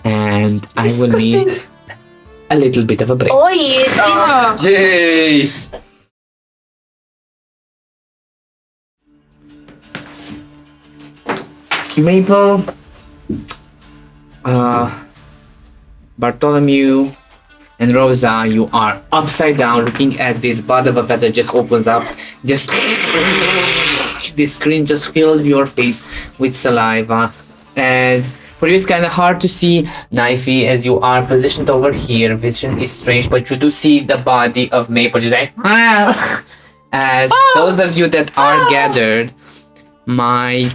And I will need a little bit of a break. Oh, yeah. Yay! Maple, Bartholomew, And Rosa, you are upside down looking at this bud of a feather just opens up. Just this screen just fills your face with saliva. And for you it's kind of hard to see Knifey as you are positioned over here. Vision is strange, but you do see the body of Maple just like as those of you that are gathered. My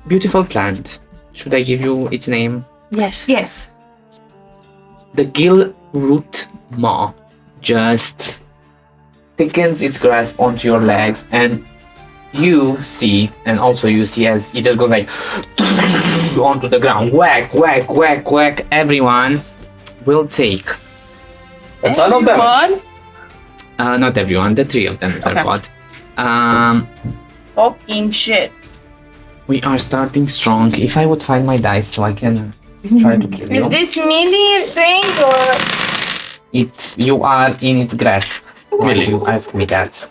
beautiful plant. Should I give you its name? Yes. The gill root maw just thickens its grasp onto your legs, and you see as it just goes like onto the ground. Whack, whack, whack, whack. Everyone will take. A ton of damage. Not everyone, the three of them that are bought. Fucking shit. We are starting strong. If I would find my dice so I can try to kill you. Is this melee range or? You are in its grasp. Why Melee. you ask me that?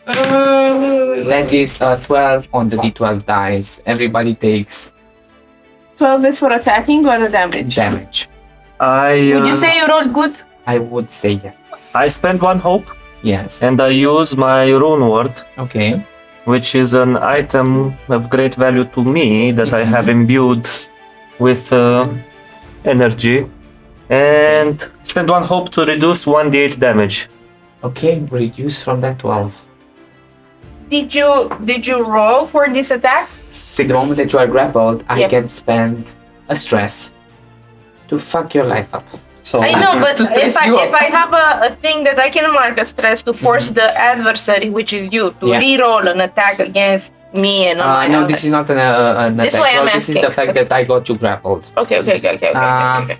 That is 12 on the d12 dice. Everybody takes 12 is for attacking or the damage? damage. Would you say you rolled good? I would say yes. I spent 1 hope Yes. and I use my rune word, Okay. which is an item of great value to me that I have imbued with energy, and spend 1 hope to reduce 1d8 damage. Okay, reduce from that 12. Did you roll for this attack? 6. The moment that you are grappled, I Yep. can spend a stress to fuck your life up. So I know, but To stress if you up. I have a thing that I can mark a stress to force the adversary, which is you, to Yeah. re-roll an attack against me and No, this is not an This attack why I'm roll. This is the asking. fact that I got you grappled. Okay. Um,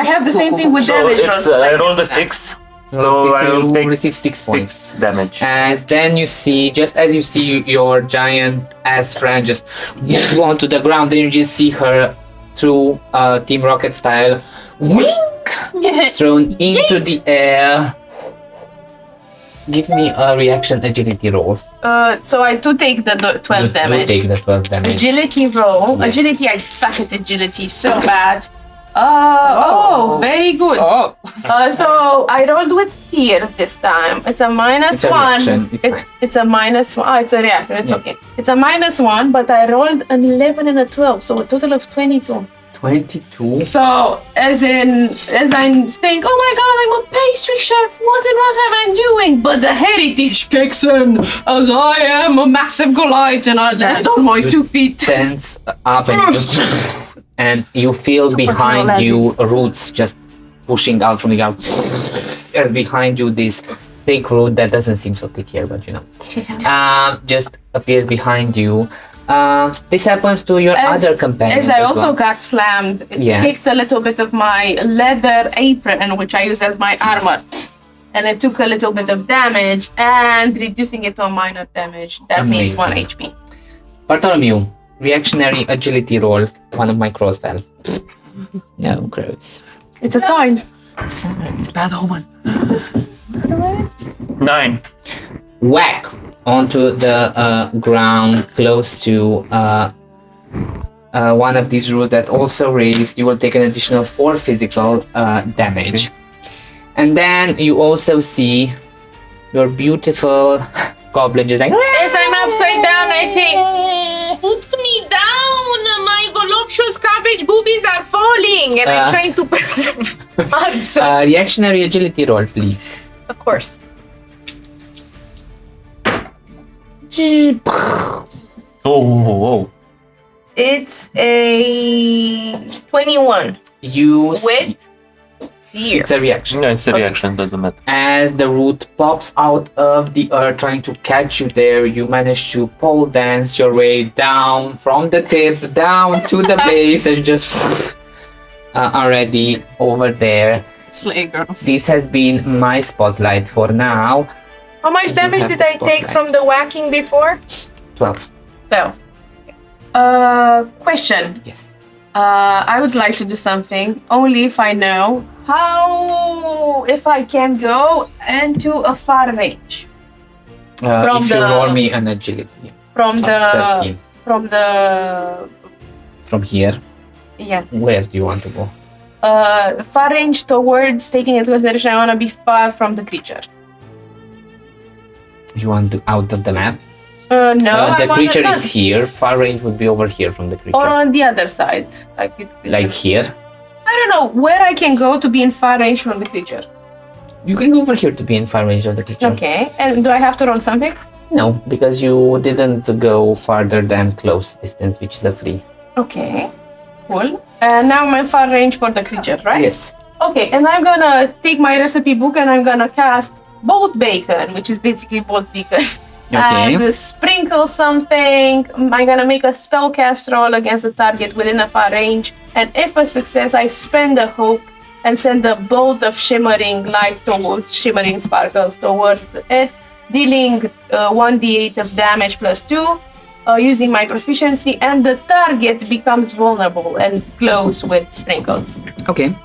I have the same thing with So damage it's, rolls. I rolled a 6, so I you will take receive 6 points. 6 damage. As then you see, just as you see your giant ass friend just onto the ground, then you just see her through Team Rocket style, wink, thrown into the air. Give me a reaction agility roll. So I do take the 12 You damage. take the 12 damage. Agility roll. Yes. Agility, I suck at agility so bad. Very good. Oh, So I rolled with fear this time. It's a minus It's a one. reaction, it's fine. It's a minus one. Oh, it's a reaction. It's Yeah. okay. It's a minus one, but I rolled an 11 and a 12, so a total of 22. 22. So as I think, oh my god, I'm a pastry chef. What am I doing? But the heritage kicks in, as I am a massive Goliath and I stand on my 2 feet. Tense up and you just and you feel behind cool, you roots just pushing out from the ground. There's behind you this thick root that doesn't seem so thick here, but you know, just appears behind you. This happens to your other companions. As I as also well. got slammed, it Yes. kicked a little bit of my leather apron, which I use as my armor. And it took a little bit of damage, and reducing it to a minor damage. That means 1 Amazing. HP. Bartholomew, reactionary agility roll. One of my crows fell. No crows. It's a sign. it's a bad omen. 9. Whack onto the ground close to one of these roots that also raised. You will take an additional 4 physical damage. And then you also see your beautiful goblin just like, As I'm upside down, I say, put me down. My voluptuous cabbage boobies are falling. And I'm trying to answer. reactionary agility roll, please. Of course. Oh. It's a 21 You see, with fear. it's a reaction. No, it's a reaction, doesn't matter. As the root pops out of the earth trying to catch you there, you manage to pole dance your way down from the tip down to the base and just already over there. Slay girl. This has been my spotlight for now. How much damage have did the I take spotlight. from the whacking before? 12. Well, Question. Yes. I would like to do something only if I know how, if I can go into a far range From If you the- roll me an agility. from of the 13. from the From here, yeah. where do you want to go? far range towards taking into consideration I want to be far from the creature. You want out of the map? No, The I creature want is here. Far range would be over here from the creature. or on the other side. Like here? I don't know where I can go to be in far range from the creature. You can go over here to be in far range of the creature. Okay, and do I have to roll something? No, because you didn't go farther than close distance, which is a free. Okay, cool. And now I'm in far range for the creature, right? Yes. Okay, and I'm gonna take my recipe book and I'm gonna cast Bolt Bacon, which is basically Bolt Beacon. Okay. And sprinkle something. I'm gonna make a spellcast roll against the target within a far range. And if a success, I spend a hope and send a bolt of shimmering light towards shimmering sparkles towards it, dealing 1d8 of damage plus 2 using my proficiency, and the target becomes vulnerable and glows with sprinkles. Okay.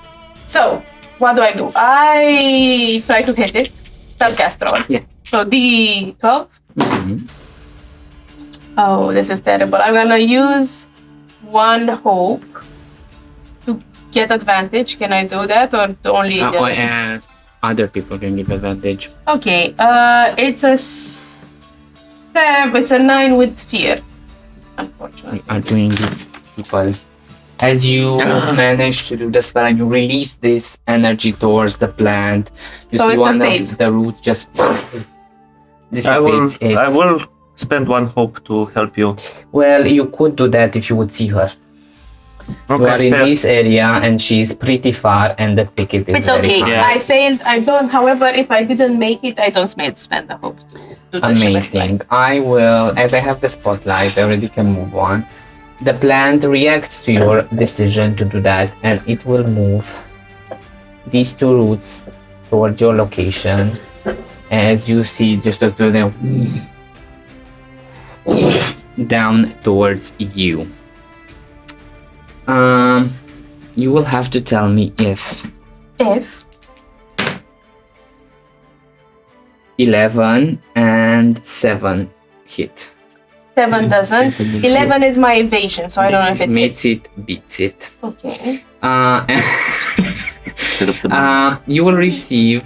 So, what do? I try to hit it. Spellcast roll. Yeah. So D12. Mhm. Oh, this is terrible. I'm gonna use one hope to get advantage. Can I do that or only? Other people can give advantage. Okay. It's a 9 with fear. Unfortunately. Are doing people. As you manage to do the spell and you release this energy towards the plant, you So see it's a one fade. of the roots just I will. dissipates it. I will spend one hope to help you. Well, you could do that if you would see her. You are in fair. this area and she's pretty far and the ticket is It's very okay. high. Yeah. I failed. I don't. However, if I didn't make it, I don't spend the hope to do the shimmering light. Amazing. I will, as I have the spotlight, I already can move on. The plant reacts to your decision to do that and it will move these two roots towards your location. As you see, just to them down towards you. You will have to tell me if If 11 and 7 hit. 7 doesn't. 11 is my evasion, so I don't know if it Meets it, beats it. Okay. And Set up the you will receive.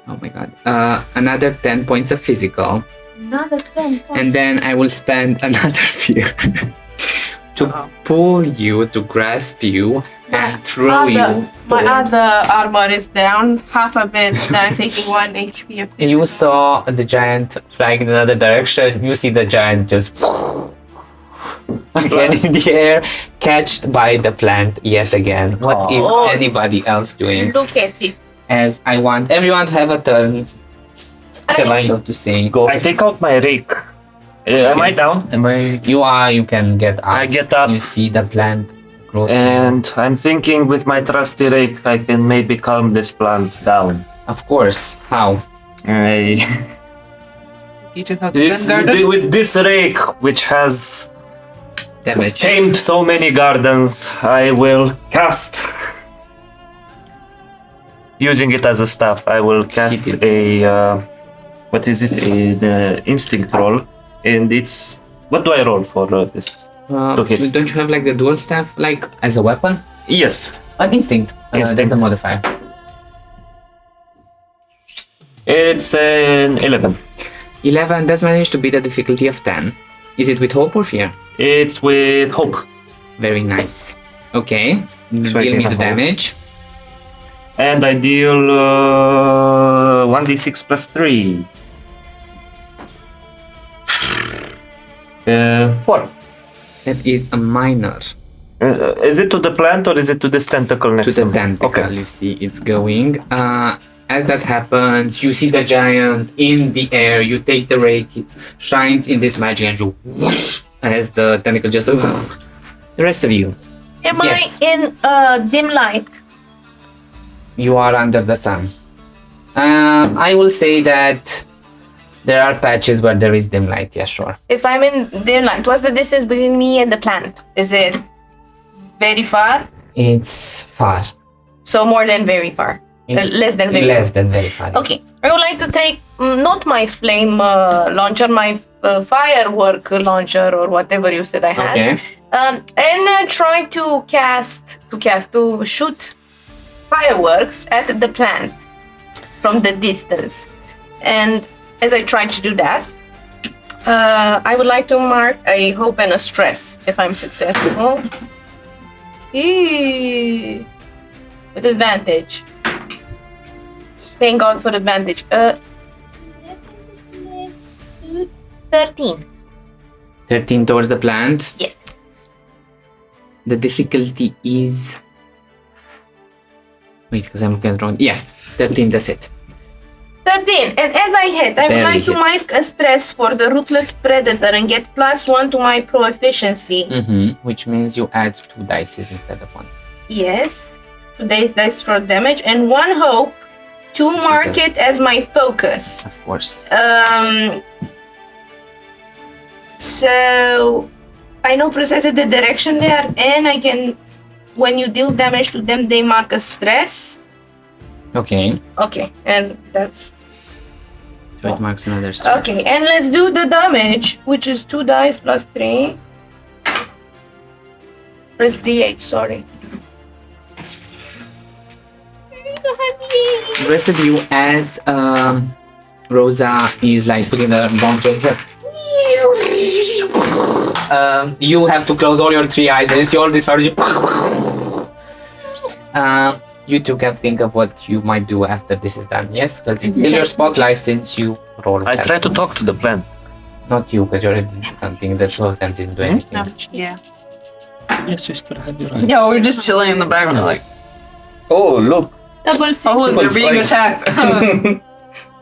Oh my god. Another 10 points of physical. Another 10 points. And then I will spend another fear to pull you, to grasp you, and throw you. My towards- other armor is down, half of it, then I'm taking 1 HP. You saw the giant flying in another direction. You see the giant just again in the air, catched by the plant yet again. What is Oh. anybody else doing? Look at it. As I want everyone to have a turn, so to say. I take out my rake. Am I down? Am I? You are. You can get up. I get up. You see the plant close. And I'm thinking with my trusty rake, I can maybe calm this plant down. Of course. How? I, Teach it how to this, tend garden. with this rake, which has Damage. tamed so many gardens, I will cast. Using it as a staff, I will cast Hit a. What is it? The instinct roll, and it's. What do I roll for this? Okay. Don't you have like the dual staff, like as a weapon? Yes, An instinct. That's Instinct. the modifier. it's an 11. 11 does manage to beat the difficulty of 10. Is it with hope or fear? It's with hope. Very nice. Okay. So I Deal me gain a the hope. damage. And I deal 1d6 plus 3. 4. That is a minor. Is it to the plant or is it to this tentacle next To the me? tentacle, Okay. you see it's going. As that happens, you see the giant in the air. You take the rake, it shines in this magic, and you whoosh, as the tentacle just. The rest of you, Am Yes. I in dim light? you are under the sun. I will say that there are patches where there is dim light. Yeah, sure. If I'm in dim light, what's the distance between me and the plant? Is it very far? It's far. So more than very far. Less than very Less than very far. yes. Okay. I would like to take not my flame launcher, my firework launcher or whatever you said I had. Okay. And try to shoot fireworks at the plant from the distance. And as I try to do that, I would like to mark a hope and a stress if I'm successful. With advantage. Thank God for advantage. 13. 13 towards the plant. Yes. The difficulty is... Wait, because I'm looking at the wrong... Yes, 13 that's it. 13. And as I hit, I would Barely like to hits. mark a stress for the ruthless predator and get +1 to my proficiency. Which means you add 2 dice instead of 1. Yes. 2 dice for damage and 1 hope to mark Jesus. it as my focus. Of course. So I know precisely the direction they are, and I can, when you deal damage to them, they mark a stress. Okay. Okay, and that's So it marks another stress. okay. And let's do the damage, which is 2 dice plus 3. Press D8. Sorry. The rest of you, as Rosa is like putting the bomb changer, you have to close all your 3 eyes and it's all this. You two can think of what you might do after this is done. Yes, because it's still your spotlight since you rolled. I that. try to talk to the plant. Not you, because you already did something. The two of them didn't do anything. Yeah. Yes, you still have your eye. Yeah, we're just chilling in the background, like, Oh, look. Double oh look, they're being Fight. attacked.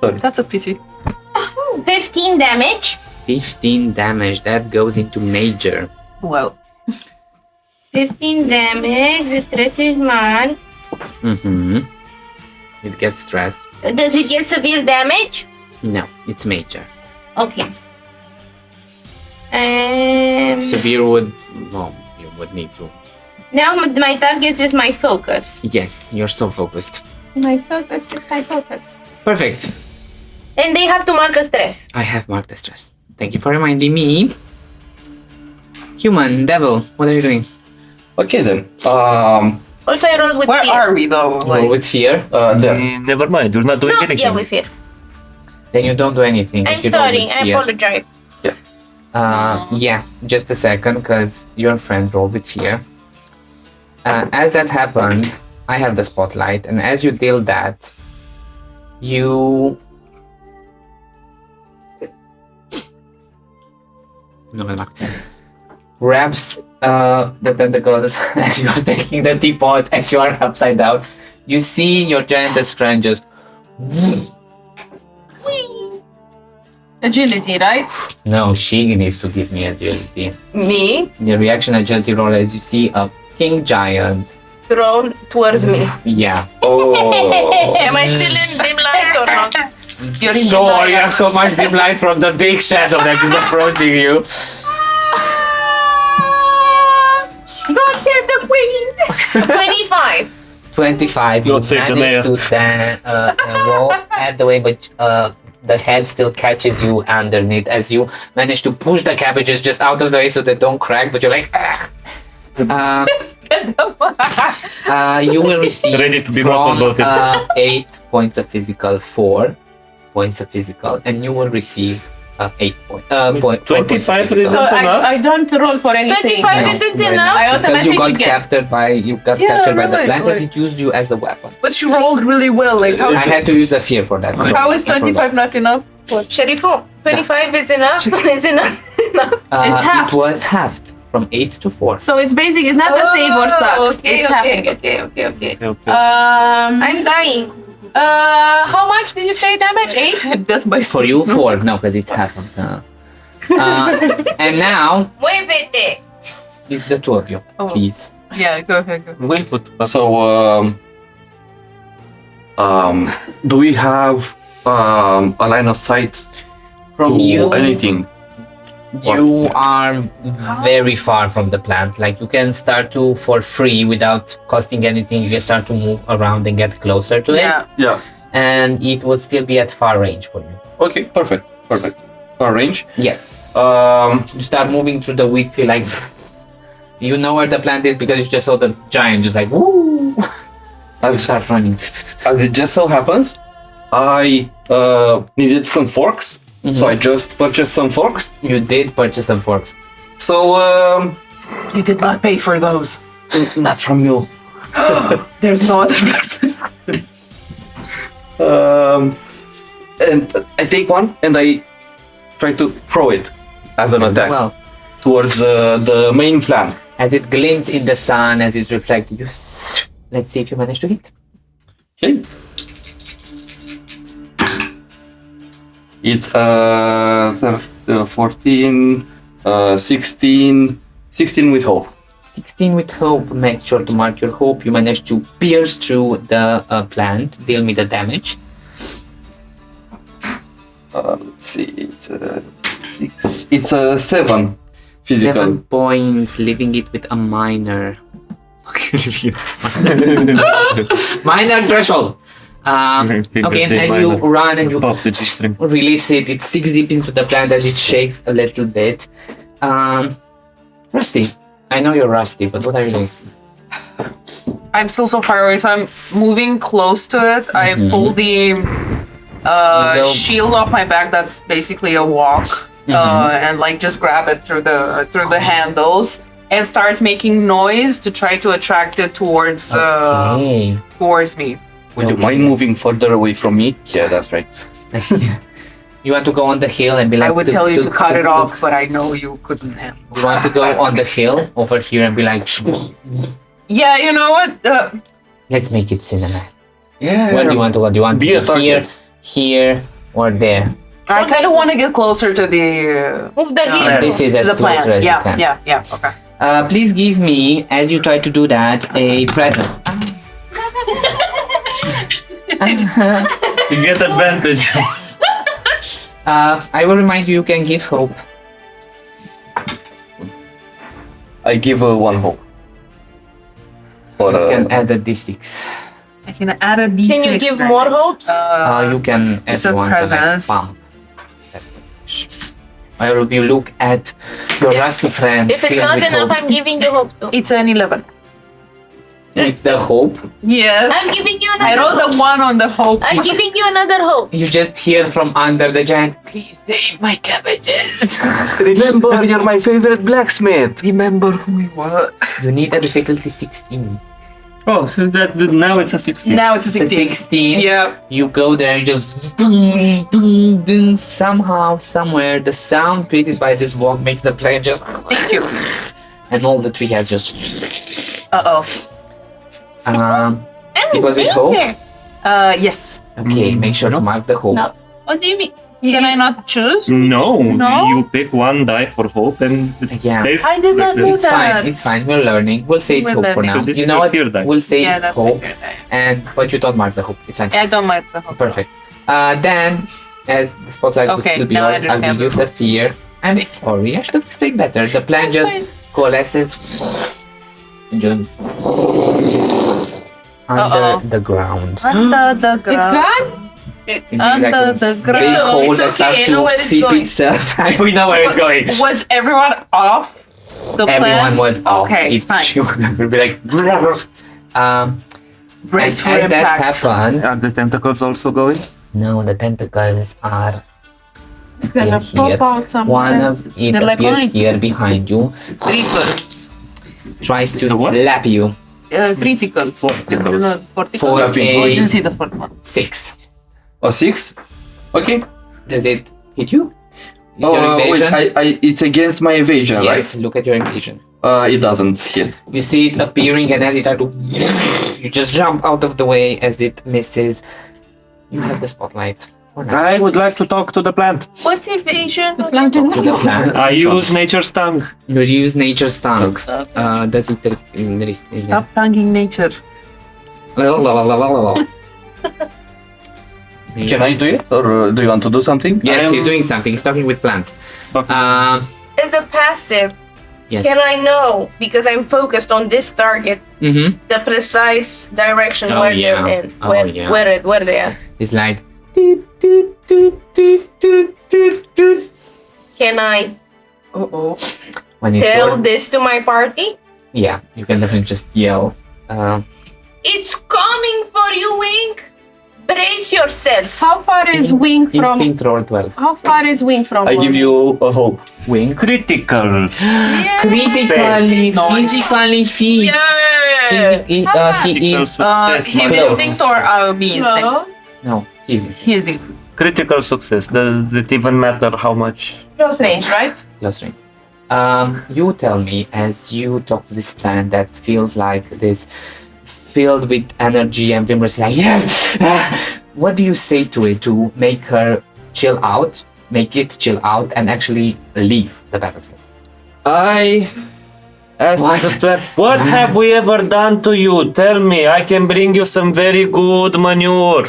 Sorry. That's a pity. 15 damage. 15 damage. That goes into major. Well, 15 damage. The stress is mine. It gets stressed. Does it get severe damage? No, it's major. Okay. Severe would... Well, you would need to. Now my target is my focus. Yes, you're so focused. My focus is my focus. Perfect. And they have to mark a stress. I have marked the stress. Thank you for reminding me. Human, devil, what are you doing? Okay then. Also, I rolled with where fear. are we though? Roll Like, with fear. There. Never mind, you're not doing No, anything. yeah, with fear. Then you don't do anything. if I'm you roll sorry. with I fear. apologize. Yeah, just a second, because your friend rolled with fear. As that happened, I have the spotlight, and as you deal that, you... No, grabs the tentacles as you are taking the teapot, as you are upside down. You see your giantess friend just... agility, right? No, she needs to give me agility. Me The reaction agility roll as you see a king giant. thrown towards me. Yeah. Oh. Am I still in dim light or not? You're in So denial. you have so much dim light from the big shadow that is approaching you. God save the queen! 25. 25. You God save the manage to roll at the way, but the head still catches you underneath as you manage to push the cabbages just out of the way so they don't crack, but you're like... you will receive Ready to be from mounted. 8 points of physical, 4 points of physical, and you will receive 8 points. 25 is So Isn't enough? I don't roll for anything. 25 No, isn't right enough. now, I because you got automatically get- captured by Yeah, captured by the really, plant like- and it used you as the weapon. But she rolled really well. Like, how I is, had to use a fear for that. so how is I forgot. 25 not enough? Sherifu, 25 is enough. Is enough. It's half. It was halved from 8 to 4. So it's basic. It's not a save or suck. Okay, It's okay, happening. okay. Okay. I'm dying. How much did you say damage? 8? Death by For you, 4. No, because it's half of the... and now, Muévete. it's the two of you. Oh. Please. Yeah, go ahead. Go. Wait, what? So, do we have a line of sight From to you, anything? you are very far from the plant. Like, you can start to, for free, without costing anything, you can start to move around and get closer to Yeah. it. Yeah. And it would still be at far range for you. Okay, perfect. Our range. Yeah. You start moving through the wheat field like You know where the plant is because you just saw the giant just like woo. You start running. As it just so happens, I needed some forks, so I just purchased some forks. You did purchase some forks. So You did not pay for those. not from you. There's no other blacksmith. And I take one and I try to throw it as an attack Well, towards the main plant. as it glints in the sun, as it's reflected, you. Let's see if you manage to hit. Okay. It's 14, 16 with hope. 16 with hope. Make sure to mark your hope. You manage to pierce through the plant. Deal me the damage. Let's see, it's 6. It's a 7 physical. 7 points, leaving it with a minor. Minor threshold. Okay, as you run and you release it, it sinks deep into the plant as it shakes a little bit. Rusty, I know you're rusty, but what are you doing? I'm still so far away, so I'm moving close to it. I pull the shield off my back. That's basically a walk, and like just grab it through the handles and start making noise to try to attract it towards towards me. Would you mind moving further away from me? Yeah, that's right. You want to go on the hill and be like... I would tell you to cut it off, but I know you couldn't handle. You want to go on the hill over here and be like... Yeah, you know what? Let's make it cinema. Yeah. Where do you want to go? Do you want to Be a be here, target. here, or there? I kind of want to get closer to the Move the heel. And this is to as the close plant. as you can. Yeah. Okay. Please give me, as you try to do that, a present. You get advantage. I will remind you, you can give hope. I give one hope. Or, You can add a d6. I can add a d6. Can you give more hopes? You can add it's a one to like presence. pump. All of you look at your rusty friend. If it's filled not with enough, hope. I'm giving you hope too. It's an 11. With the hope, Yes. I'm giving you I another rolled hope. a 1 on the hope. I'm giving you another hope. you just hear from under the giant, please save my cabbages. remember, you're my favorite blacksmith. Remember who we were. You need a difficulty 16. Oh, so that now it's a 16. Now it's a It's a 16. 16. Yeah. You go there and just somehow, somewhere, the sound created by this walk makes the player just Thank you. and all the tree has just Uh-oh. it was with hope. Yes. Okay, make sure to mark the hope. No. What do you mean? Can I not choose? No, No? you pick one die for hope and it Yeah. stays I did not like know that. It's that. fine, it's fine. We're learning. We'll say it's We're hope for learning. now. So this You is know your what? fear die. We'll say Yeah, it's that's hope, my favorite. but you don't mark the hope. It's fine. I don't like the hope. Perfect. Then, as the spotlight will Okay, still be now I yours, I will understand. use a fear. I'm sorry, I should have explained better. The plant That's just fine. coalesces under Uh-oh. the ground. Under the It's ground. gone? Under the Big ground. hole It's that starts okay, I know to where it's seep going. itself. We know where it's going. Was everyone off the plan? Everyone was off. Okay, It fine. would be like. Brace for as that impact. happened, Are the tentacles also going? no, the tentacles are It's still gonna here. pop out somewhere. One of it They're like appears mine. here behind you, Criticals. tries to The what? slap you. Criticals. For For a I didn't see the fourth one. 6. A 6? Okay. Does it hit you? Is your Wait, evasion? it's against my evasion, Yes, look at your evasion. right? It doesn't hit. You see it appearing, and as you try to, you just jump out of the way as it misses. You have the spotlight. Or not. I would like to talk to the plant. What's evasion? The plant is To the not. plant. I use nature's tongue. You use nature's tongue. Does it? Stop tonguing nature. Can I do it? Or do you want to do something? Yes, I he's am- doing something. He's talking with plants. Okay. As a passive, Yes. can I know, because I'm focused on this target, Mm-hmm. the precise direction Oh, where yeah. they're in? Oh, Where, yeah. where they are? It's like. Can I Uh-oh. When it's tell your, this to my party? Yeah, you can definitely just yell. It's coming for you, Wink. Brace yourself. How far is Wing from? Instinct roll 12. How far is Wing from? I give you a hope. Wing. Critical. Critically feat. Yeah. He is Him Close. instinct or me instinct? Hello? no, he's His Critical success. Does it even matter how much? Close range, right? close range. You tell me as you talk to this plant that feels like this, filled with energy and vibrancy. Like, yeah. What do you say to it to make her chill out, make it chill out, and actually leave the battlefield? I asked What? the plant, what have we ever done to you? Tell me, I can bring you some very good manure.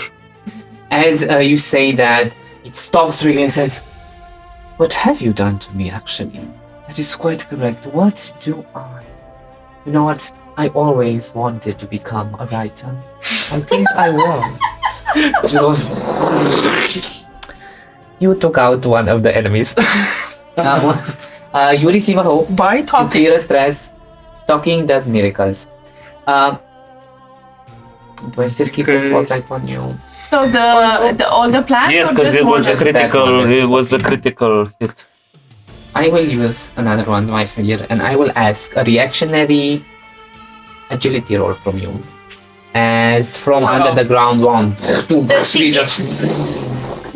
As you say that, it stops really and says, "What have you done to me? Actually, that is quite correct. What do I? You know what? I always wanted to become a writer. I think I will." She goes, you took out one of the enemies. You receive a hope. by You talking. clear stress. Talking does miracles. Do I still keep the spotlight on you? So the all the plants. Yes, or because just it was one? a critical. It was a critical hit. I will use another one, my failure, and I will ask a reactionary agility roll from you. As from under the ground one.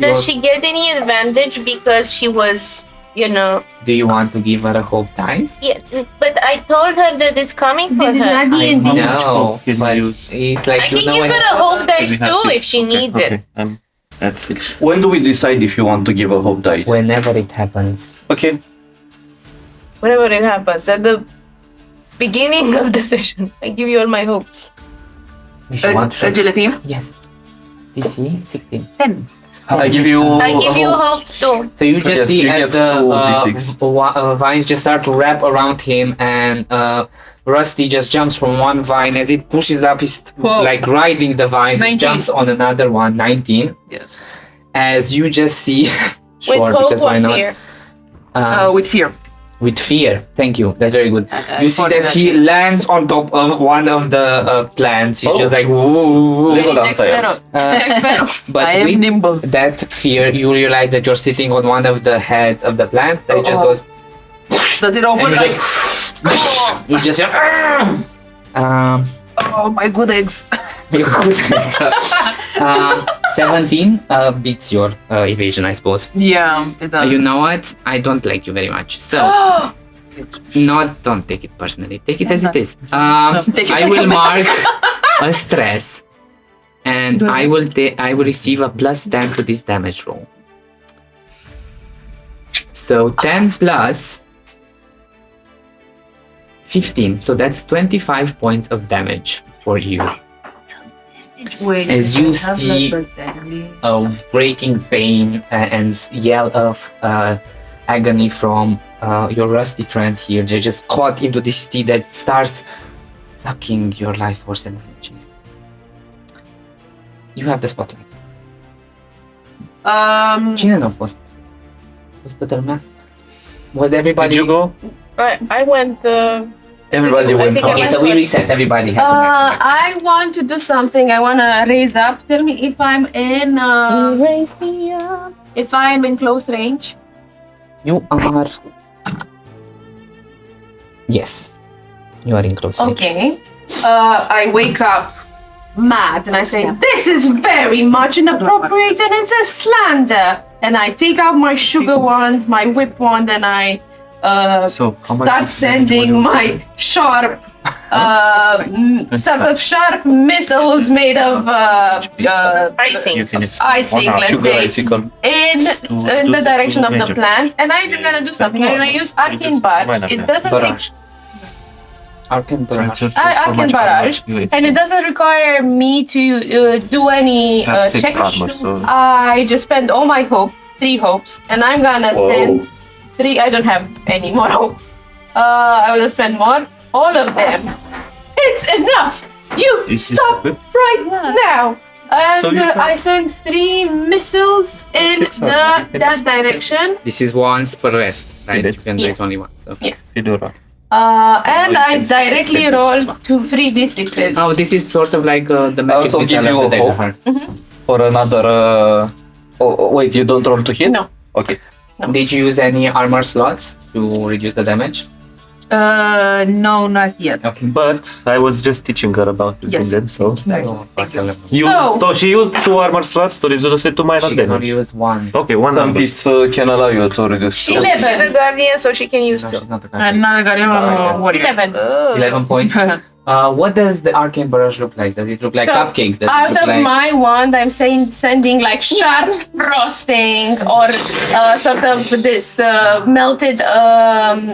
Does she get any advantage because she was, Do you want to give her a hope dice? Yeah, but I told her that it's coming for This is her. not D&D. No, can but you use? it's like I you can know give when her a hope dice too if she needs it. I'm at 6. When do we decide if you want to give a hope dice? whenever it happens. Okay. Whenever it happens, at the beginning of the session, I give you all my hopes. If you want to show- Agility. Yes. DC 16. 10. I give you. I give you a hope too. So you just Yes, see you as get the 2d6. vines just start to wrap around him, and Rusty just jumps from one vine as it pushes up. He's Whoa. like riding the vines. 19. Jumps on another one. 19. Yes. As you just see, With sure, hope because or why not? fear? With fear. With fear. Thank you. That's very good. You see that he lands on top of one of the plants. He's just like, whoa. Legolas style. But I am with nimble. that fear, you realize that you're sitting on one of the heads of the plant. That it just goes, Does it open and like? you just, Oh, my good eggs. 17 beats your evasion, I suppose. Yeah, it does. You know what? I don't like you very much. So, don't take it personally. Take it as it is. Take it I like will a man. mark a stress, and I will receive a plus 10 to this damage roll. So 10 plus 15. So that's 25 points of damage for you. Wait, As you I have see like that. a breaking pain and yell of agony from your rusty friend here. They're just caught into this tea that starts sucking your life force and energy. You have the spotlight. Cine n-a fost? A fost toată lumea? Was everybody... Did you go? I went. Everybody I went think out. Okay, so we reset. Everybody has an action. I want to do something. I want to raise up. Tell me if I'm in. Raise me up. If I'm in close range. You are... Yes. You are in close range. Okay. I wake up mad and I say, "This is very much inappropriate and it's a slander." And I take out my sugar wand, my whip wand, and I So, how much start sending my sharp, sort of sharp missiles made of Icing. You can icing, let's Sugar say, icicle. in do the direction of the major. plant. And I'm gonna do something. I'm gonna use arcane barrage. It doesn't Barrage. Arcane barrage. Arcane barrage, and it doesn't require me to do any checks. I just spend all my hope, 3 hopes, and I'm gonna send 3. I don't have any more hope. I will spend more. All of them. It's enough. You Is this stop good? right now. And So you have- I send 3 missiles in 6 are- that direction. This is once per rest, right? Did it? You can do Yes. it only once. So. Yes. Fedora. And I directly roll 2 3d6s. Oh, this is sort of like the I magic also give missile you of the a hope Daggerheart. for another. Wait, you don't roll to hit? No. Okay. Did you use any armor slots to reduce the damage? No, not yet. Okay. But I was just teaching her about using Yes. them, so. She So she used 2 armor slots to reduce it to minor can only damage. use one. Okay, one Some number. feats can allow you to reduce. She's She's a guardian, so she can use No, 2. she's not a I'm guardian. not a guardian warrior. 11. 11 points. What does the arcane barrage look like? Does it look like So, cupcakes? Does it Out look of like... my wand, I'm sending like sharp frosting or sort of this melted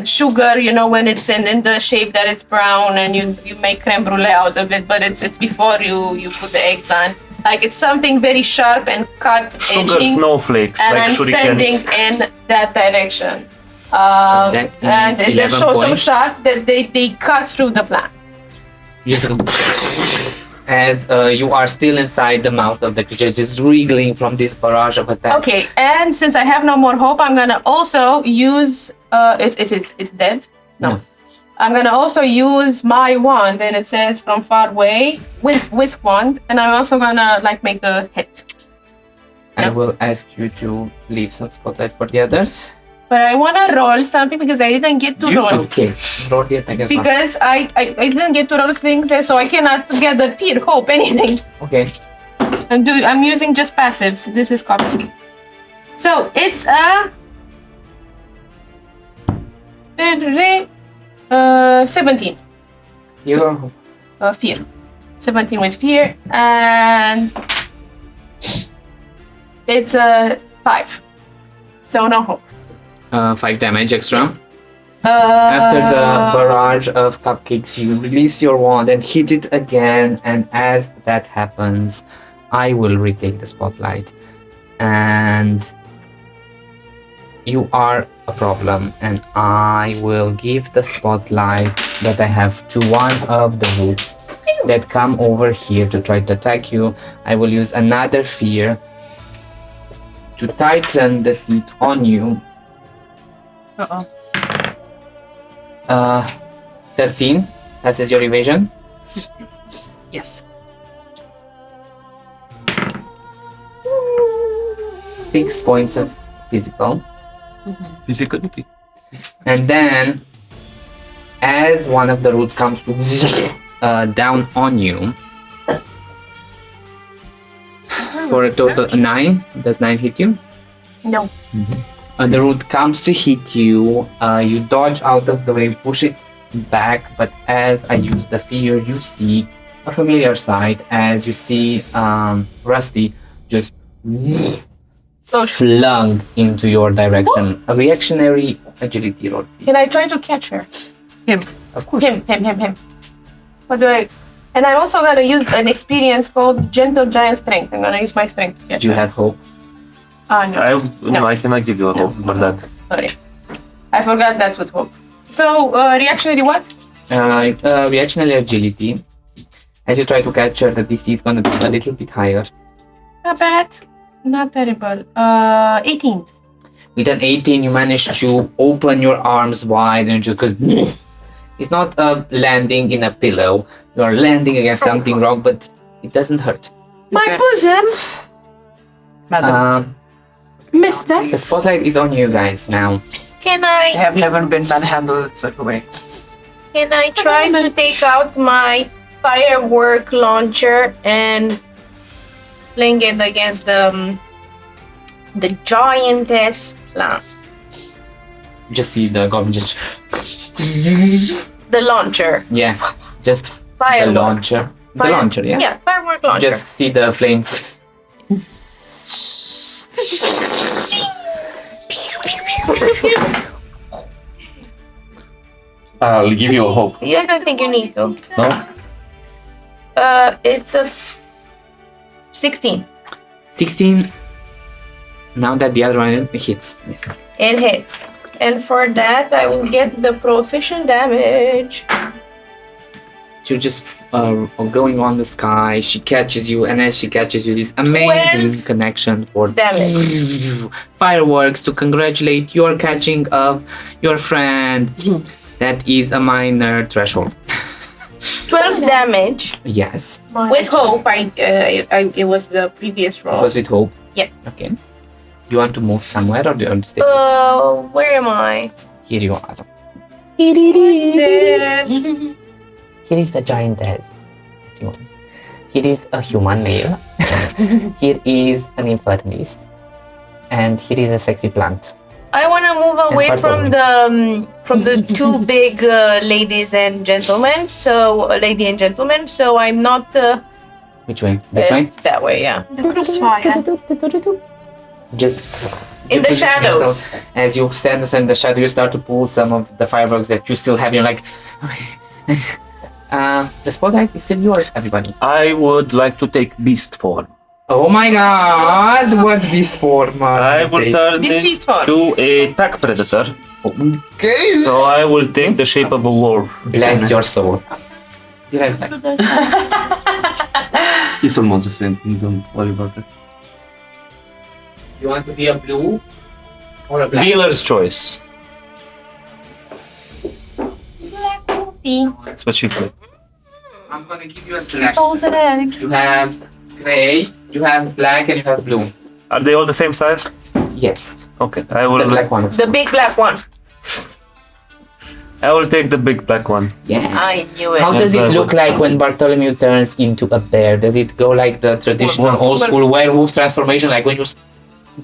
sugar. You know, when it's in the shape that it's brown, and you make creme brulee out of it, but it's before you put the eggs on. Like it's something very sharp and cut Sugar edging, snowflakes, and like I'm shuriken. sending in that direction. that And is they're 11 so points. sharp that they cut through the plant. As you are still inside the mouth of the creature, just wriggling from this barrage of attacks. Okay, and since I have no more hope, I'm gonna also use if it's dead. No. I'm gonna also use my wand, and it says from far away, whisk wand, and I'm also gonna like make a hit. I will ask you to leave some spotlight for the others. But I wanna roll something because I didn't get to roll. Okay, roll the attack as well. Because I didn't get to roll things, so I cannot get the fear, hope, anything. Okay. I'm using just passives. This is copied. So it's a 17. You're Fear. 17 with fear, and it's a 5. So no hope. 5 damage extra. After the barrage of cupcakes, you release your wand and hit it again. And as that happens, I will retake the spotlight. And you are a problem. And I will give the spotlight that I have to one of the roots that come over here to try to attack you. I will use another fear to tighten the heat on you. 13 passes your evasion. Yes. 6 points of physical. Physicality. And then, as one of the roots comes to down on you, for a total 9. Does 9 hit you? No. The root comes to hit you. You dodge out of the way, push it back. But as I use the fear, you see a familiar sight. As you see Rusty just flung into your direction. A reactionary agility roll, please. Can I try to catch her? Him. Of course. Him. What do I... And I'm also gonna use an experience called Gentle Giant Strength. I'm gonna use my strength to catch Do you her. have hope? No. I cannot give you a hope for that. Sorry. I forgot that's with hope. So, reactionary what? Reactionary agility. As you try to catch her, the DC is gonna be a little bit higher. Not bad. Not terrible. 18. With an 18, you manage to open your arms wide and just goes. It's not landing in a pillow. You are landing against something wrong, but it doesn't hurt. My bosom, Madam, mister. The spotlight is on you guys now. Can I I have never been manhandled such a way. try to take out my firework launcher and fling it against the giantess plant? Just see the goblin just. The launcher. Yeah, just Firework. the launcher. The Fire- launcher, yeah? Yeah, firework launcher. Just see the flame. I'll give you a hope. Yeah, I don't think you need to. No? It's a 16. 16. Now that the other one hits. Yes. It hits. And for that, I will get the proficient damage. You're just going on the sky. She catches you, and as she catches you, this amazing 12 connection for damage. fireworks to congratulate your catching of your friend. That is a minor threshold. 12 damage. Yes. With hope, it was the previous roll. It was with hope. Yep. Okay. You want to move somewhere or do you want to stay? Where am I? Here you are. There. Here is the giantess. Here is a human male. Here is an infernalist. And here is a sexy plant. I want to move away from the two big ladies and gentlemen. So, lady and gentleman. So I'm not Which way? This way? that way. Yeah. Just In the position shadows. yourself. As you stand in the shadow, you start to pull some of the fireworks that you still have. You're like, the spotlight is still yours, everybody. I would like to take beast form. Oh my god! What beast form? I will turn Beast form. into a pack predator. Okay. So I will take the shape of a wolf. Bless your soul. It's almost the same thing, don't worry about it. You want to be a blue or a black? Dealer's choice. That's what she put. I'm gonna give you a selection. Balls and eggs. You have gray, you have black, and you have blue. Are they all the same size? Yes, Okay, I will. the black one. The big black one. I will take the big black one. Yeah. I knew it. How does Yes, it I look would. like when Bartholomew turns into a bear? Does it go like the traditional old school werewolf transformation, like when you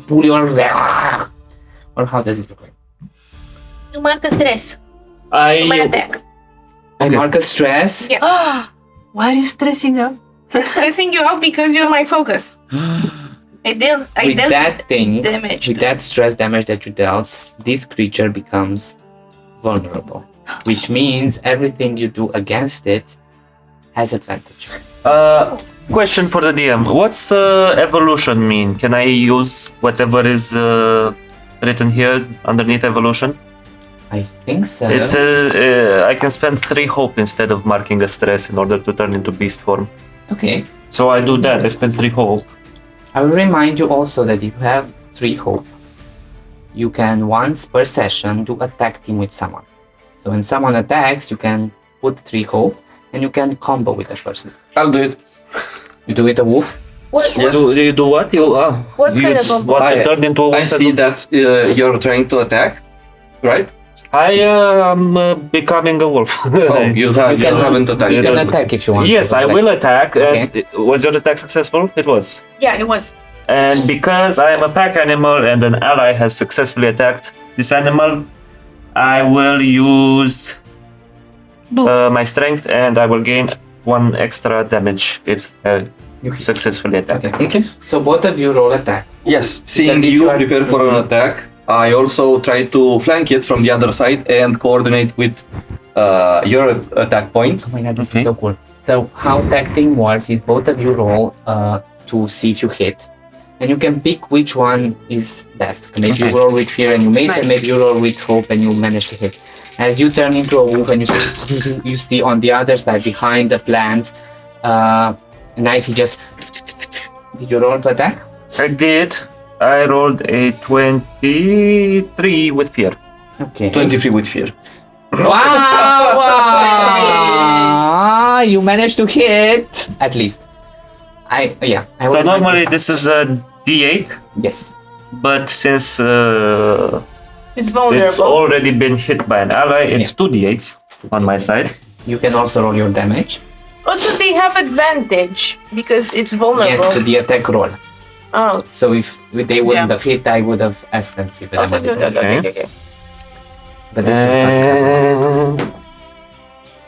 pull your or how does it look like? You mark a stress. My I attack. I mark a stress. Yeah. Why are you stressing out? I'm stressing you out because you're my focus. I dealt that thing, damage. with that stress damage that you dealt, this creature becomes vulnerable, which means everything you do against it has advantage. question for the DM. What's evolution mean? Can I use whatever is written here underneath evolution? I think so. It's I can spend 3 hope instead of marking a stress in order to turn into beast form. Okay. So I do that. I spend 3 hope. I will remind you also that if you have 3 hope, you can once per session do a tag team with someone. So when someone attacks, you can put 3 hope and you can combo with that person. I'll do it. You do it a wolf? What You do what? You kind of combo? what? I turn into a I wolf? see that you're trying to attack, right? I am becoming a wolf. Oh, you haven't attacked. You can attack if you want. Yes, to, I but will attack. Okay. Was your attack successful? It was. Yeah, it was. And because I am a pack animal and an ally has successfully attacked this animal, I will use my strength and I will gain 1 extra damage if you successfully attack. Okay. So both of you roll attack. Yes, seeing Because if you you are- prepare for an attack, I also try to flank it from the other side and coordinate with your attack point. Oh my god, this Okay. is so cool. So how tag team works is both of you roll to see if you hit. And you can pick which one is best. Maybe you roll with fear and you miss, and maybe you roll with hope and you manage to hit. As you turn into a wolf and you see on the other side behind the plant, knife, he just... Did you roll to attack? I did. I rolled a 23 with fear. Okay. 23 with fear. Wow! You managed to hit at least. I So would normally like this is a D8, to- yes. but since It's vulnerable. it's already been hit by an ally, it's 2 D8s on my side. You can also roll your damage. Also, they have advantage because it's vulnerable. Yes, to the attack roll. Oh. So if they wouldn't have hit, I would have asked them to give them a distance. Okay. But this is And...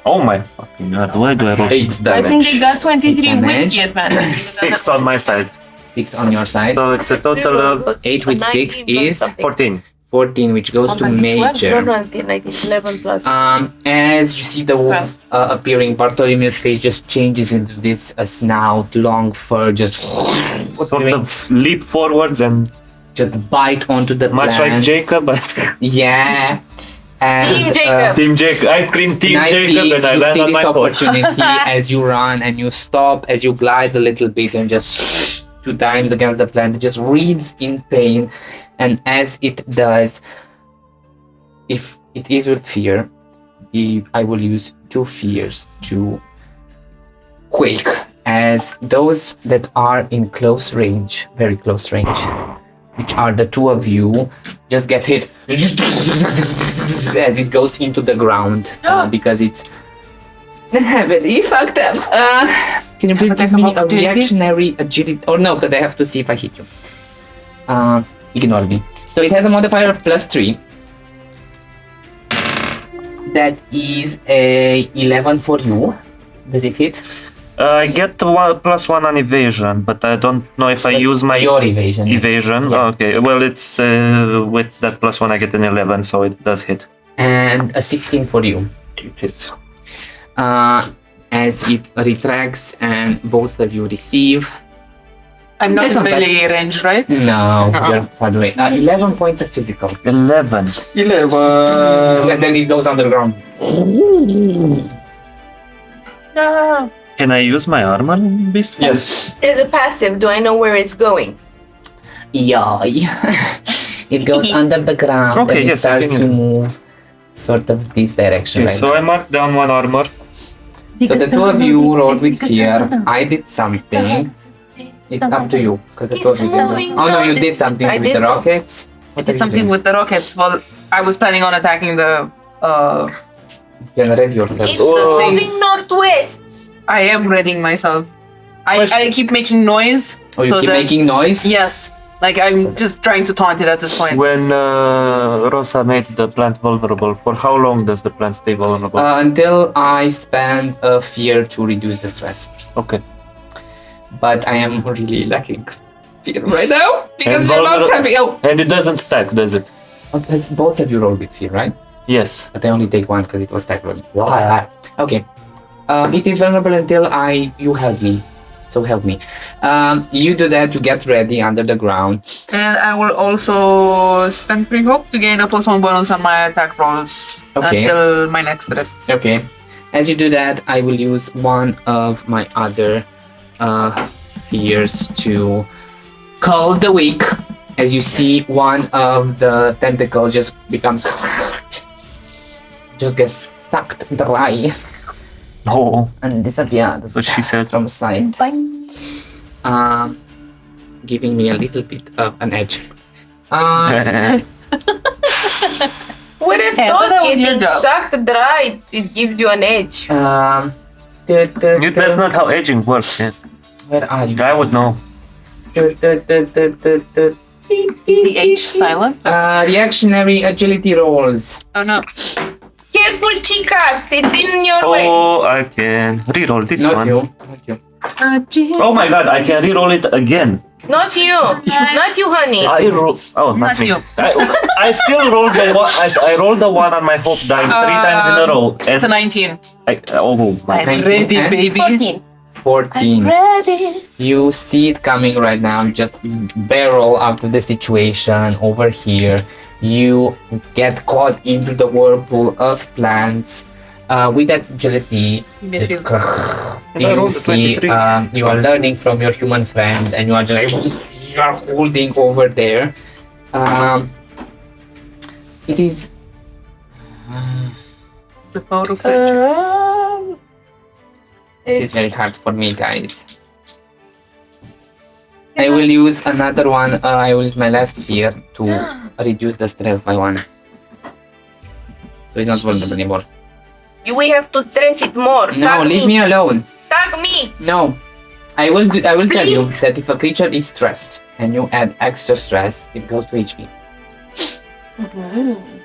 Oh my fucking god, why do I roll 8 I think damage. they got 23 with Damage. the advantage. 6 on my side? 6 on your side. So it's a total of 8 with 6 is 14. 14, which goes to major. No, 11 plus. As you see the wolf appearing, Bartholomew's face just changes into this snout, long fur, just Sort of leap forwards and just bite onto the much plant. like Jacob, but Yeah. And, Team Jacob. Team Jacob. I scream Team Knifey, Jacob and I you land see on this my foot. opportunity as you run and you stop, as you glide a little bit and just 2 times against the plant. It just reads in pain, and as it does, if it is with fear, I will use 2 fears to quake, as those that are in close range, very close range, which are the 2 of you, just get hit as it goes into the ground because it's heavily fucked up. Can you please give me a reactionary agility? Or no, because I have to see if I hit you. Ignore me. So it has a modifier of +3. That is a 11 for you. Does it hit? I get +1 on evasion, but I don't know if I use my Your evasion. evasion. Yes. Oh, okay, well, it's with that +1 I get an 11, so it does hit. And a 16 for you. It hits. As it retracts and both of you receive. I'm not That's in not bad. melee range, right? No, you're far away. 11 points of physical. 11. 11. And then it goes underground. No. Can I use my armor in this? Yes. As a passive, do I know where it's going? Yeah. It goes under the ground Okay, and it yes, I starts think to move sort of this direction Okay, right so now. I marked down 1 armor. So the 2 of you rolled with fear. I did something. It's up to you, because the 2 of you did. moving Oh no, you now. did something I with did the rockets. I did something with the rockets. Well, I was planning on attacking the. Generate yourself. It's moving northwest. I am readying myself. I keep making noise. Oh, you so keep that, making noise? Yes. Like I'm just trying to taunt it at this point. When Rosa made the plant vulnerable, for how long does the plant stay vulnerable? Until I spend a fear to reduce the stress. Okay. But I am really lacking fear right now because And you're not vulner- helping out. And it doesn't stack, does it? Because both of you roll with fear, right? Yes. But I only take 1 because it was stack roll. Okay. It is vulnerable until you help me. So help me. You do that to get ready under the ground. And I will also spend 3 hope to gain a +1 bonus on my attack rolls Okay. until my next rest. Okay. As you do that, I will use one of my other fears to call the weak. As you see, one of the tentacles just gets sucked dry Oh, and disappears what she said. from sight. Giving me a little bit of an edge. What if Hey, I thought not that was your getting job. sucked dry, it gives you an edge? That's not how aging works, yes. Where are you? I would know. The H silent. Reactionary agility rolls. Oh no. Careful, chicas, it's in your way. Oh, I can reroll this Not one. you. Not you. Oh my god, I can reroll it again. Not you, not you, honey. I roll. Oh, not Not me. you. I still rolled the one. I rolled the 1 on my hope die 3 times in a row. It's a And 19. oh my. I'm ready, and baby. 14. 14. You see it coming right now. You just barrel out of the situation over here. You get caught into the whirlpool of plants. With that agility, Miss you. you rolled a see 23. you are learning from your human friend, and you are just like you are holding over there. It is The power of friendship. it is very hard for me, guys. I will use another one. I will use my last fear to reduce the stress by 1. So it's not vulnerable anymore. We have to stress it more. No, Tag leave me alone. Tag me. No. I will tell you Please. that if a creature is stressed and you add extra stress, it goes to HP.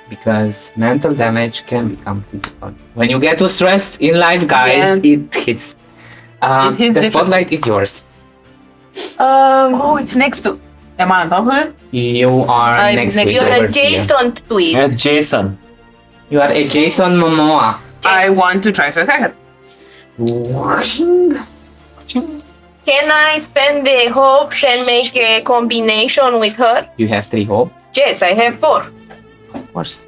Because mental damage can become physical. When you get too stressed in life, guys, it hits. It hits The different. spotlight is yours. Oh, it's next to. Am I on top of it? You are I'm next next to it You're over here. adjacent to it. And Jason. You are a Jason Momoa. I want to try to attack it. Can I spend the hopes and make a combination with her? You have 3 hope, Yes, I have 4. of course.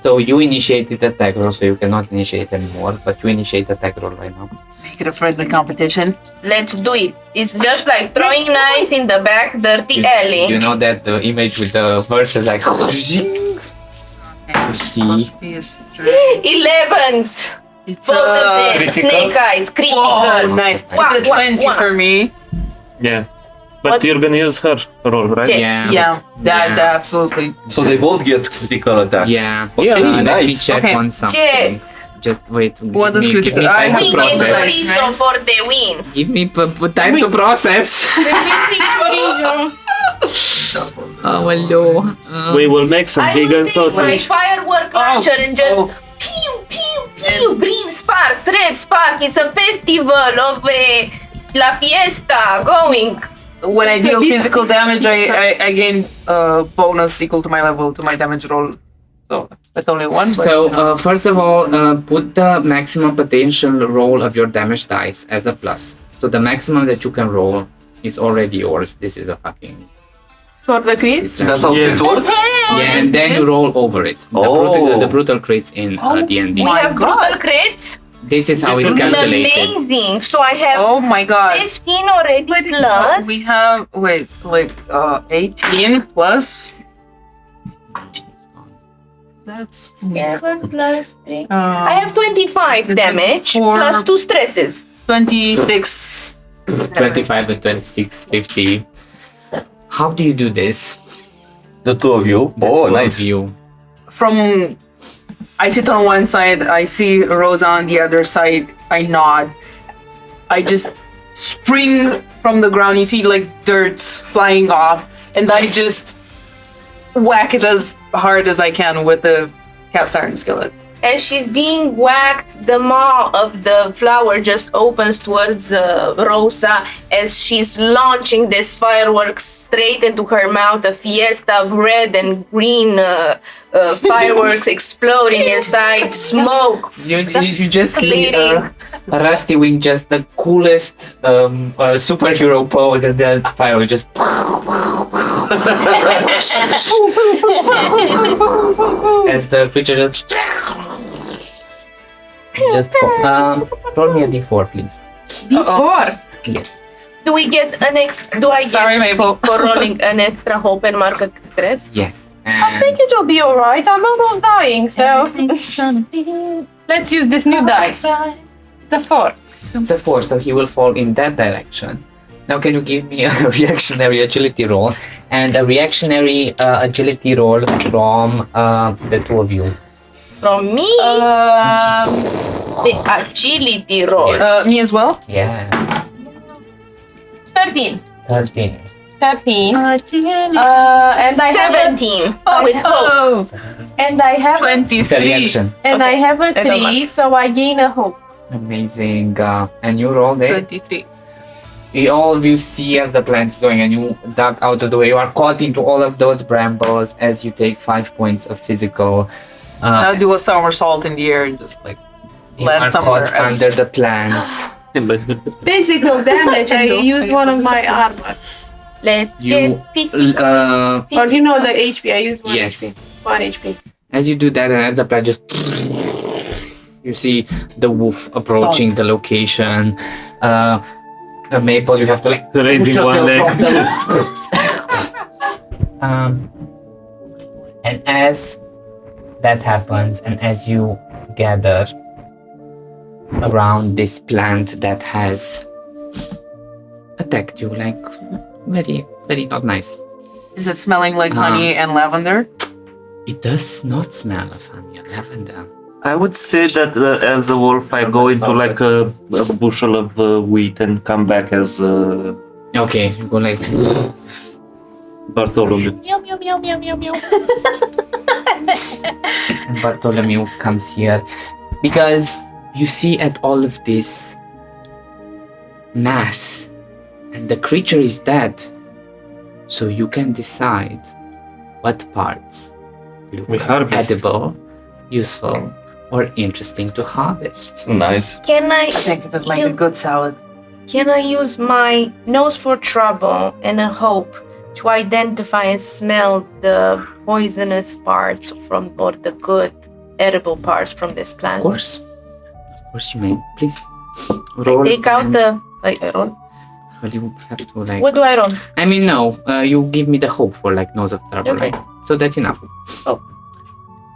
So you initiated attack roll, so you cannot initiate anymore, but you initiate attack roll right now. Make it a friendly competition. Let's do it. It's just like throwing knives in the back dirty alley. You know that the image with the verses like see. Must be a strength. 11s. It's Both of them. Critical? Snake eyes. Critical. Oh, nice. Wah, It's a wah, 20 wah. for me. Yeah. But What? you're gonna use her roll, right? Yes. Yeah. Yeah, absolutely. So they both get critical attack. Yeah. Okay, Let me nice. check Okay. on something. Yes. Just wait. What does give me critical- time I to We have get process. chorizo for the win. Give me time to process. Oh, hello. We will make some I will vegan take my sausage. firework launcher and just Oh. pew, pew, pew. Green sparks, red spark. It's a festival of La Fiesta going. When I deal physical damage, I gain bonus equal to my level to my damage roll. So that's only one. But, So, first of all, put the maximum potential roll of your damage dice as a plus. So the maximum that you can roll is already yours. This is a fucking For the crit? That's how Yes. it works? Yeah, and then you roll over it. The brutal crits in D&D. We have God. brutal crits. This is how This it's is calculated. Amazing. So I have oh my god. 15 already plus. We have 18 plus. That's 7 plus 3. I uh, have 25 damage Four. plus 2 stresses. 26. 25 to 26, 50. How do you do this? The two of you. The Oh, two of nice. you. From I sit on one side, I see Rosa on the other side, I nod. I just spring from the ground, you see like dirt flying off, and I just whack it as hard as I can with the cast iron skillet. As she's being whacked, the maw of the flower just opens towards Rosa as she's launching this fireworks straight into her mouth. A fiesta of red and green fireworks exploding inside, smoke. You just see Clearing. Rusty Wing, just the coolest superhero pose, and then fire just. As the creature just roll me a d4, please. D4. Yes. Do we get an extra? Do I Sorry, get Maple. for rolling an extra hope and mark of stress? Yes. I think it will be alright. I'm almost dying, so let's use this new dice. It's a 4. It's a 4, so he will fall in that direction. Now, can you give me a reactionary agility roll and a reactionary agility roll from the two of you? From me, the agility roll. Yes. Me as well? Yeah. 13. 13. 13. And I have 17 with hope. and I have It's a 23. reaction. and I have a I don't 3, so I gain a hope. Amazing. And you rolled it. 23. All of you see as the plant is going, and you duck out of the way. You are caught into all of those brambles as you take 5 points of physical. I'll do a somersault in the air and just like You land are somewhere caught else. under the plants. Physical damage, I use one of my armor. Let's You, get physical. Or you know the HP, I use 1 Yes. HP. 1 HP. As you do that, and as the plant just, you see the wolf approaching the location. The Maple, you have to like Raising push one yourself leg. from the and as that happens, and as you gather around this plant that has attacked you, like very, very not nice. Is it smelling like honey and lavender? It does not smell of honey or lavender. I would say that as a wolf, I go into like a bushel of wheat and come back as Okay, you go like Bartholomew. and Bartholomew comes here because you see at all of this mass and the creature is dead, so you can decide what parts We look harvest. edible, useful, or interesting to harvest. Nice. Can I I think it would make a good salad. can I use my nose for trouble and a hope to identify and smell the poisonous parts from or the good edible parts from this plant? Of course you may. Please roll. Take out and- the I roll. Well, you have to like. What do I roll? I mean, no. You give me the hope for like nose of trouble, Okay. right? So that's enough. Oh.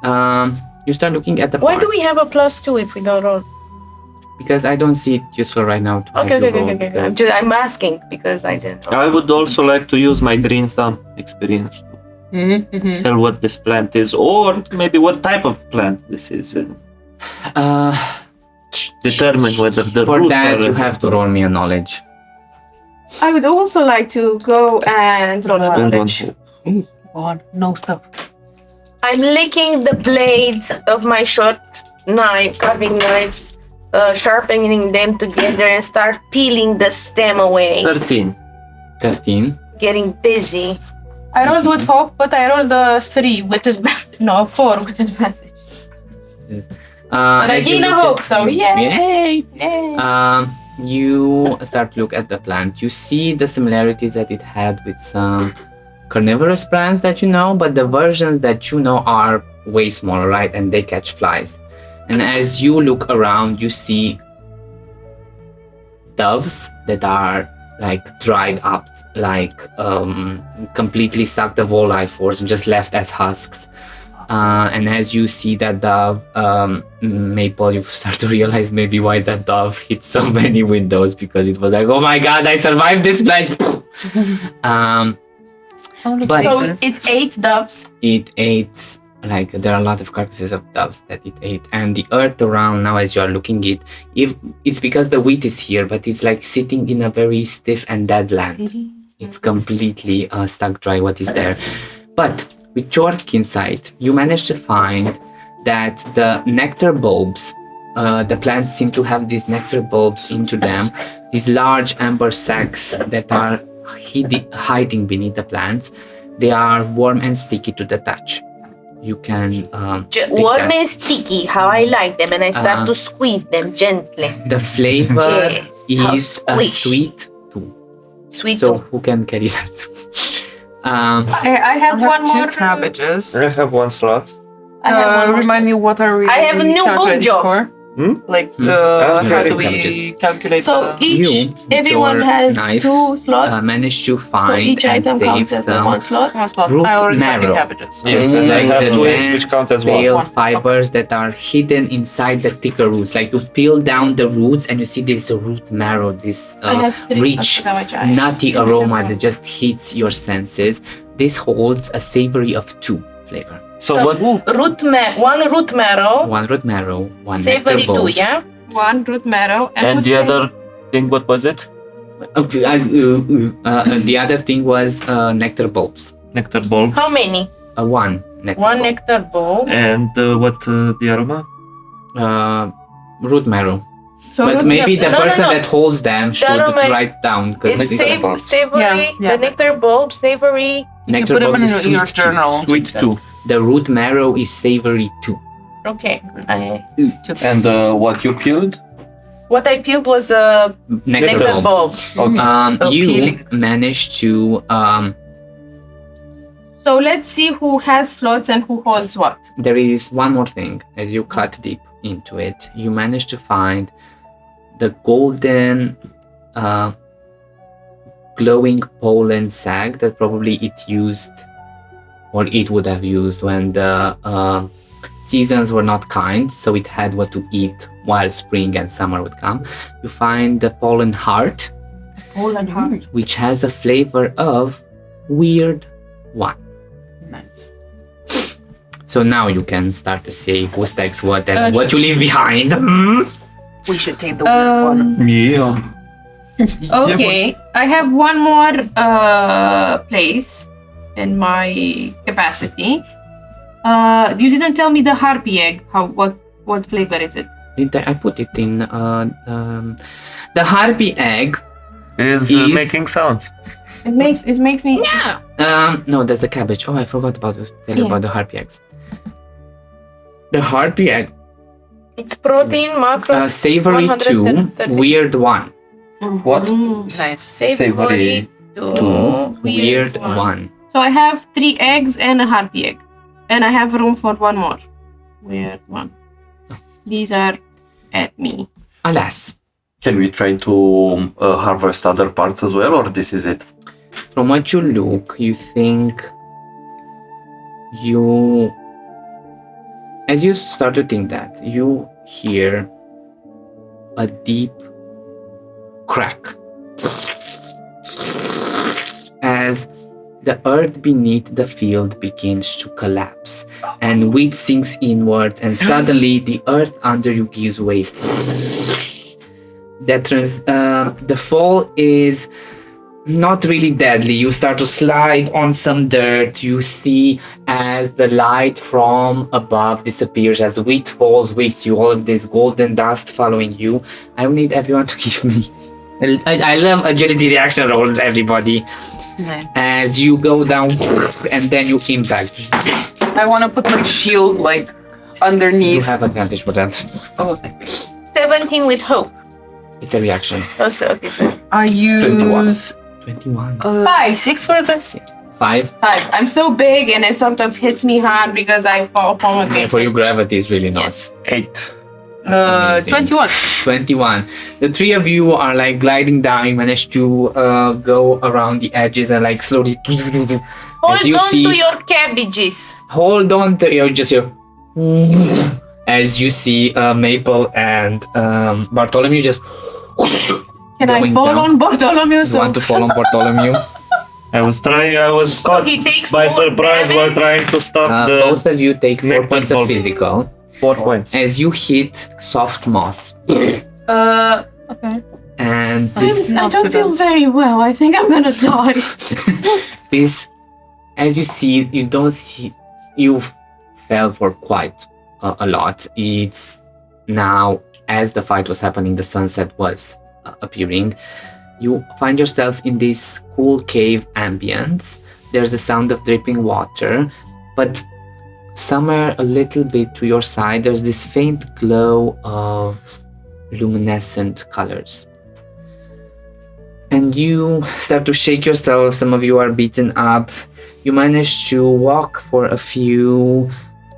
You start looking at the Why do we parts, have a +2 if we don't roll? because I don't see it useful right now to have Okay, you okay, roll, okay, okay. because- I'm asking because I didn't know. I would also like to use my green thumb experience to tell what this plant is, or maybe what type of plant this is, and determine whether the For roots that, are. you have to roll me a knowledge. I would also like to go and roll Spend one knowledge. hope. God, no stuff. I'm licking the blades of my short knife, carving knives, sharpening them together and start peeling the stem away. 13. 13. Getting busy. I rolled with hope, but I rolled a 3 with advantage. No, 4 with advantage. But I As you gain a look hope, at- so yay! Yay! You start to look at the plant. You see the similarities that it had with some carnivorous plants that you know, but the versions that you know are way smaller, right? And they catch flies. And as you look around, you see doves that are like dried up, like completely sucked of all life force and just left as husks. And as you see that dove, Maple, you start to realize maybe why that dove hit so many windows, because it was like, oh my god, I survived this plague. But So it ate doves. it ate, like, there are a lot of carcasses of doves that it ate, and the earth around now, as you are looking it's because the wheat is here, but it's like sitting in a very stiff and dead land. It's completely stuck dry what is there. But with your insight, you managed to find that the nectar bulbs, the plants seem to have these nectar bulbs into them, these large amber sacs that are hiding beneath the plants. They are warm and sticky to the touch. You can pick Warm that. and sticky, how I like them, and I start to squeeze them gently. The flavor Yes, how is squish. sweet too. Sweet. So who can carry that? I have I one have more. two cabbages. I have one slot. I have one more. Remind me, what are we I have a new calculating job. for? Like, Ah, how do cabbages. we calculate So the... each, everyone your has knife, 2 slots. managed to So find each and item save counts as some one slot. One slot. root I already have marrow. two cabbages. Yes, Mm, and I like have the 2 each, which dense, count as one. pale One. fibers that are hidden inside the thicker roots. Like you peel down the roots and you see this root marrow, this I have 3 rich, slots, which I- nutty aroma that just hits your senses. This holds a savory of 2 flavor. So what? one root marrow, One root marrow, one savory nectar too, bulb. yeah? 1 root marrow. And who's the saying- other thing, what was it? The other thing was nectar bulbs. Nectar bulbs. How many? One nectar One bulb. nectar bulb. And what the aroma? Root marrow. So But root maybe the no, person no. that holds them should aroma- write down, because It's nectar bulb. savory, Yeah. the nectar bulb, savory. nectar put them bulbs in is your sweet too. journal. Sweet too. The root marrow is savory too. Okay. And what you peeled? What I peeled was a Nectar, nectar bulb. bulb. Okay. You peeling. managed to So let's see who has slots and who holds what. there is one more thing. As you cut deep into it, you manage to find the golden glowing pollen sac that probably it used, or it would have used when the seasons were not kind, so it had what to eat while spring and summer would come. You find the pollen heart, Pollen heart. which has a flavor of weird one. Nice. So now you can start to say who stacks what and what you leave behind. We should take the weird one. Yeah. Okay, I have one more place in my capacity. You didn't tell me the harpy egg. What flavor is it? I put it in the harpy egg. Is Is- making sounds. It makes me. No, that's the cabbage. Oh, I forgot about to tell you Yeah. about the harpy eggs. The harpy egg, It's protein, macro, savory 130. 2, weird 1. What? Nice. savory, 2, weird 1. So I have 3 eggs and a harpy egg, and I have room for one more. Weird one. These are at me. Alas, Can we try to harvest other parts as well, or this is it? from what you look, you think you As you start to think that, you hear a deep crack as the earth beneath the field begins to collapse and wheat sinks inwards, and suddenly the earth under you gives way. The fall is not really deadly. You start to slide on some dirt. You see as the light from above disappears, as wheat falls with you, all of this golden dust following you. I will need everyone to give me. I love agility reaction rolls, everybody. Nice. As you go down and then you impact. I want to put my shield like You underneath. have advantage for that. Oh, 17 with hope. It's a reaction. Oh, so okay, sorry. I use 21. 5. 6 for this. 5. 5. I'm so big and it sort of hits me hard because I fall from a great For you, distance. gravity is really not. 8. Amazing. 21. 21. The three of you are like gliding down. You manage to go around the edges and like slowly. Hold as you on see, to your cabbages. hold on to your just your. As you see Maple and Bartholomew just. Can I going fall down. on Bartholomew? You want to fall on Bartholomew? I was caught he takes by more surprise while damage? trying to stop the Both of you take 4 nectar points of ball. physical 4 points. as you hit soft moss. Okay. And this I Not don't too feel bad. very well. I think I'm gonna die. this, as you see, you don't see, you fell for quite a lot. It's now, as the fight was happening, the sunset was appearing. You find yourself in this cool cave ambience. There's the sound of dripping water, but somewhere a little bit to your side, there's this faint glow of luminescent colors. And you start to shake yourself. Some of you are beaten up. You manage to walk for a few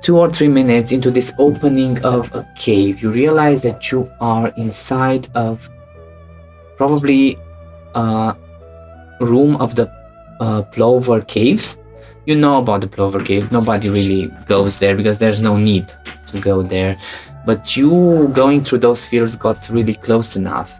2 or 3 minutes into this opening of a cave. You realize that you are inside of probably a room of the Plover Caves. You know about the Plover Cave. Nobody really goes there because there's no need to go there. But you going through those fields got really close enough.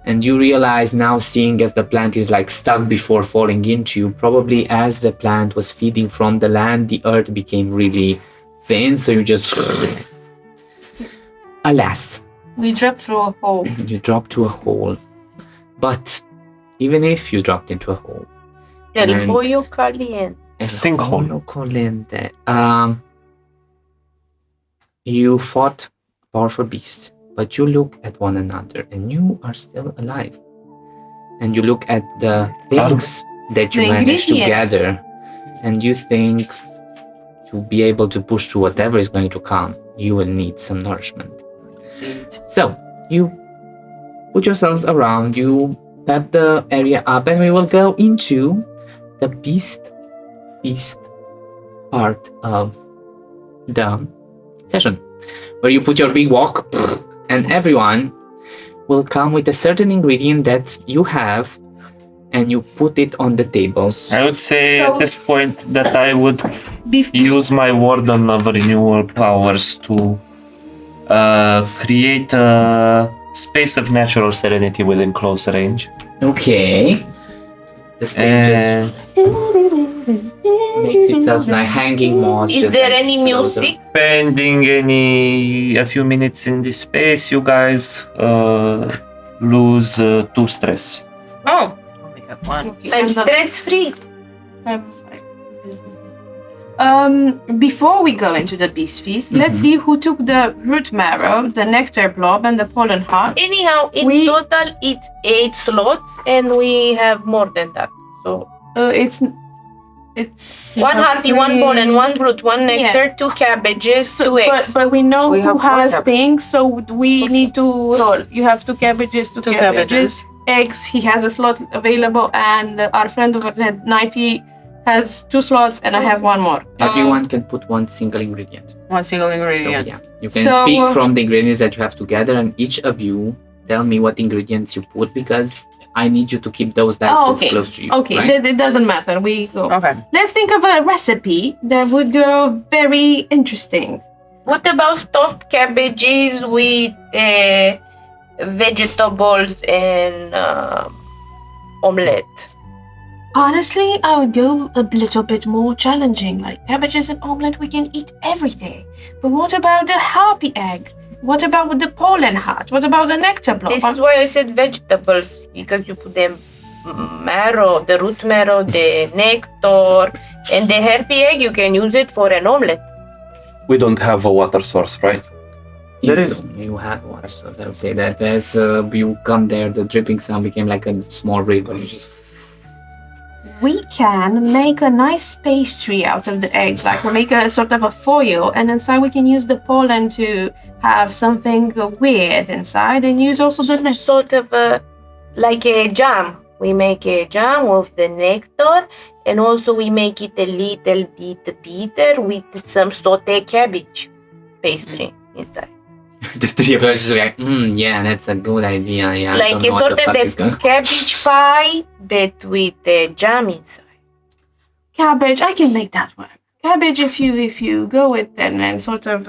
And you realize now, seeing as the plant is like stuck before falling into you, probably as the plant was feeding from the land, the earth became really thin, so you just... Alas, We dropped through a hole. you dropped to a hole. But even if you dropped into a hole, El And- pollo caliente. El Sinkhole. pollo caliente, you fought a powerful beast, but you look at one another and you are still alive. And you look at the things that you The managed to ingredients. gather, and you think to be able to push through whatever is going to come, you will need some nourishment. So you put yourselves around, you tap the area up, and we will go into the beast feast part of the session, where you put your big walk, and everyone will come with a certain ingredient that you have, and you put it on the table. I would say So- at this point that I would Bef- use my Warden of Renewal powers to create a space of natural serenity within close range. Okay. The space just makes itself like hanging moss. Is just there like any flows music? Spending a few minutes in this space, you guys lose 2 stress. Oh, only have 1. Okay, I'm I'm done. stress free. Before we go into the beast feast, let's see who took the root marrow, the nectar blob, and the pollen heart. Anyhow, in We- total, it's 8 slots, and we have more than that. So It's 1 harpy, 1 pollen, 1 root, 1 nectar, 2 cabbages, 2 eggs. but we know We who have 4 has cabbages. things, so we need to roll. You have 2 cabbages, 2 2 cabbages. cabbages. Eggs, he has a slot available, and our friend over there, Knifey, has 2 slots, and I have 1 more. Everyone can put 1 single ingredient. 1 single So ingredient. yeah, you can So, pick from the ingredients that you have together, and each of you tell me what ingredients you put, because I need you to keep those dice okay. close to you. Okay, right? it doesn't matter. We go. Okay. Let's think of a recipe that would go very interesting. What about stuffed cabbages with vegetables and omelette? Honestly, I would go a little bit more challenging. Like cabbages and omelette, we can eat every day. But what about the harpy egg? What about the pollen heart? What about the nectar block? This is why I said vegetables, because you put the marrow, the root marrow, the nectar, and the harpy egg, you can use it for an omelette. We don't have a water source, right? There is. You have water source. I would say that as you come there, the dripping sound became like a small river. You just We can make a nice pastry out of the eggs, like we make a sort of a foil, and inside we can use the pollen to have something weird inside, and use also the nectar. Sort of like a jam. We make a jam of the nectar, and also we make it a little bit bitter with some sauté cabbage pastry inside. the three of us just like, yeah, that's a good idea. Yeah, I Like don't a know what sort the of fuck is going- a cabbage pie, but with jam inside. Cabbage, I can make that work. Cabbage, if you go with and sort of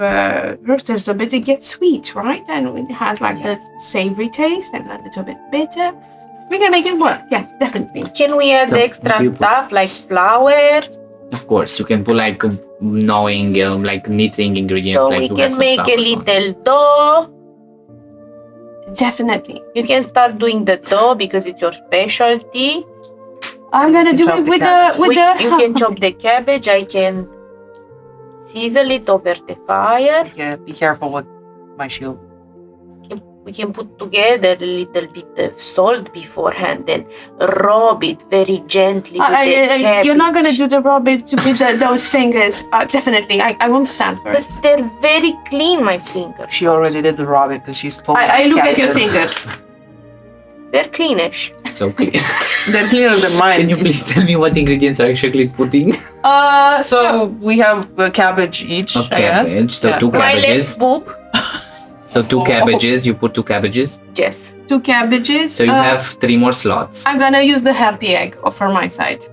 roasters a bit, it gets sweet, right? And it has like the savory taste and a little bit bitter. We can make it work. Yeah, definitely. Can we add So, extra you put- stuff like flour? Of course, you can put like knowing like knitting ingredients. So like we to have can some make a flour on. little dough. Definitely. You can start doing the dough because it's your specialty. I'm gonna do chop it the with cabbage. the You can chop the cabbage. I can sizzle it over the fire. Yeah, be careful with my shield. We can put together a little bit of salt beforehand and rub it very gently with the cabbage. You're not gonna do the rabbit with those fingers. Definitely, I won't stand for it. But they're very clean, my fingers. She already did the rabbit because she's told I look at your fingers. They're cleanish. So clean. They're cleaner than mine. Can you please tell me what ingredients are actually putting? So we have a cabbage each, A I guess. cabbage, so Yeah. two My cabbages. left boob. So two cabbages. You put two cabbages. Yes. 2 cabbages. So you have 3 more slots. I'm gonna use the happy egg for my side.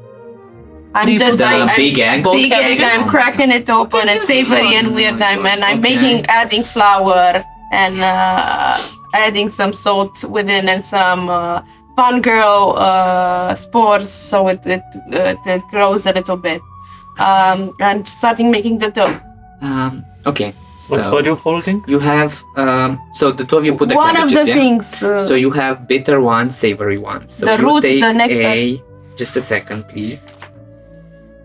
I'm Do you just put The I'm big egg. both big egg. cabbages? I'm cracking it open. It's savory and weird. I'm Okay. making adding flour and adding some salt within and some fun girl spores so it grows a little bit. And starting making the dough. Okay. What So were you holding? you have so the two of you put the One of cabbages, the yeah? things. So you have bitter ones, savory ones. So The you root, take the nectar. just a second, please.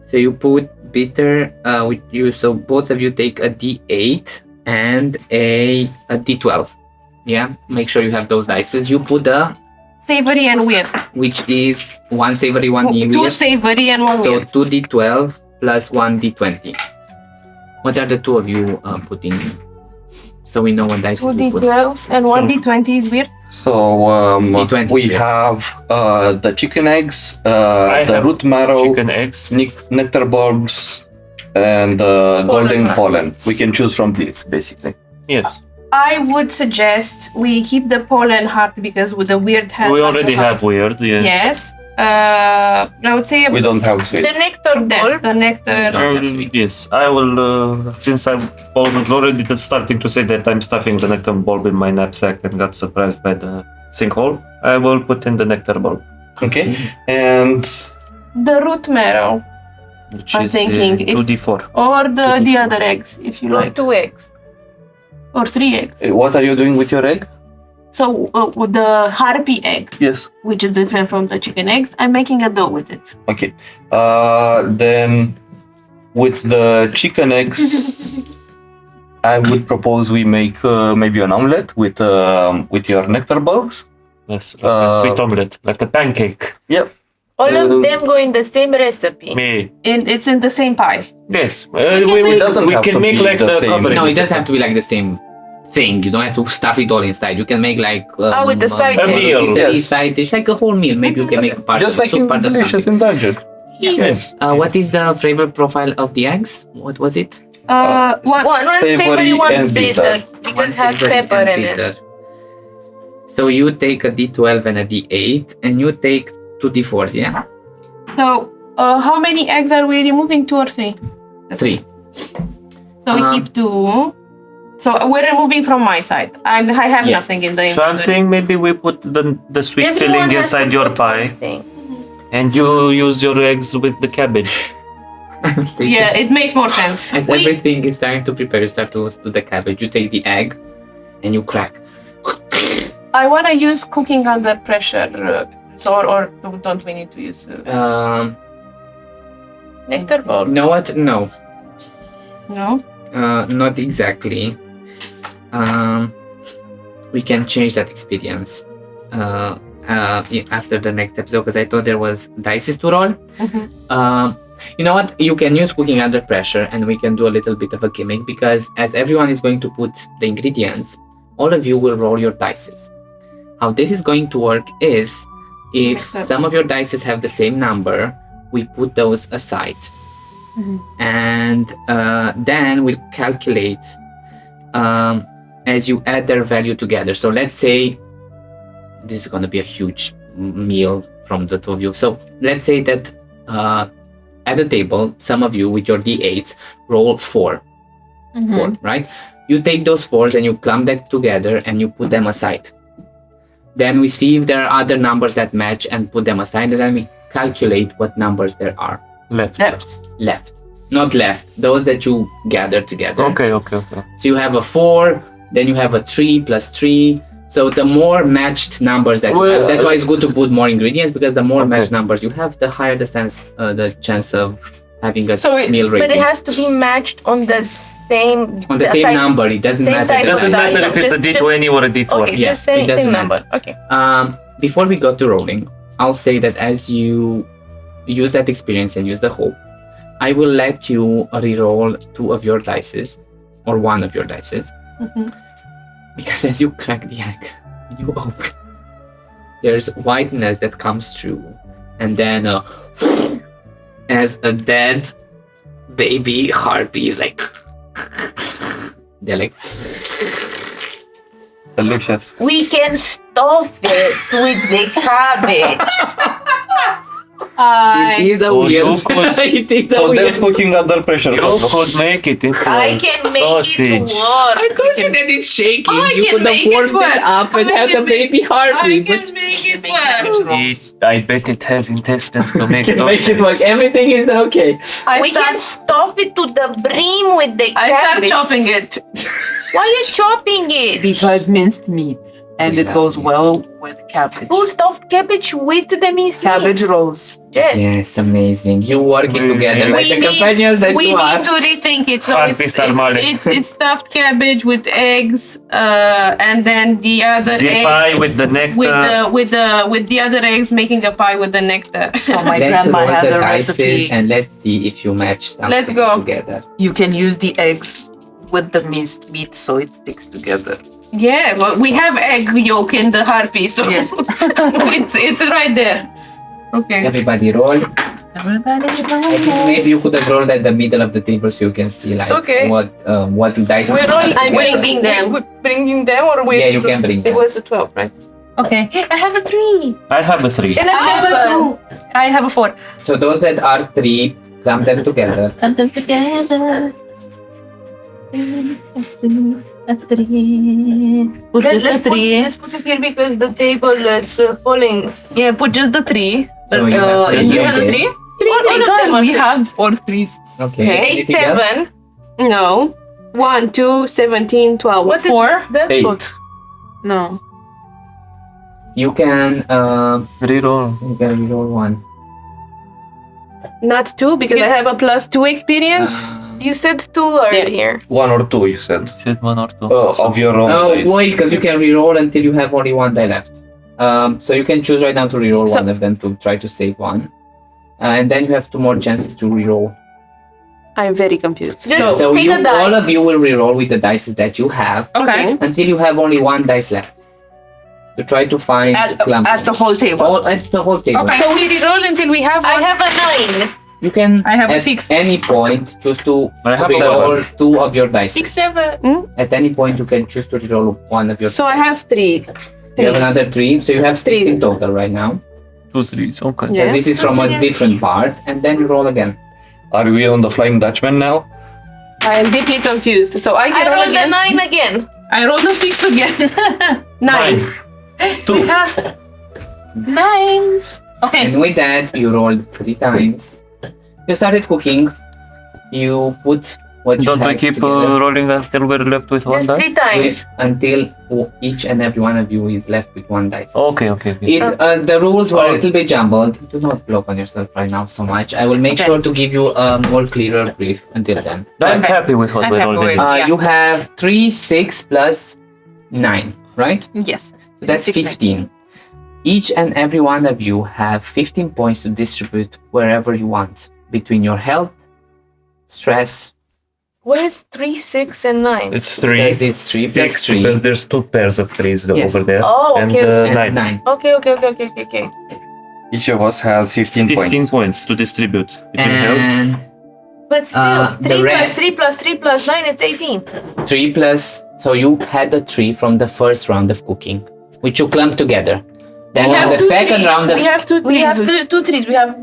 So you put bitter. With you. So both of you take a D8 and a D12. Yeah. Make sure you have those dices. You put the Savory and weird. which is one savory, one 2 weird. savory and 1 So weird. 2 D12 plus 1 D20. What are the two of you putting? So we know what dice 2 to put. D12s and 1 D20 is weird. So D20 we yeah. have the chicken eggs, I the have root marrow, Chicken eggs. nectar bulbs, and golden pollen. We can choose from these, basically. Yes. I would suggest we keep the pollen heart because with the weird has. We like already a heart. have weird. Yeah. Yes. I would say We don't have sweet. The nectar ball. the nectar. Yes, I will. Since I'm already starting to say that I'm stuffing the nectar bulb in my knapsack and got surprised by the sinkhole, I will put in the nectar bulb, Okay, and The root marrow which I'm is thinking if- 2d4. or the other eggs if you Or like, 2 eggs. or 3 eggs. what are you doing with your egg? So with the harpy egg, Yes. which is different from the chicken eggs, I'm making a dough with it. Okay. Then with the chicken eggs, I would propose we make maybe an omelette with your nectar bulbs. Yes, like a sweet omelette, like a pancake. Yep. All of them go in the same recipe. Me. It's in the same pie. Yes, It doesn't we have can to make be like the the same. covering. No, it doesn't have to be like the same thing. You don't have to stuff it all inside. You can make like with the side A dish. meal, yes. side dish, like a whole meal. Maybe you can make a part Just of like soup, in part of Delicious something. in Dungeon. Yes. What is the flavor profile of the eggs? What was it? One Savory savory, one and bitter. bitter. Because One it has savory pepper and in bitter. it. So you take a D12 and a D8, and you take 2 D4s, yeah? So how many eggs are we removing? 2 or 3? 3. So we keep 2. So we're removing from my side. I have nothing in the So I'm saying maybe we put the sweet Everyone filling has inside to your put pie, something. and you use your eggs with the cabbage. Yeah, it makes more sense. As everything is starting to prepare, you start to do the cabbage. You take the egg and you crack. I want to use cooking under pressure. Or don't we need to use nectar bowl? You know what? No. No. Not exactly. We can change that experience after the next episode because I thought there was dice to roll. You know what? You can use cooking under pressure and we can do a little bit of a gimmick because as everyone is going to put the ingredients, all of you will roll your dices. How this is going to work is if some of your dices have the same number, we put those aside. And then we'll calculate as you add their value together. So let's say this is going to be a huge meal from the two of you. So let's say that at the table, some of you with your d8s roll 4. 4, right? You take those 4s and you clump them together and you put them aside. Then we see if there are other numbers that match and put them aside, and then we calculate what numbers there are. Left. Not left. Those that you gather together. Okay. So you have a 4, then you have a 3 plus 3. So the more matched numbers that you have, that's why it's good to put more ingredients because the more matched numbers you have, the higher the chance of having a meal rating. But it has to be matched on the same number. It doesn't matter. It doesn't matter if it's a D20 or a D4. Okay, Yeah, just same it doesn't number. matter. Okay. Before we go to rolling, I'll say that as you use that experience and use the hope, I will let you re-roll 2 of your dices or 1 of your dices. Because as you crack the egg, you open, there's whiteness that comes through, and then as a dead baby harpy is like, they're like, Delicious. We can stuff it with the cabbage. it is a Or weird. you could- It is a So weird. that's cooking under pressure. You could make it into I can make sausage. it work. I told you that it's shaking. I You can could make have it warmed it work. up and I had can the baby harpy. But make it work. I bet it has intestines to make can make it sausage. work. Everything is okay. We can stuff it to the brim with the I start cabbage. chopping it. Why are you chopping it? Because minced meat. And it goes well with cabbage. Who stuffed cabbage with the minced meat? Cabbage rolls. Yes. Yes, amazing. You working We- together like We the companions that we you are. need to rethink it. So Harpy Sarmale. it's stuffed cabbage with eggs, and then the other The eggs pie with the nectar. with the other eggs making a pie with the nectar. So my Let's grandma roll had the a dice recipe. and let's see if you match something Let's go. together. You can use the eggs with the minced meat so it sticks together. Yeah, well, we have egg yolk in the harpy, so Yes. it's right there. Okay. Everybody roll. I think maybe you could have rolled at the middle of the table so you can see like Okay. what dice. We're all I'm bringing them. We're bringing them or we? Yeah, you can bring It them. was a 12, right? Okay. I have a 3 I have a 3. and a 7. I have a 4. So those that are 3, clump them together. Put them together. Put just the 3. Let's put it here because the table it's falling. Yeah, put just the 3. So you have three, You have the okay. 3? Oh my god, we have all 3s. Okay. Okay, Anything else? 7. No. 1, 2, 17, 12. What is 4? that? 8. No. You can Reroll. reroll 1. Not 2 because I have a +2 experience. You said 2 earlier. 1 or 2, you said. Said 1 or 2. Of your own Oh dice. wait, because you can reroll until you have only 1 die left. So you can choose right now to reroll So- one of them to try to save 1, and then you have 2 more chances to reroll. I'm very confused. Just So take you, a die. all of you will reroll with the dice that you have Okay. until you have only 1 dice left. To try to find At clump. the whole table. All at the whole table. Okay. So we reroll until we have I one. have a 9. You can I have a at 6. any point choose to I have reroll 7. 2 of your dice. 6, 7. At any point you can choose to reroll 1 of your. So I have 3. You have another 3, so you have 6 Threes. in total right now. 2 3s. Okay. Yeah. And this is from a different part, and then you roll again. Are we on the Flying Dutchman now? I am deeply confused. So I I can roll rolled a again. 9 again. I rolled a 6 again. 9. 2. Nice. Okay. And with that, you rolled 3 times. You started cooking. You put what you Don't we had keep together rolling until we're left with one Just die? 3 times. with, until each and every one of you is left with 1 dice. Okay. The rules were a little bit jumbled. Do not block on yourself right now so much. I will make sure to give you a more clearer brief until then. I'm Okay. happy with what I'm we happy already with- did. Yeah. You have 3, 6 plus 9, right? Yes. So that's 15. Each and every one of you have 15 points to distribute wherever you want between your health, stress, What is 3, 6, and 9? It's 3. because it's 3 plus 6 3 because there's 2 pairs of 3s Yes. over there. Oh, and okay, okay. and 9. 9. Okay. Each of us has 15 15 points. points to distribute between health. And But still, the 3 plus rest- 3 plus 3 plus 9, it's 18. 3 plus, so you had a 3 from the first round of cooking, which you clumped together. Then We on have the 2 second trees. round of, We have 2 trees. We have two trees. We have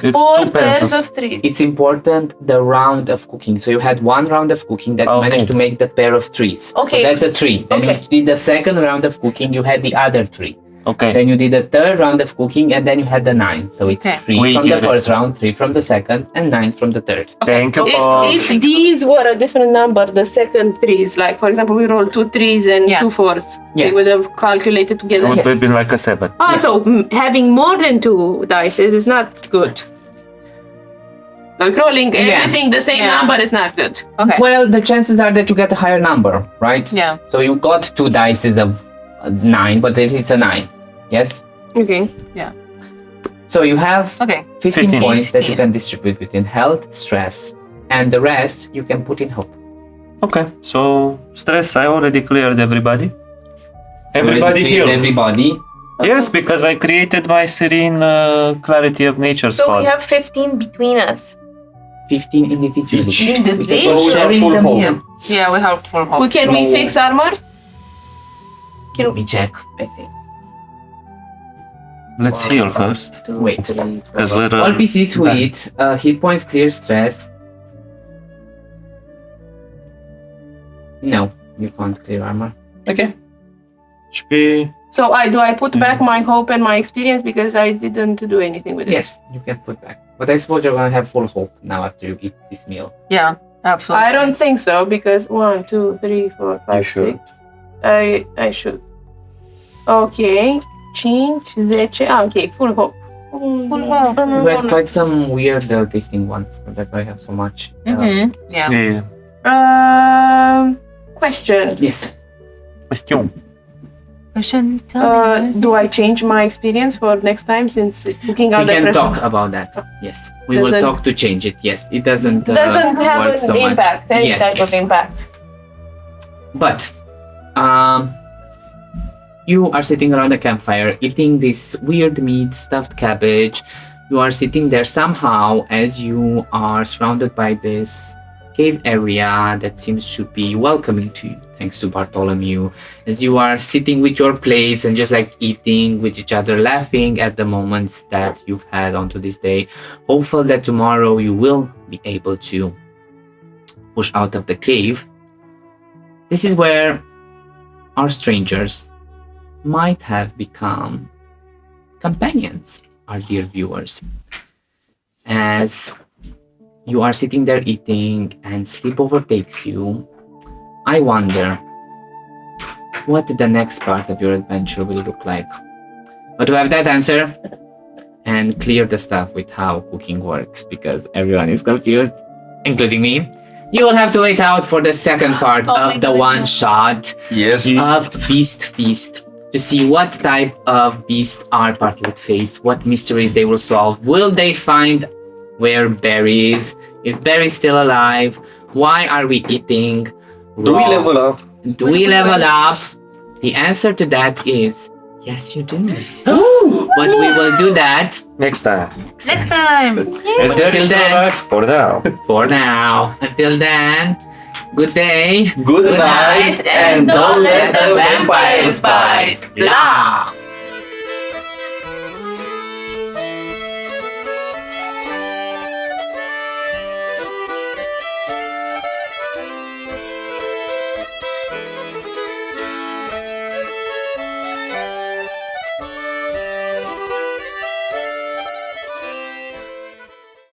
It's 4 2 pairs pairs of... of trees. it's important the round of cooking. So you had 1 round of cooking that you Okay. managed to make the pair of trees. Okay. So that's a 3. Then Okay. you did the second round of cooking, you had the other 3. Okay. Then you did the third round of cooking, and then you had the 9. So it's Okay. 3 We from the get it. first round, 3 from the second, and 9 from the third. Thank you, Paul. If these were a different number, the second trees, like for example, we rolled 2 trees and Yeah. 2 4s, Yeah. they would have calculated together. It would Yes. have been like a 7. Also, having more than 2 dices is not good. Like rolling everything the same Yeah. number is not good. Okay. Well, the chances are that you get a higher number, right? Yeah. So you got 2 dices of 9, but it's a 9. Yes? Okay. So you have Okay. 15 15. points that you 15. can distribute between health, stress, and the rest you can put in hope. Okay, so stress, I already cleared everybody. Everybody Already cleared healed. Everybody. Yes, because I created my serene clarity of nature So spell. we have 15 between us. 15 individually. Each. Because So we're we have sharing full them hope. here. Yeah, we have full hope. Can we fix armor? Let me check. I think. Let's heal first. Wait. Because we're All PCs with hit points, clear stress. No, you can't clear armor. Okay. should be So I put back my hope and my experience because I didn't do anything with it. Yes, you can put back. But I suppose you're gonna have full hope now after you eat this meal. Yeah, absolutely. I don't think so because 1, 2, 3, 4, 5, should. 6. I should. Okay. 5, 10. Okay, full hope. Full hope. We had quite some weird tasting ones, so that's why I have so much. Mm-hmm. Yeah. yeah. Question. Yes. Question. Do I change my experience for next time since cooking out We can depression talk about that. Yes, we will Doesn't- talk to change it. Yes, it doesn't. doesn't have work an so much. impact, any Yes. type of impact? But you are sitting around a campfire eating this weird meat, stuffed cabbage. You are sitting there somehow as you are surrounded by this cave area that seems to be welcoming to you, thanks to Bartholomew. As you are sitting with your plates and just like eating with each other, laughing at the moments that you've had onto this day, hopeful that tomorrow you will be able to push out of the cave. This is where our strangers might have become companions, our dear viewers. As you are sitting there eating and sleep overtakes you, I wonder what the next part of your adventure will look like. But to have that answer and clear the stuff with how cooking works, because everyone is confused, including me, you will have to wait out for the second part of the one shot Yes. of Beast Feast to see what type of beast our party would face, what mysteries they will solve. Will they find where Barry is? Is Barry still alive? Why are we eating? Do we raw? level up? Do we level up? The answer to that is yes, you do. But we will do that Next time. Next time. As But until then- for now. for now. Until then, good day. Good night, and don't let the vampires bite. Blah.